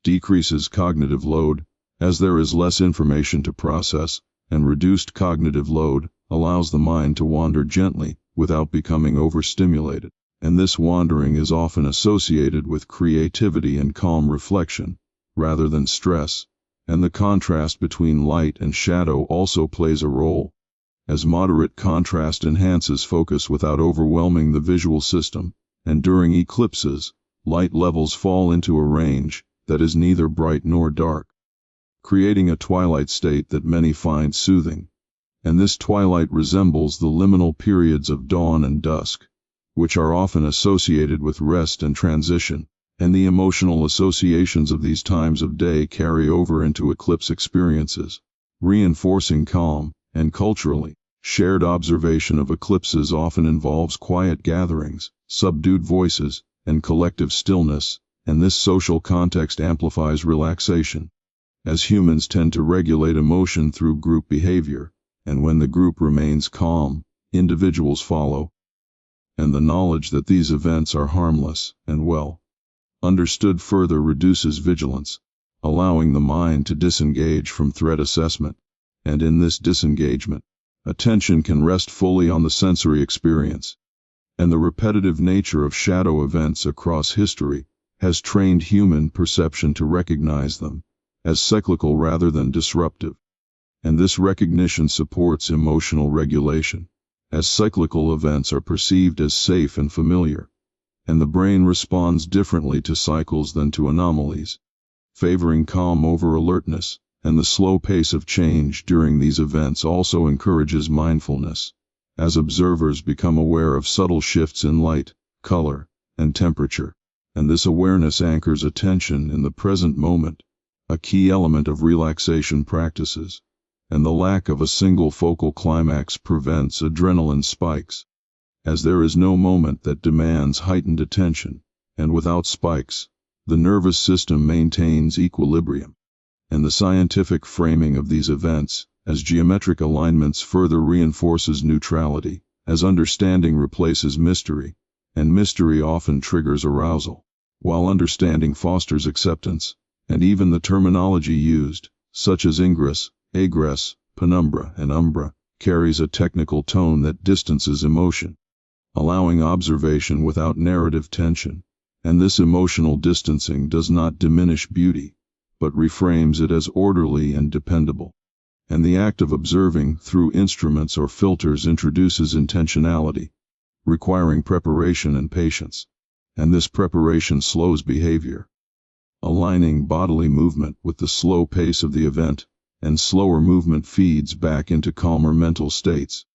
decreases cognitive load, as there is less information to process, and reduced cognitive load allows the mind to wander gently without becoming overstimulated, and this wandering is often associated with creativity and calm reflection, rather than stress, and the contrast between light and shadow also plays a role, as moderate contrast enhances focus without overwhelming the visual system, and during eclipses, light levels fall into a range that is neither bright nor dark, creating a twilight state that many find soothing. And this twilight resembles the liminal periods of dawn and dusk, which are often associated with rest and transition, and the emotional associations of these times of day carry over into eclipse experiences, reinforcing calm. And culturally, shared observation of eclipses often involves quiet gatherings, subdued voices, and collective stillness, and this social context amplifies relaxation, as humans tend to regulate emotion through group behavior, and when the group remains calm, individuals follow, and the knowledge that these events are harmless and well understood further reduces vigilance, allowing the mind to disengage from threat assessment, and in this disengagement, attention can rest fully on the sensory experience, and the repetitive nature of shadow events across history has trained human perception to recognize them as cyclical rather than disruptive, and this recognition supports emotional regulation, as cyclical events are perceived as safe and familiar, and the brain responds differently to cycles than to anomalies, favoring calm over alertness, and the slow pace of change during these events also encourages mindfulness, as observers become aware of subtle shifts in light, color, and temperature, and this awareness anchors attention in the present moment, a key element of relaxation practices, and the lack of a single focal climax prevents adrenaline spikes, as there is no moment that demands heightened attention, and without spikes, the nervous system maintains equilibrium. And the scientific framing of these events as geometric alignments further reinforces neutrality, as understanding replaces mystery, and mystery often triggers arousal, while understanding fosters acceptance, and even the terminology used, such as ingress, egress, penumbra, and umbra, carries a technical tone that distances emotion, allowing observation without narrative tension, and this emotional distancing does not diminish beauty, but reframes it as orderly and dependable. And the act of observing through instruments or filters introduces intentionality, requiring preparation and patience, and this preparation slows behavior, aligning bodily movement with the slow pace of the event, and slower movement feeds back into calmer mental states.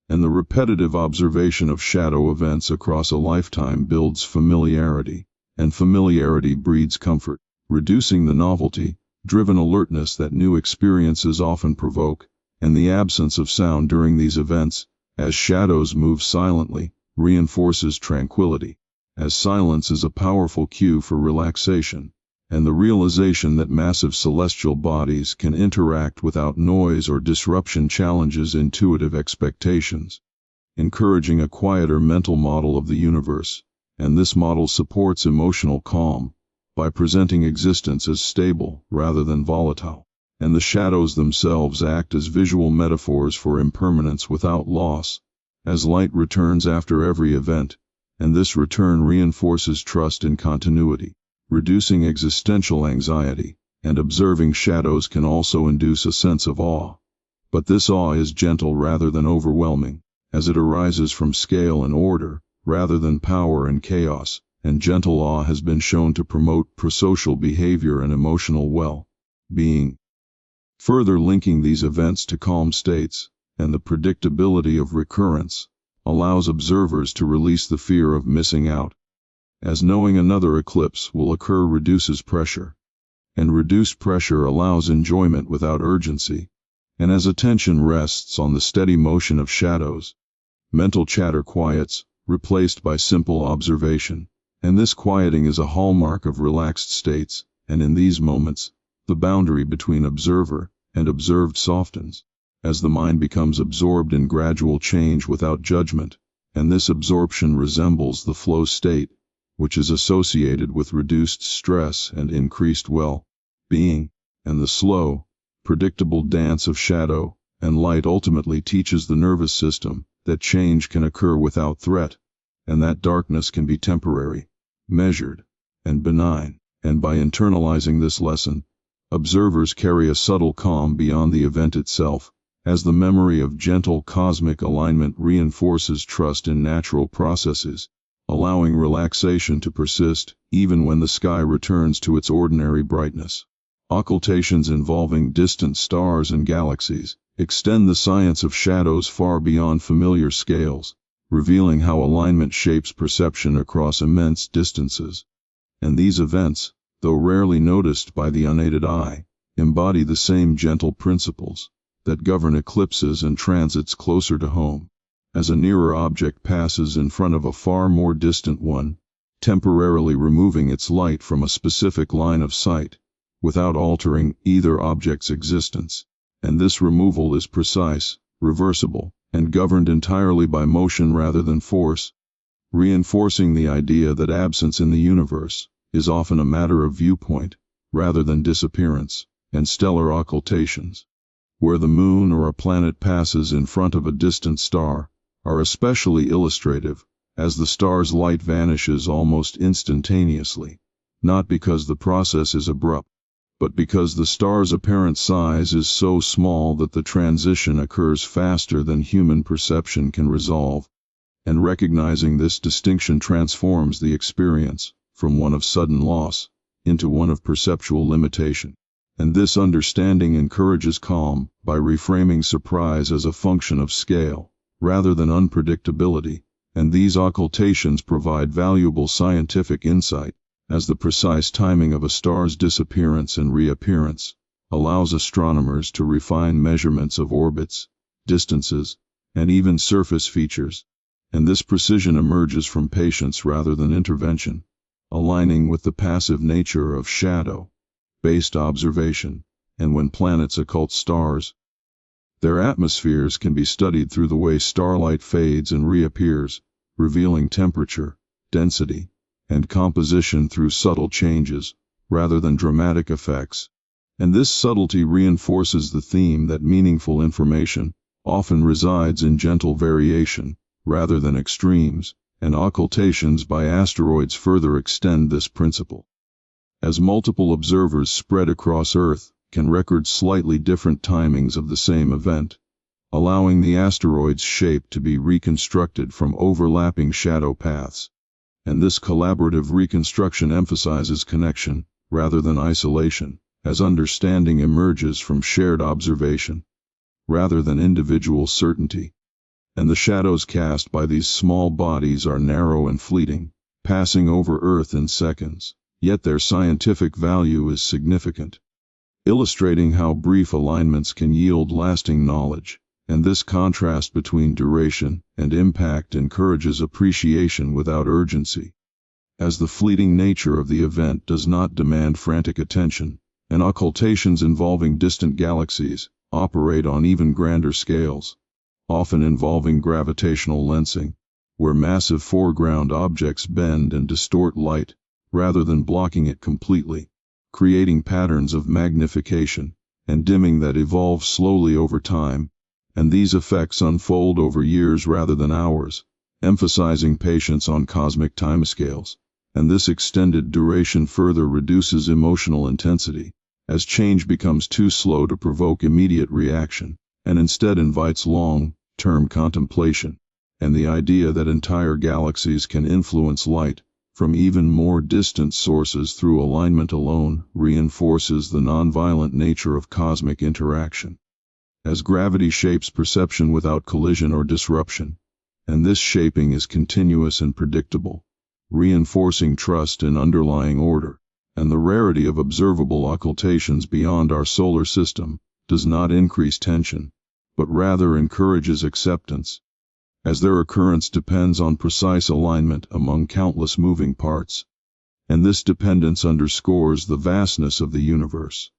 And the repetitive observation of shadow events across a lifetime builds familiarity, and familiarity breeds comfort, reducing the novelty-driven alertness that new experiences often provoke, and the absence of sound during these events, as shadows move silently, reinforces tranquility, as silence is a powerful cue for relaxation, and the realization that massive celestial bodies can interact without noise or disruption challenges intuitive expectations, encouraging a quieter mental model of the universe, and this model supports emotional calm by presenting existence as stable rather than volatile, and the shadows themselves act as visual metaphors for impermanence without loss, as light returns after every event, and this return reinforces trust in continuity, reducing existential anxiety, and observing shadows can also induce a sense of awe. But this awe is gentle rather than overwhelming, as it arises from scale and order, rather than power and chaos, and gentle awe has been shown to promote prosocial behavior and emotional well-being. Further linking these events to calm states, and the predictability of recurrence, allows observers to release the fear of missing out, as knowing another eclipse will occur reduces pressure, and reduced pressure allows enjoyment without urgency, and as attention rests on the steady motion of shadows, mental chatter quiets, replaced by simple observation, and this quieting is a hallmark of relaxed states, and in these moments, the boundary between observer and observed softens, as the mind becomes absorbed in gradual change without judgment, and this absorption resembles the flow state, which is associated with reduced stress and increased well-being, and the slow, predictable dance of shadow and light ultimately teaches the nervous system that change can occur without threat, and that darkness can be temporary, measured, and benign, and by internalizing this lesson, observers carry a subtle calm beyond the event itself, as the memory of gentle cosmic alignment reinforces trust in natural processes, allowing relaxation to persist even when the sky returns to its ordinary brightness. Occultations involving distant stars and galaxies extend the science of shadows far beyond familiar scales, revealing how alignment shapes perception across immense distances. And these events, though rarely noticed by the unaided eye, embody the same gentle principles that govern eclipses and transits closer to home, as a nearer object passes in front of a far more distant one, temporarily removing its light from a specific line of sight, without altering either object's existence, and this removal is precise, reversible, and governed entirely by motion rather than force, reinforcing the idea that absence in the universe is often a matter of viewpoint, rather than disappearance, and stellar occultations, where the moon or a planet passes in front of a distant star, are especially illustrative, as the star's light vanishes almost instantaneously, not because the process is abrupt, but because the star's apparent size is so small that the transition occurs faster than human perception can resolve, and recognizing this distinction transforms the experience from one of sudden loss into one of perceptual limitation. And this understanding encourages calm by reframing surprise as a function of scale, rather than unpredictability, and these occultations provide valuable scientific insight, as the precise timing of a star's disappearance and reappearance allows astronomers to refine measurements of orbits, distances, and even surface features, and this precision emerges from patience rather than intervention, aligning with the passive nature of shadow-based observation. And when planets occult stars, their atmospheres can be studied through the way starlight fades and reappears, revealing temperature, density, and composition through subtle changes, rather than dramatic effects. And this subtlety reinforces the theme that meaningful information often resides in gentle variation, rather than extremes, and occultations by asteroids further extend this principle. As multiple observers spread across Earth can record slightly different timings of the same event, allowing the asteroid's shape to be reconstructed from overlapping shadow paths. And this collaborative reconstruction emphasizes connection, rather than isolation, as understanding emerges from shared observation, rather than individual certainty. And the shadows cast by these small bodies are narrow and fleeting, passing over Earth in seconds, yet their scientific value is significant, illustrating how brief alignments can yield lasting knowledge. And this contrast between duration and impact encourages appreciation without urgency, as the fleeting nature of the event does not demand frantic attention, and occultations involving distant galaxies operate on even grander scales, often involving gravitational lensing, where massive foreground objects bend and distort light, rather than blocking it completely, creating patterns of magnification and dimming that evolve slowly over time. And these effects unfold over years rather than hours, emphasizing patience on cosmic timescales. And this extended duration further reduces emotional intensity, as change becomes too slow to provoke immediate reaction, and instead invites long-term contemplation. And the idea that entire galaxies can influence light from even more distant sources through alignment alone reinforces the nonviolent nature of cosmic interaction, as gravity shapes perception without collision or disruption, and this shaping is continuous and predictable, reinforcing trust in underlying order. And the rarity of observable occultations beyond our solar system does not increase tension, but rather encourages acceptance, as their occurrence depends on precise alignment among countless moving parts. And this dependence underscores the vastness of the universe,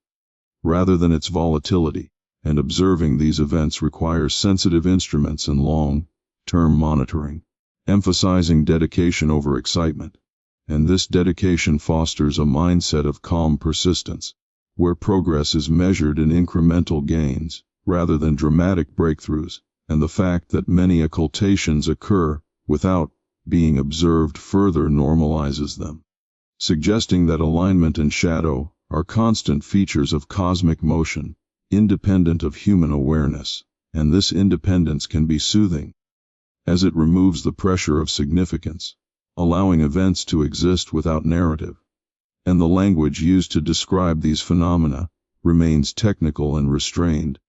rather than its volatility. And observing these events requires sensitive instruments and long-term monitoring, emphasizing dedication over excitement. And this dedication fosters a mindset of calm persistence, where progress is measured in incremental gains, rather than dramatic breakthroughs. And the fact that many occultations occur without being observed further normalizes them, suggesting that alignment and shadow are constant features of cosmic motion, independent of human awareness. And this independence can be soothing, as it removes the pressure of significance, allowing events to exist without narrative. And the language used to describe these phenomena remains technical and restrained,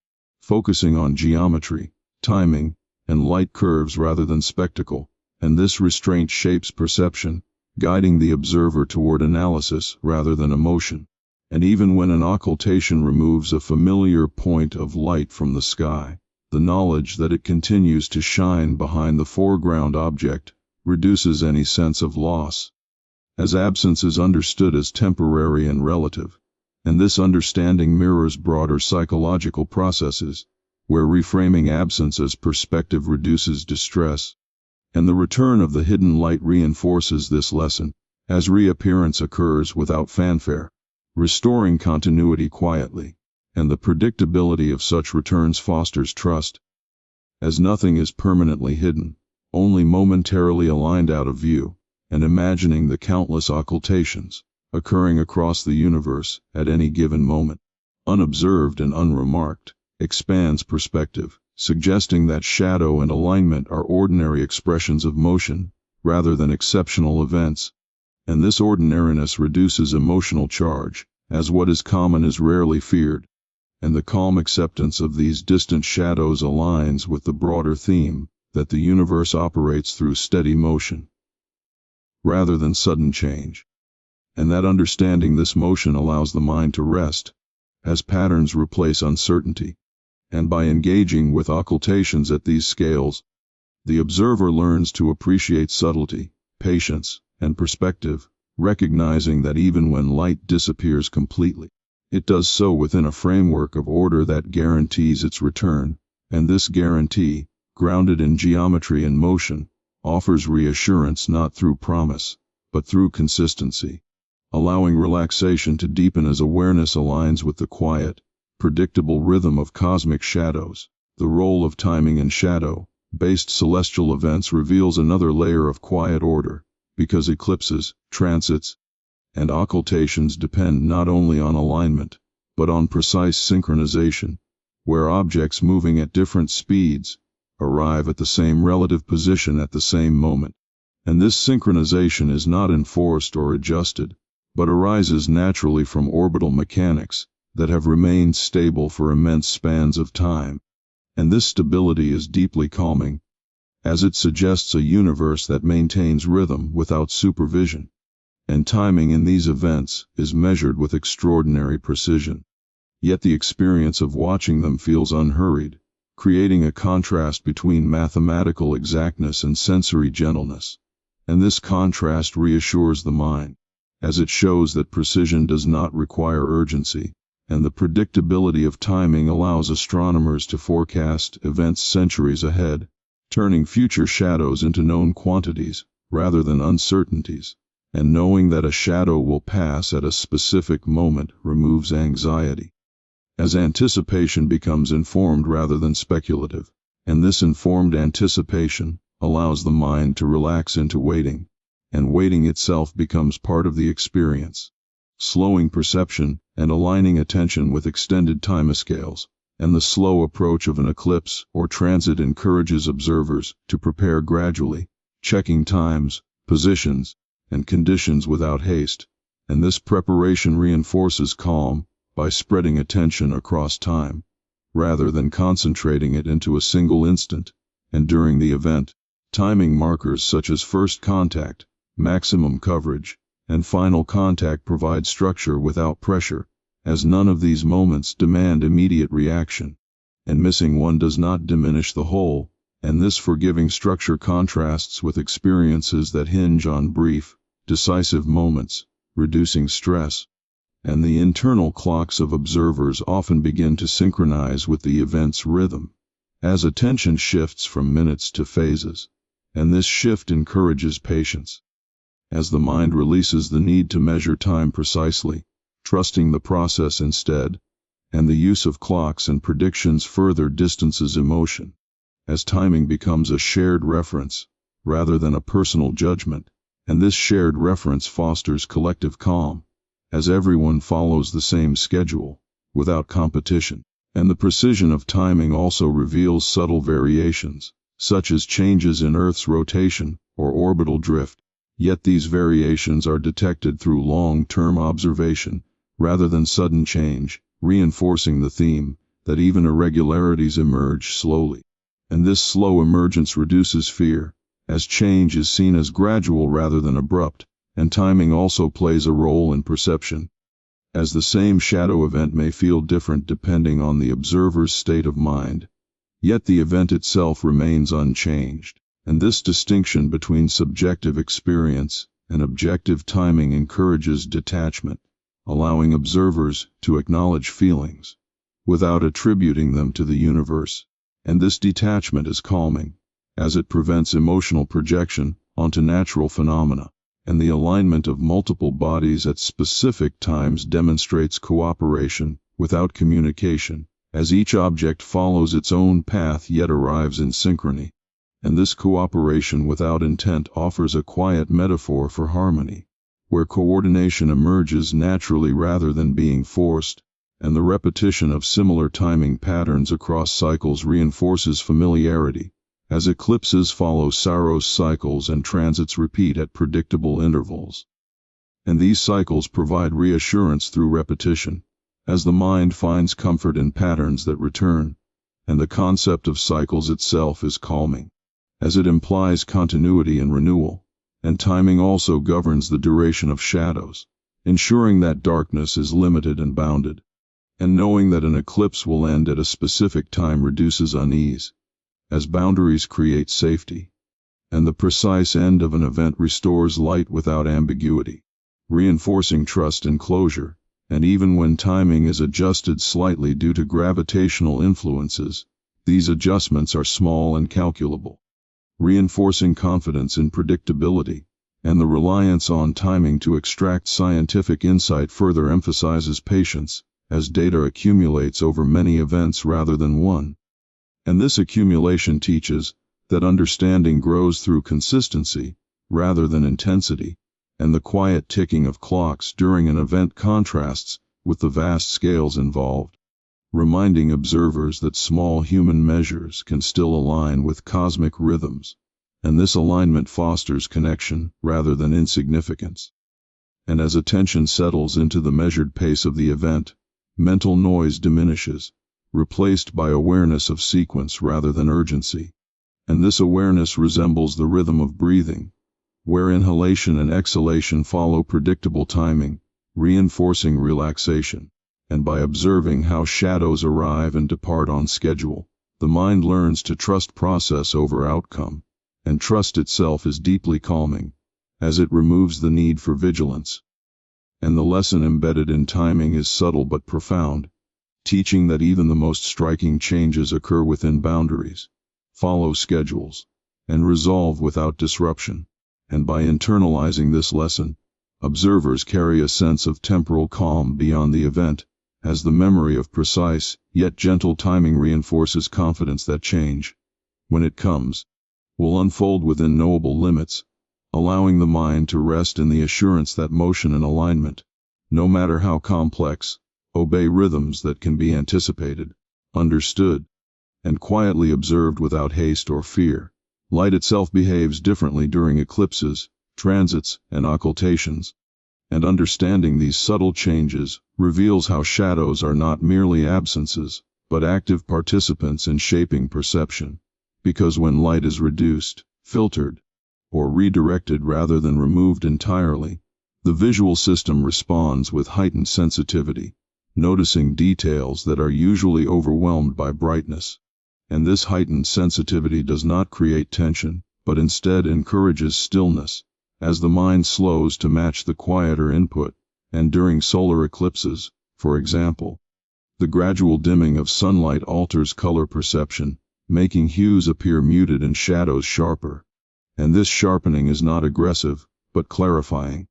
focusing on geometry, timing, and light curves rather than spectacle. And this restraint shapes perception, guiding the observer toward analysis rather than emotion. And even when an occultation removes a familiar point of light from the sky, the knowledge that it continues to shine behind the foreground object reduces any sense of loss, as absence is understood as temporary and relative. And this understanding mirrors broader psychological processes, where reframing absence as perspective reduces distress. And the return of the hidden light reinforces this lesson, as reappearance occurs without fanfare, restoring continuity quietly. And the predictability of such returns fosters trust, as nothing is permanently hidden, only momentarily aligned out of view. And imagining the countless occultations occurring across the universe at any given moment, unobserved and unremarked, expands perspective, suggesting that shadow and alignment are ordinary expressions of motion, rather than exceptional events. And this ordinariness reduces emotional charge, as what is common is rarely feared. And the calm acceptance of these distant shadows aligns with the broader theme that the universe operates through steady motion, rather than sudden change. and that understanding this motion allows the mind to rest, as patterns replace uncertainty. And by engaging with occultations at these scales, the observer learns to appreciate subtlety, patience, and perspective, recognizing that even when light disappears completely, it does so within a framework of order that guarantees its return, and this guarantee, grounded in geometry and motion, offers reassurance not through promise, but through consistency, allowing relaxation to deepen as awareness aligns with the quiet, predictable rhythm of cosmic shadows. The role of timing in shadow-based celestial events reveals another layer of quiet order, because eclipses, transits, and occultations depend not only on alignment, but on precise synchronization, where objects moving at different speeds arrive at the same relative position at the same moment. And this synchronization is not enforced or adjusted, but arises naturally from orbital mechanics that have remained stable for immense spans of time. And this stability is deeply calming, as it suggests a universe that maintains rhythm without supervision. And timing in these events is measured with extraordinary precision. Yet the experience of watching them feels unhurried, creating a contrast between mathematical exactness and sensory gentleness. And this contrast reassures the mind, as it shows that precision does not require urgency, and the predictability of timing allows astronomers to forecast events centuries ahead, turning future shadows into known quantities rather than uncertainties. And knowing that a shadow will pass at a specific moment removes anxiety, as anticipation becomes informed rather than speculative, and this informed anticipation allows the mind to relax into waiting, and waiting itself becomes part of the experience, slowing perception and aligning attention with extended timescales. And the slow approach of an eclipse or transit encourages observers to prepare gradually, checking times, positions, and conditions without haste, and this preparation reinforces calm by spreading attention across time, rather than concentrating it into a single instant. And during the event, timing markers such as first contact, maximum coverage, and final contact provide structure without pressure, as none of these moments demand immediate reaction, and missing one does not diminish the whole, and this forgiving structure contrasts with experiences that hinge on brief, decisive moments, reducing stress. And the internal clocks of observers often begin to synchronize with the event's rhythm, as attention shifts from minutes to phases, and this shift encourages patience, as the mind releases the need to measure time precisely, trusting the process instead, and the use of clocks and predictions further distances emotion, as timing becomes a shared reference, rather than a personal judgment, and this shared reference fosters collective calm, as everyone follows the same schedule, without competition. And the precision of timing also reveals subtle variations, such as changes in Earth's rotation or orbital drift, yet these variations are detected through long-term observation, rather than sudden change, reinforcing the theme that even irregularities emerge slowly. And this slow emergence reduces fear, as change is seen as gradual rather than abrupt, and timing also plays a role in perception, as the same shadow event may feel different depending on the observer's state of mind, yet the event itself remains unchanged, and this distinction between subjective experience and objective timing encourages detachment, allowing observers to acknowledge feelings without attributing them to the universe, and this detachment is calming, as it prevents emotional projection onto natural phenomena. And the alignment of multiple bodies at specific times demonstrates cooperation without communication, as each object follows its own path yet arrives in synchrony. And this cooperation without intent offers a quiet metaphor for harmony, where coordination emerges naturally rather than being forced, and the repetition of similar timing patterns across cycles reinforces familiarity, as eclipses follow Saros cycles and transits repeat at predictable intervals. And these cycles provide reassurance through repetition, as the mind finds comfort in patterns that return, and the concept of cycles itself is calming, as it implies continuity and renewal, and timing also governs the duration of shadows, ensuring that darkness is limited and bounded. And knowing that an eclipse will end at a specific time reduces unease, as boundaries create safety, and the precise end of an event restores light without ambiguity, reinforcing trust and closure. And even when timing is adjusted slightly due to gravitational influences, these adjustments are small and calculable, reinforcing confidence in predictability. And the reliance on timing to extract scientific insight further emphasizes patience, as data accumulates over many events rather than one. And this accumulation teaches that understanding grows through consistency rather than intensity, and the quiet ticking of clocks during an event contrasts with the vast scales involved, reminding observers that small human measures can still align with cosmic rhythms, and this alignment fosters connection rather than insignificance. And as attention settles into the measured pace of the event, mental noise diminishes, replaced by awareness of sequence rather than urgency. And this awareness resembles the rhythm of breathing, where inhalation and exhalation follow predictable timing, reinforcing relaxation. And by observing how shadows arrive and depart on schedule, the mind learns to trust process over outcome, and trust itself is deeply calming, as it removes the need for vigilance. And the lesson embedded in timing is subtle but profound, teaching that even the most striking changes occur within boundaries, follow schedules, and resolve without disruption. And by internalizing this lesson, observers carry a sense of temporal calm beyond the event, as the memory of precise, yet gentle timing reinforces confidence that change, when it comes, will unfold within knowable limits, allowing the mind to rest in the assurance that motion and alignment, no matter how complex, obey rhythms that can be anticipated, understood, and quietly observed without haste or fear. Light itself behaves differently during eclipses, transits, and occultations, and understanding these subtle changes reveals how shadows are not merely absences, but active participants in shaping perception. Because when light is reduced, filtered, or redirected rather than removed entirely, the visual system responds with heightened sensitivity, noticing details that are usually overwhelmed by brightness. And this heightened sensitivity does not create tension, but instead encourages stillness, as the mind slows to match the quieter input. And during solar eclipses, for example, the gradual dimming of sunlight alters color perception, making hues appear muted and shadows sharper. And this sharpening is not aggressive, but clarifying,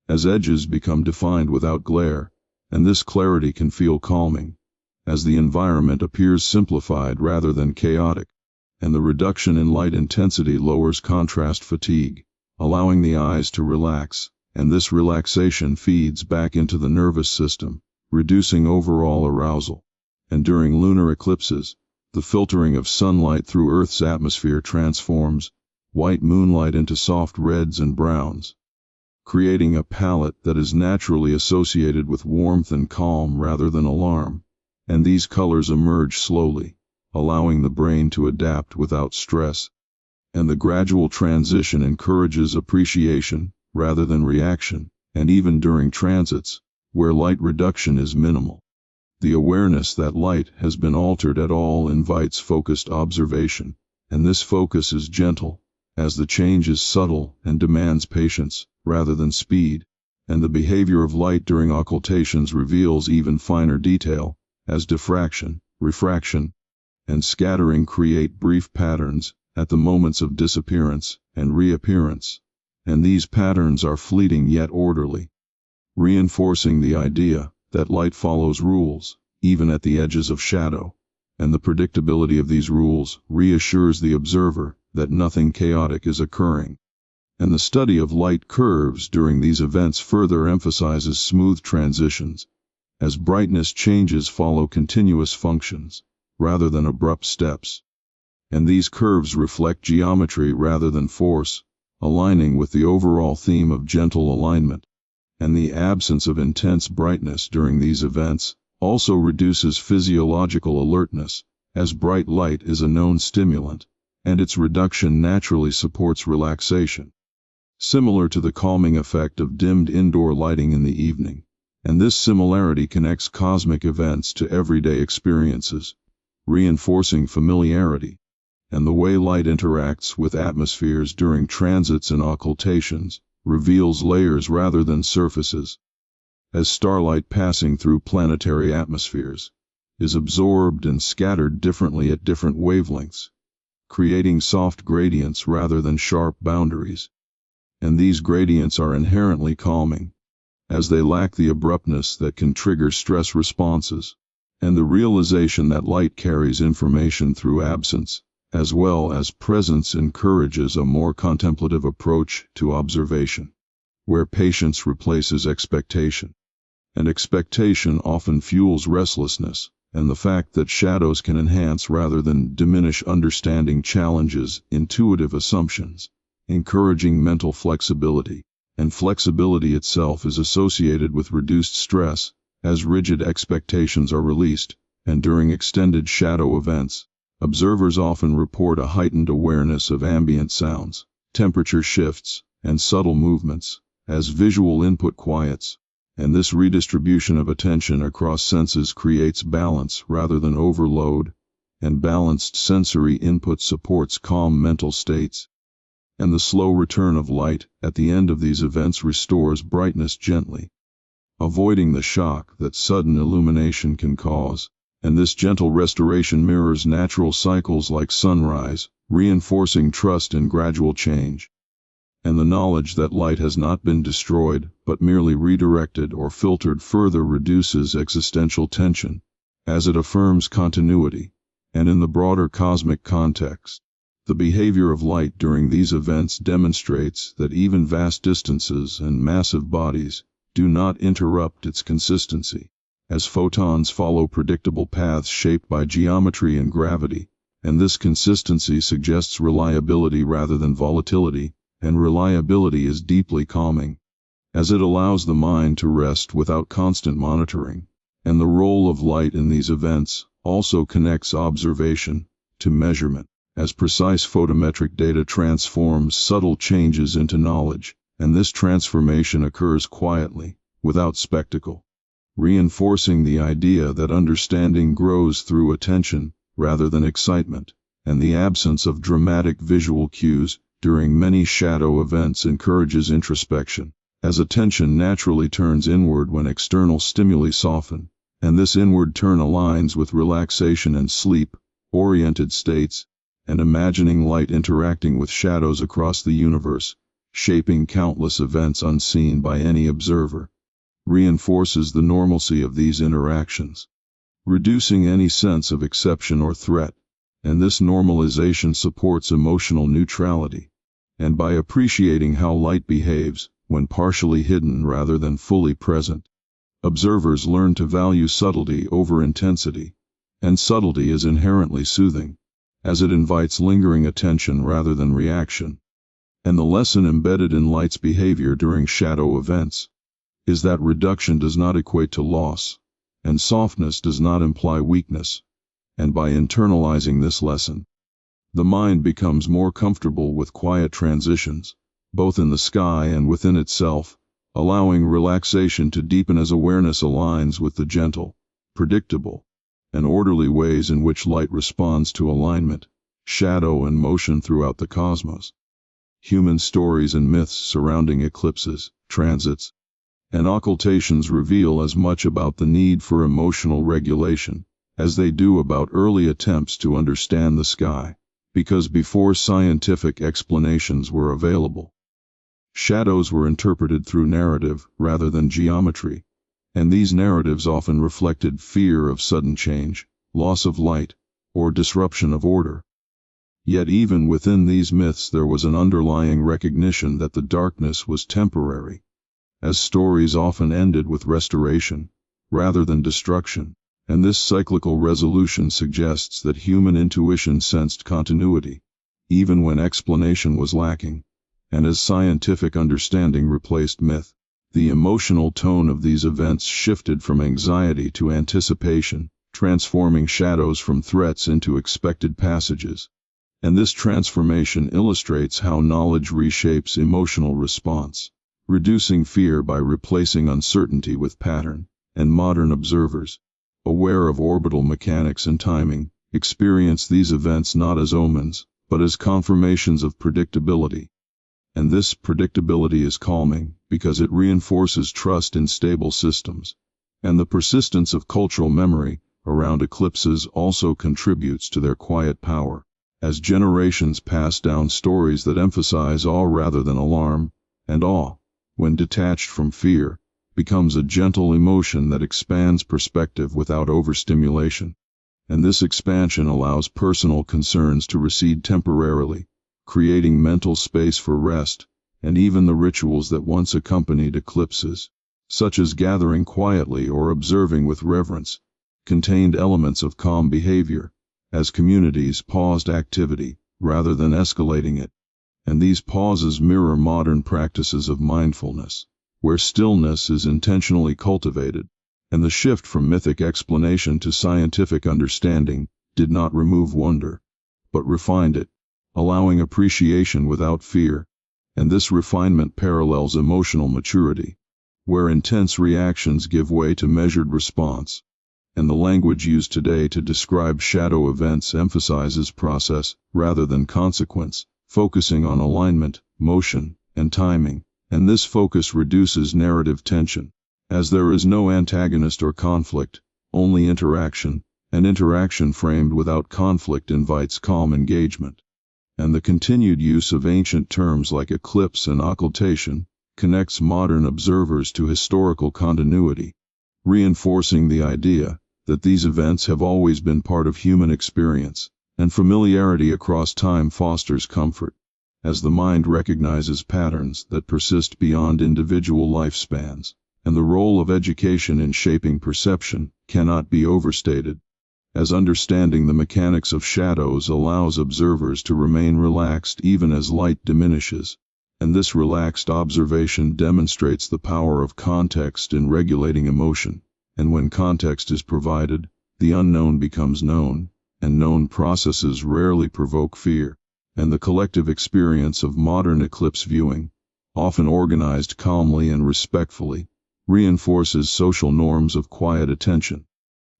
as edges become defined without glare, and this clarity can feel calming, as the environment appears simplified rather than chaotic, and the reduction in light intensity lowers contrast fatigue, allowing the eyes to relax, and this relaxation feeds back into the nervous system, reducing overall arousal. And during lunar eclipses, the filtering of sunlight through Earth's atmosphere transforms white moonlight into soft reds and browns, creating a palette that is naturally associated with warmth and calm rather than alarm. And these colors emerge slowly, allowing the brain to adapt without stress. And the gradual transition encourages appreciation rather than reaction. And even during transits, where light reduction is minimal, the awareness that light has been altered at all invites focused observation. And this focus is gentle, as the change is subtle and demands patience rather than speed. And the behavior of light during occultations reveals even finer detail, as diffraction, refraction, and scattering create brief patterns at the moments of disappearance and reappearance. And these patterns are fleeting yet orderly, reinforcing the idea that light follows rules, even at the edges of shadow. And the predictability of these rules reassures the observer that nothing chaotic is occurring. And the study of light curves during these events further emphasizes smooth transitions, as brightness changes follow continuous functions, rather than abrupt steps. And these curves reflect geometry rather than force, aligning with the overall theme of gentle alignment. And the absence of intense brightness during these events also reduces physiological alertness, as bright light is a known stimulant, and its reduction naturally supports relaxation. similar to the calming effect of dimmed indoor lighting in the evening. And this similarity connects cosmic events to everyday experiences, reinforcing familiarity, and the way light interacts with atmospheres during transits and occultations reveals layers rather than surfaces. As starlight passing through planetary atmospheres is absorbed and scattered differently at different wavelengths, creating soft gradients rather than sharp boundaries. And these gradients are inherently calming, as they lack the abruptness that can trigger stress responses, and the realization that light carries information through absence, as well as presence, encourages a more contemplative approach to observation, where patience replaces expectation. And expectation often fuels restlessness, and the fact that shadows can enhance rather than diminish understanding challenges intuitive assumptions, encouraging mental flexibility. And flexibility itself is associated with reduced stress, as rigid expectations are released, and during extended shadow events, observers often report a heightened awareness of ambient sounds, temperature shifts, and subtle movements, as visual input quiets, and this redistribution of attention across senses creates balance rather than overload, and balanced sensory input supports calm mental states. And the slow return of light at the end of these events restores brightness gently, avoiding the shock that sudden illumination can cause. And this gentle restoration mirrors natural cycles like sunrise, reinforcing trust in gradual change. And the knowledge that light has not been destroyed, but merely redirected or filtered further reduces existential tension, as it affirms continuity. And in the broader cosmic context, the behavior of light during these events demonstrates that even vast distances and massive bodies do not interrupt its consistency, as photons follow predictable paths shaped by geometry and gravity, and this consistency suggests reliability rather than volatility, and reliability is deeply calming, as it allows the mind to rest without constant monitoring. And the role of light in these events also connects observation to measurement, as precise photometric data transforms subtle changes into knowledge, and this transformation occurs quietly, without spectacle, reinforcing the idea that understanding grows through attention rather than excitement, and the absence of dramatic visual cues during many shadow events encourages introspection, as attention naturally turns inward when external stimuli soften, and this inward turn aligns with relaxation and sleep-oriented states, and imagining light interacting with shadows across the universe, shaping countless events unseen by any observer, reinforces the normalcy of these interactions, reducing any sense of exception or threat. And this normalization supports emotional neutrality, and by appreciating how light behaves when partially hidden rather than fully present, observers learn to value subtlety over intensity, and subtlety is inherently soothing, as it invites lingering attention rather than reaction. And the lesson embedded in light's behavior during shadow events is that reduction does not equate to loss, and softness does not imply weakness. And by internalizing this lesson, the mind becomes more comfortable with quiet transitions, both in the sky and within itself, allowing relaxation to deepen as awareness aligns with the gentle, predictable, and orderly ways in which light responds to alignment, shadow, and motion throughout the cosmos. Human stories and myths surrounding eclipses, transits, and occultations reveal as much about the need for emotional regulation as they do about early attempts to understand the sky, because before scientific explanations were available, shadows were interpreted through narrative rather than geometry, and these narratives often reflected fear of sudden change, loss of light, or disruption of order. Yet even within these myths there was an underlying recognition that the darkness was temporary, as stories often ended with restoration rather than destruction. And this cyclical resolution suggests that human intuition sensed continuity, even when explanation was lacking, and as scientific understanding replaced myth, the emotional tone of these events shifted from anxiety to anticipation, transforming shadows from threats into expected passages. And this transformation illustrates how knowledge reshapes emotional response, reducing fear by replacing uncertainty with pattern. And modern observers, aware of orbital mechanics and timing, experience these events not as omens, but as confirmations of predictability. And this predictability is calming because it reinforces trust in stable systems. And the persistence of cultural memory around eclipses also contributes to their quiet power, as generations pass down stories that emphasize awe rather than alarm. And awe, when detached from fear, becomes a gentle emotion that expands perspective without overstimulation. And this expansion allows personal concerns to recede temporarily, creating mental space for rest. And even the rituals that once accompanied eclipses, such as gathering quietly or observing with reverence, contained elements of calm behavior, as communities paused activity rather than escalating it. And these pauses mirror modern practices of mindfulness, where stillness is intentionally cultivated. And the shift from mythic explanation to scientific understanding did not remove wonder, but refined it, allowing appreciation without fear. And this refinement parallels emotional maturity, where intense reactions give way to measured response. And the language used today to describe shadow events emphasizes process rather than consequence, focusing on alignment, motion, and timing. And this focus reduces narrative tension, as there is no antagonist or conflict, only interaction, and interaction framed without conflict invites calm engagement. And the continued use of ancient terms like eclipse and occultation connects modern observers to historical continuity, reinforcing the idea that these events have always been part of human experience. And familiarity across time fosters comfort, as the mind recognizes patterns that persist beyond individual lifespans. And the role of education in shaping perception cannot be overstated, as understanding the mechanics of shadows allows observers to remain relaxed even as light diminishes. And this relaxed observation demonstrates the power of context in regulating emotion. And when context is provided, the unknown becomes known, and known processes rarely provoke fear. And the collective experience of modern eclipse viewing, often organized calmly and respectfully, reinforces social norms of quiet attention.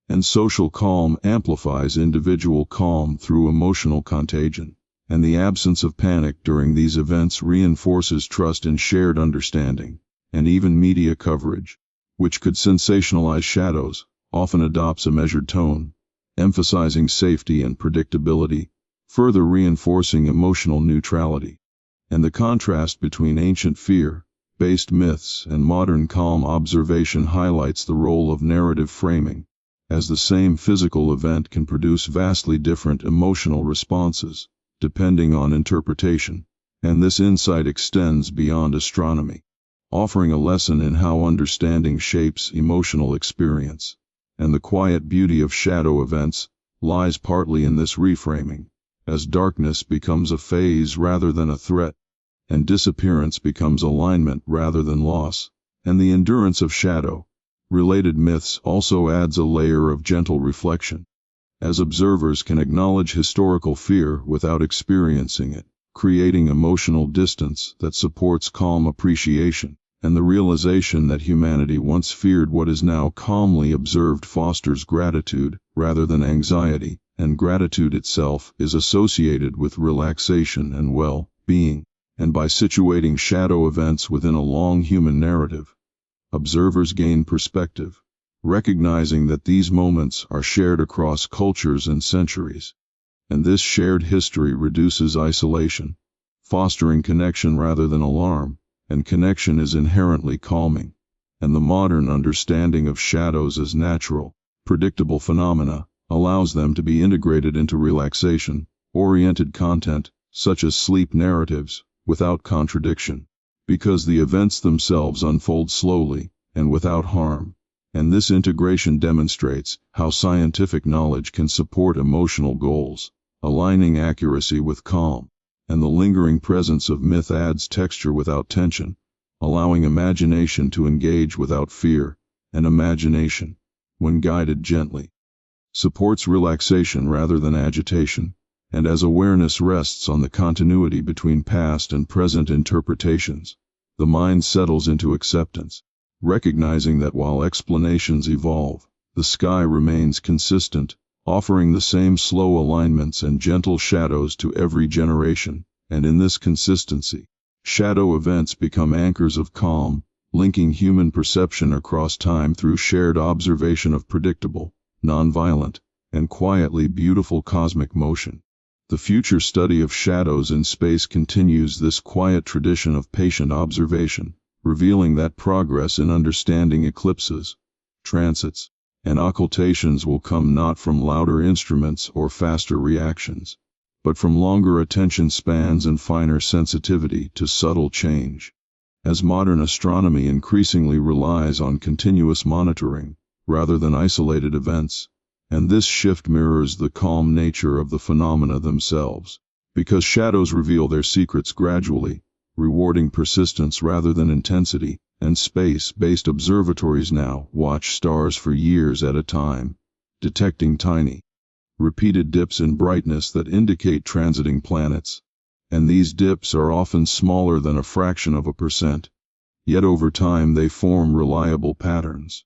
And social calm amplifies individual calm through emotional contagion. And the absence of panic during these events reinforces trust in shared understanding. And even media coverage, which could sensationalize shadows, often adopts a measured tone, emphasizing safety and predictability, further reinforcing emotional neutrality. And the contrast between ancient fear-based myths and modern calm observation highlights the role of narrative framing, as the same physical event can produce vastly different emotional responses, depending on interpretation. And this insight extends beyond astronomy, offering a lesson in how understanding shapes emotional experience. And the quiet beauty of shadow events lies partly in this reframing, as darkness becomes a phase rather than a threat, and disappearance becomes alignment rather than loss. And the endurance of shadow-related myths also adds a layer of gentle reflection, as observers can acknowledge historical fear without experiencing it, creating emotional distance that supports calm appreciation. And the realization that humanity once feared what is now calmly observed fosters gratitude rather than anxiety, and gratitude itself is associated with relaxation and well-being. And by situating shadow events within a long human narrative, observers gain perspective, recognizing that these moments are shared across cultures and centuries. And this shared history reduces isolation, fostering connection rather than alarm. And connection is inherently calming. And the modern understanding of shadows as natural, predictable phenomena allows them to be integrated into relaxation-oriented content, such as sleep narratives, without contradiction, because the events themselves unfold slowly and without harm. And this integration demonstrates how scientific knowledge can support emotional goals, aligning accuracy with calm. And the lingering presence of myth adds texture without tension, allowing imagination to engage without fear. And imagination, when guided gently, supports relaxation rather than agitation. And as awareness rests on the continuity between past and present interpretations, the mind settles into acceptance, recognizing that while explanations evolve, the sky remains consistent, offering the same slow alignments and gentle shadows to every generation. And in this consistency, shadow events become anchors of calm, linking human perception across time through shared observation of predictable, nonviolent, and quietly beautiful cosmic motion. The future study of shadows in space continues this quiet tradition of patient observation, revealing that progress in understanding eclipses, transits, and occultations will come not from louder instruments or faster reactions, but from longer attention spans and finer sensitivity to subtle change. As modern astronomy increasingly relies on continuous monitoring, rather than isolated events, and this shift mirrors the calm nature of the phenomena themselves, because shadows reveal their secrets gradually, rewarding persistence rather than intensity, and space-based observatories now watch stars for years at a time, detecting tiny, repeated dips in brightness that indicate transiting planets. And these dips are often smaller than a fraction of a percent, yet over time they form reliable patterns.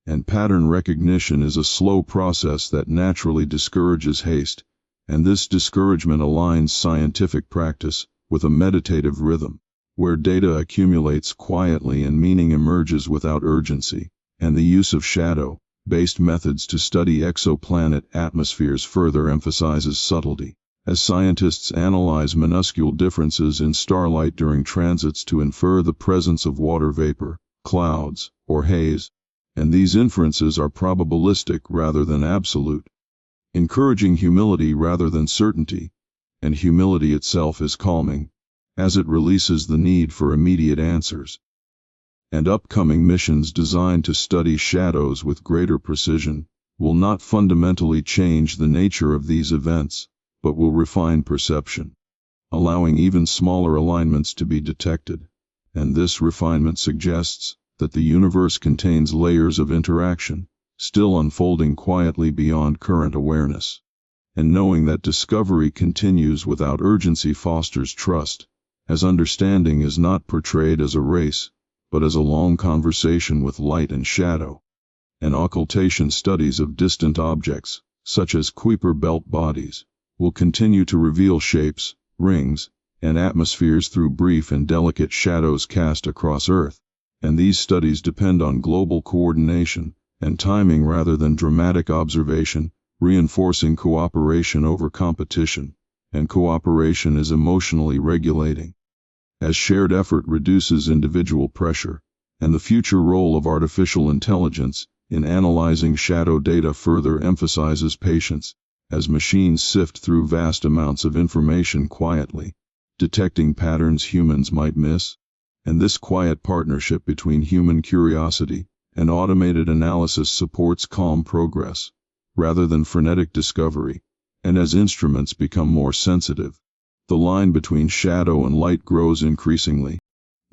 And pattern recognition is a slow process that naturally discourages haste, and this discouragement aligns scientific practice with a meditative rhythm, where data accumulates quietly and meaning emerges without urgency, and the use of shadow-based methods to study exoplanet atmospheres further emphasizes subtlety, as scientists analyze minuscule differences in starlight during transits to infer the presence of water vapor, clouds, or haze. And these inferences are probabilistic rather than absolute, encouraging humility rather than certainty, and humility itself is calming, as it releases the need for immediate answers. And upcoming missions designed to study shadows with greater precision will not fundamentally change the nature of these events, but will refine perception, allowing even smaller alignments to be detected. And this refinement suggests that the universe contains layers of interaction, still unfolding quietly beyond current awareness. And knowing that discovery continues without urgency fosters trust, as understanding is not portrayed as a race, but as a long conversation with light and shadow. And occultation studies of distant objects, such as Kuiper belt bodies, will continue to reveal shapes, rings, and atmospheres through brief and delicate shadows cast across Earth. And these studies depend on global coordination and timing rather than dramatic observation, reinforcing cooperation over competition. And cooperation is emotionally regulating, as shared effort reduces individual pressure. And the future role of artificial intelligence in analyzing shadow data further emphasizes patience, as machines sift through vast amounts of information quietly, detecting patterns humans might miss. And this quiet partnership between human curiosity and automated analysis supports calm progress, rather than frenetic discovery. And as instruments become more sensitive, the line between shadow and light grows increasingly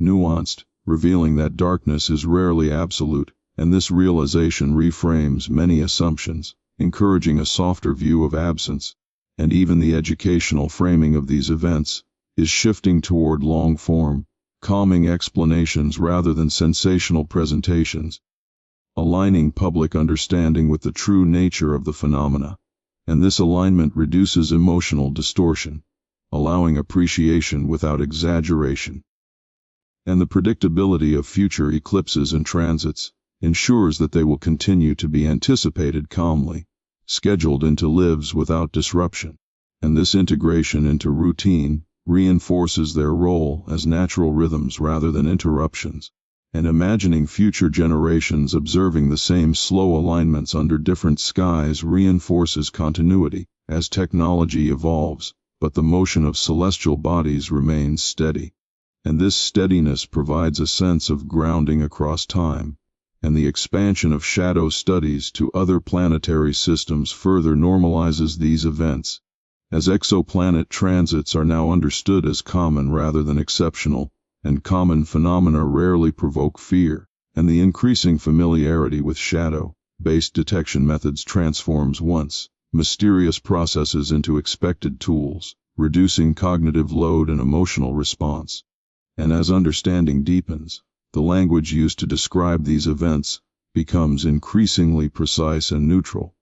nuanced, revealing that darkness is rarely absolute, and this realization reframes many assumptions, encouraging a softer view of absence. And even the educational framing of these events is shifting toward long-form, calming explanations rather than sensational presentations, aligning public understanding with the true nature of the phenomena. And this alignment reduces emotional distortion, allowing appreciation without exaggeration. And the predictability of future eclipses and transits ensures that they will continue to be anticipated calmly, scheduled into lives without disruption. And this integration into routine reinforces their role as natural rhythms rather than interruptions. And imagining future generations observing the same slow alignments under different skies reinforces continuity, as technology evolves, but the motion of celestial bodies remains steady. And this steadiness provides a sense of grounding across time, and the expansion of shadow studies to other planetary systems further normalizes these events, as exoplanet transits are now understood as common rather than exceptional, and common phenomena rarely provoke fear, and the increasing familiarity with shadow-based detection methods transforms once mysterious processes into expected tools, reducing cognitive load and emotional response. And as understanding deepens, the language used to describe these events becomes increasingly precise and neutral,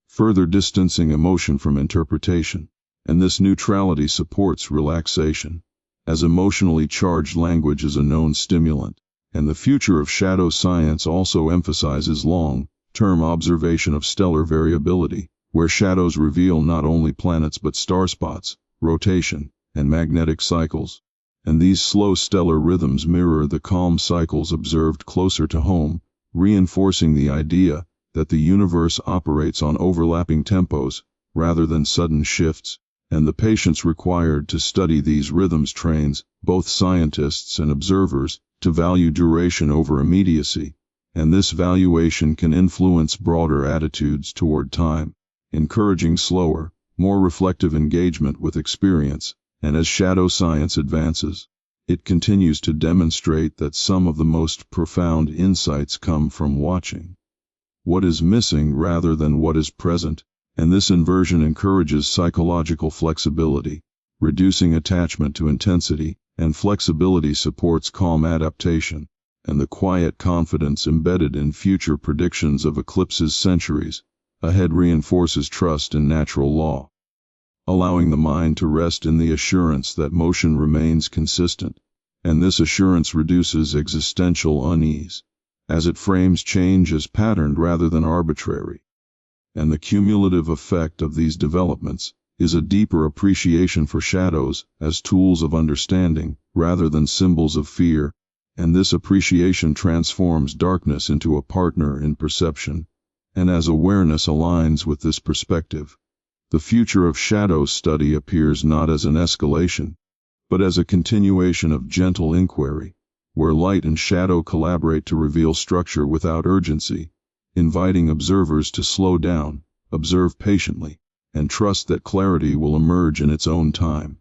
further distancing emotion from interpretation. And this neutrality supports relaxation, as emotionally charged language is a known stimulant. And the future of shadow science also emphasizes long-term observation of stellar variability, where shadows reveal not only planets but star spots, rotation, and magnetic cycles. And these slow stellar rhythms mirror the calm cycles observed closer to home, reinforcing the idea that the universe operates on overlapping tempos rather than sudden shifts. And the patience required to study these rhythms trains both scientists and observers to value duration over immediacy, and this valuation can influence broader attitudes toward time, encouraging slower, more reflective engagement with experience. And as shadow science advances, it continues to demonstrate that some of the most profound insights come from watching what is missing rather than what is present. And this inversion encourages psychological flexibility, reducing attachment to intensity, and flexibility supports calm adaptation, and the quiet confidence embedded in future predictions of eclipses centuries ahead reinforces trust in natural law, allowing the mind to rest in the assurance that motion remains consistent. And this assurance reduces existential unease, as it frames change as patterned rather than arbitrary. And the cumulative effect of these developments is a deeper appreciation for shadows as tools of understanding rather than symbols of fear, and this appreciation transforms darkness into a partner in perception. And as awareness aligns with this perspective, the future of shadow study appears not as an escalation, but as a continuation of gentle inquiry, where light and shadow collaborate to reveal structure without urgency, inviting observers to slow down, observe patiently, and trust that clarity will emerge in its own time.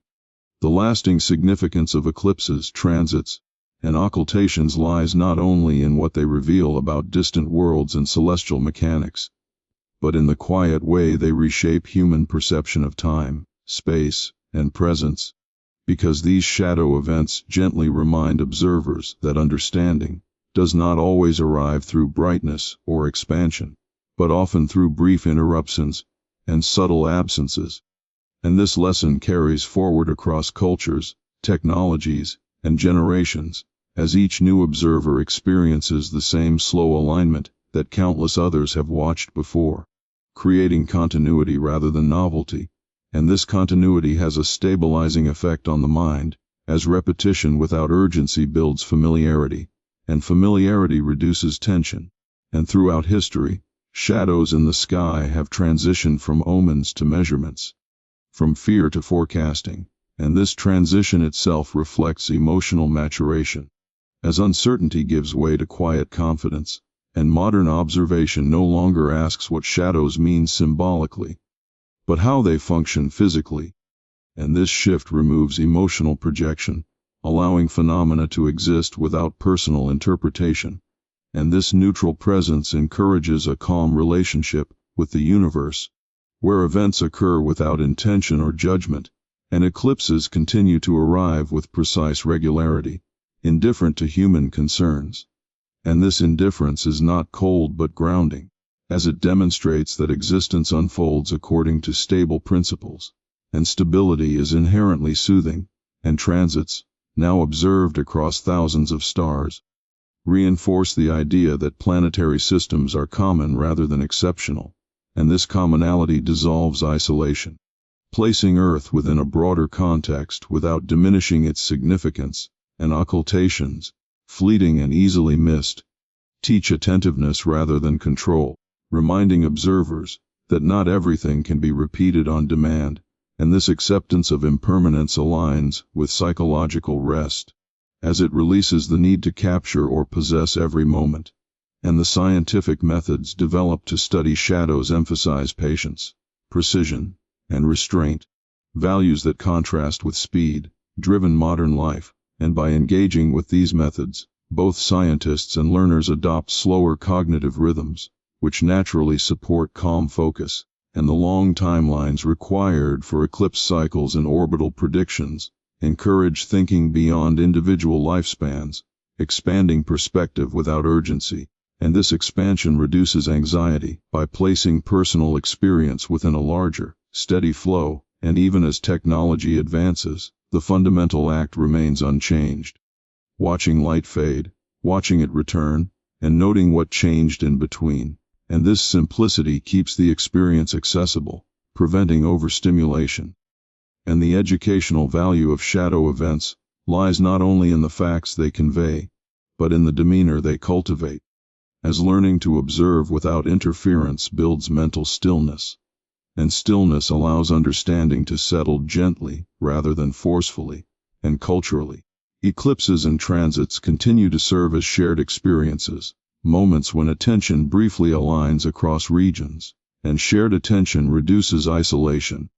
The lasting significance of eclipses, transits, and occultations lies not only in what they reveal about distant worlds and celestial mechanics, but in the quiet way they reshape human perception of time, space, and presence, because these shadow events gently remind observers that understanding does not always arrive through brightness or expansion, but often through brief interruptions and subtle absences. And this lesson carries forward across cultures, technologies, and generations, as each new observer experiences the same slow alignment that countless others have watched before, creating continuity rather than novelty. And this continuity has a stabilizing effect on the mind, as repetition without urgency builds familiarity, and familiarity reduces tension. And throughout history, shadows in the sky have transitioned from omens to measurements, from fear to forecasting, and this transition itself reflects emotional maturation, as uncertainty gives way to quiet confidence, and modern observation no longer asks what shadows mean symbolically, but how they function physically. And this shift removes emotional projection, allowing phenomena to exist without personal interpretation. And this neutral presence encourages a calm relationship with the universe, where events occur without intention or judgment, and eclipses continue to arrive with precise regularity, indifferent to human concerns. And this indifference is not cold but grounding, as it demonstrates that existence unfolds according to stable principles, and stability is inherently soothing. And transits, now observed across thousands of stars, reinforce the idea that planetary systems are common rather than exceptional, and this commonality dissolves isolation, placing Earth within a broader context without diminishing its significance. And occultations, fleeting and easily missed, teach attentiveness rather than control, reminding observers that not everything can be repeated on demand. And this acceptance of impermanence aligns with psychological rest, as it releases the need to capture or possess every moment. And the scientific methods developed to study shadows emphasize patience, precision, and restraint, values that contrast with speed-driven modern life. And by engaging with these methods, both scientists and learners adopt slower cognitive rhythms, which naturally support calm focus and the long timelines required for eclipse cycles and orbital predictions encourage thinking beyond individual lifespans, expanding perspective without urgency, and this expansion reduces anxiety by placing personal experience within a larger, steady flow, and even as technology advances, the fundamental act remains unchanged. Watching light fade, watching it return, and noting what changed in between, and this simplicity keeps the experience accessible, preventing overstimulation. And the educational value of shadow events lies not only in the facts they convey, but in the demeanor they cultivate, as learning to observe without interference builds mental stillness, and stillness allows understanding to settle gently rather than forcefully, and culturally. Eclipses and transits continue to serve as shared experiences, moments when attention briefly aligns across regions, and shared attention reduces isolation,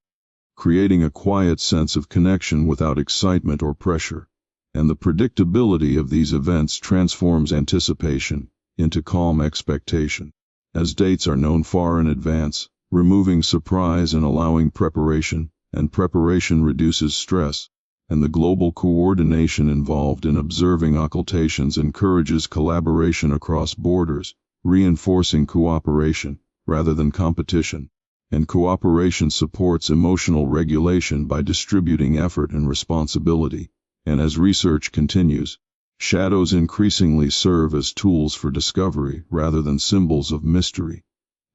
creating a quiet sense of connection without excitement or pressure, and the predictability of these events transforms anticipation into calm expectation, as dates are known far in advance, removing surprise and allowing preparation, and preparation reduces stress, and the global coordination involved in observing occultations encourages collaboration across borders, reinforcing cooperation rather than competition, and cooperation supports emotional regulation by distributing effort and responsibility, and as research continues, shadows increasingly serve as tools for discovery rather than symbols of mystery,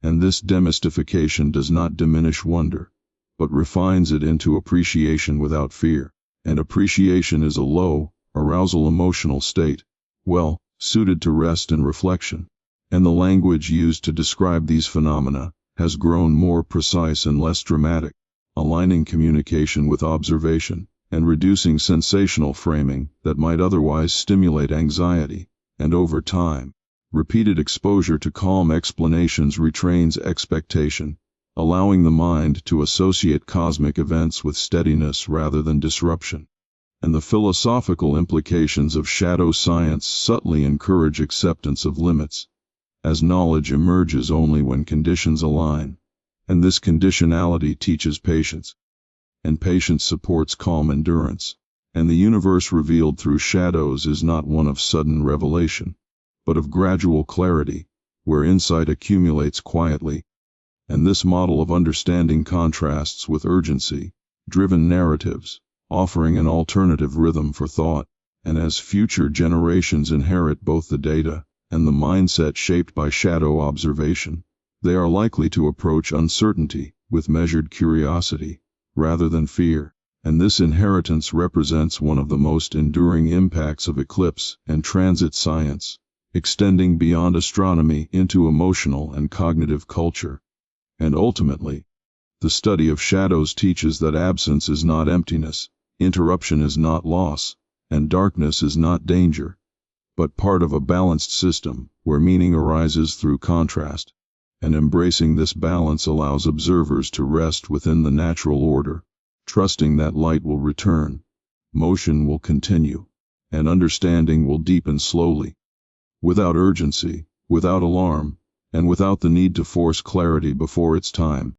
and this demystification does not diminish wonder, but refines it into appreciation without fear. And appreciation is a low, arousal emotional state, well suited to rest and reflection, and the language used to describe these phenomena has grown more precise and less dramatic, aligning communication with observation, and reducing sensational framing that might otherwise stimulate anxiety, and over time, repeated exposure to calm explanations retrains expectation, allowing the mind to associate cosmic events with steadiness rather than disruption. And the philosophical implications of shadow science subtly encourage acceptance of limits, as knowledge emerges only when conditions align, and this conditionality teaches patience, and patience supports calm endurance, and the universe revealed through shadows is not one of sudden revelation, but of gradual clarity, where insight accumulates quietly. And this model of understanding contrasts with urgency-driven narratives, offering an alternative rhythm for thought, and as future generations inherit both the data and the mindset shaped by shadow observation, they are likely to approach uncertainty with measured curiosity, rather than fear, and this inheritance represents one of the most enduring impacts of eclipse and transit science, extending beyond astronomy into emotional and cognitive culture. And ultimately, the study of shadows teaches that absence is not emptiness, interruption is not loss, and darkness is not danger, but part of a balanced system where meaning arises through contrast, and embracing this balance allows observers to rest within the natural order, trusting that light will return, motion will continue, and understanding will deepen slowly, without urgency, without alarm, and without the need to force clarity before its time.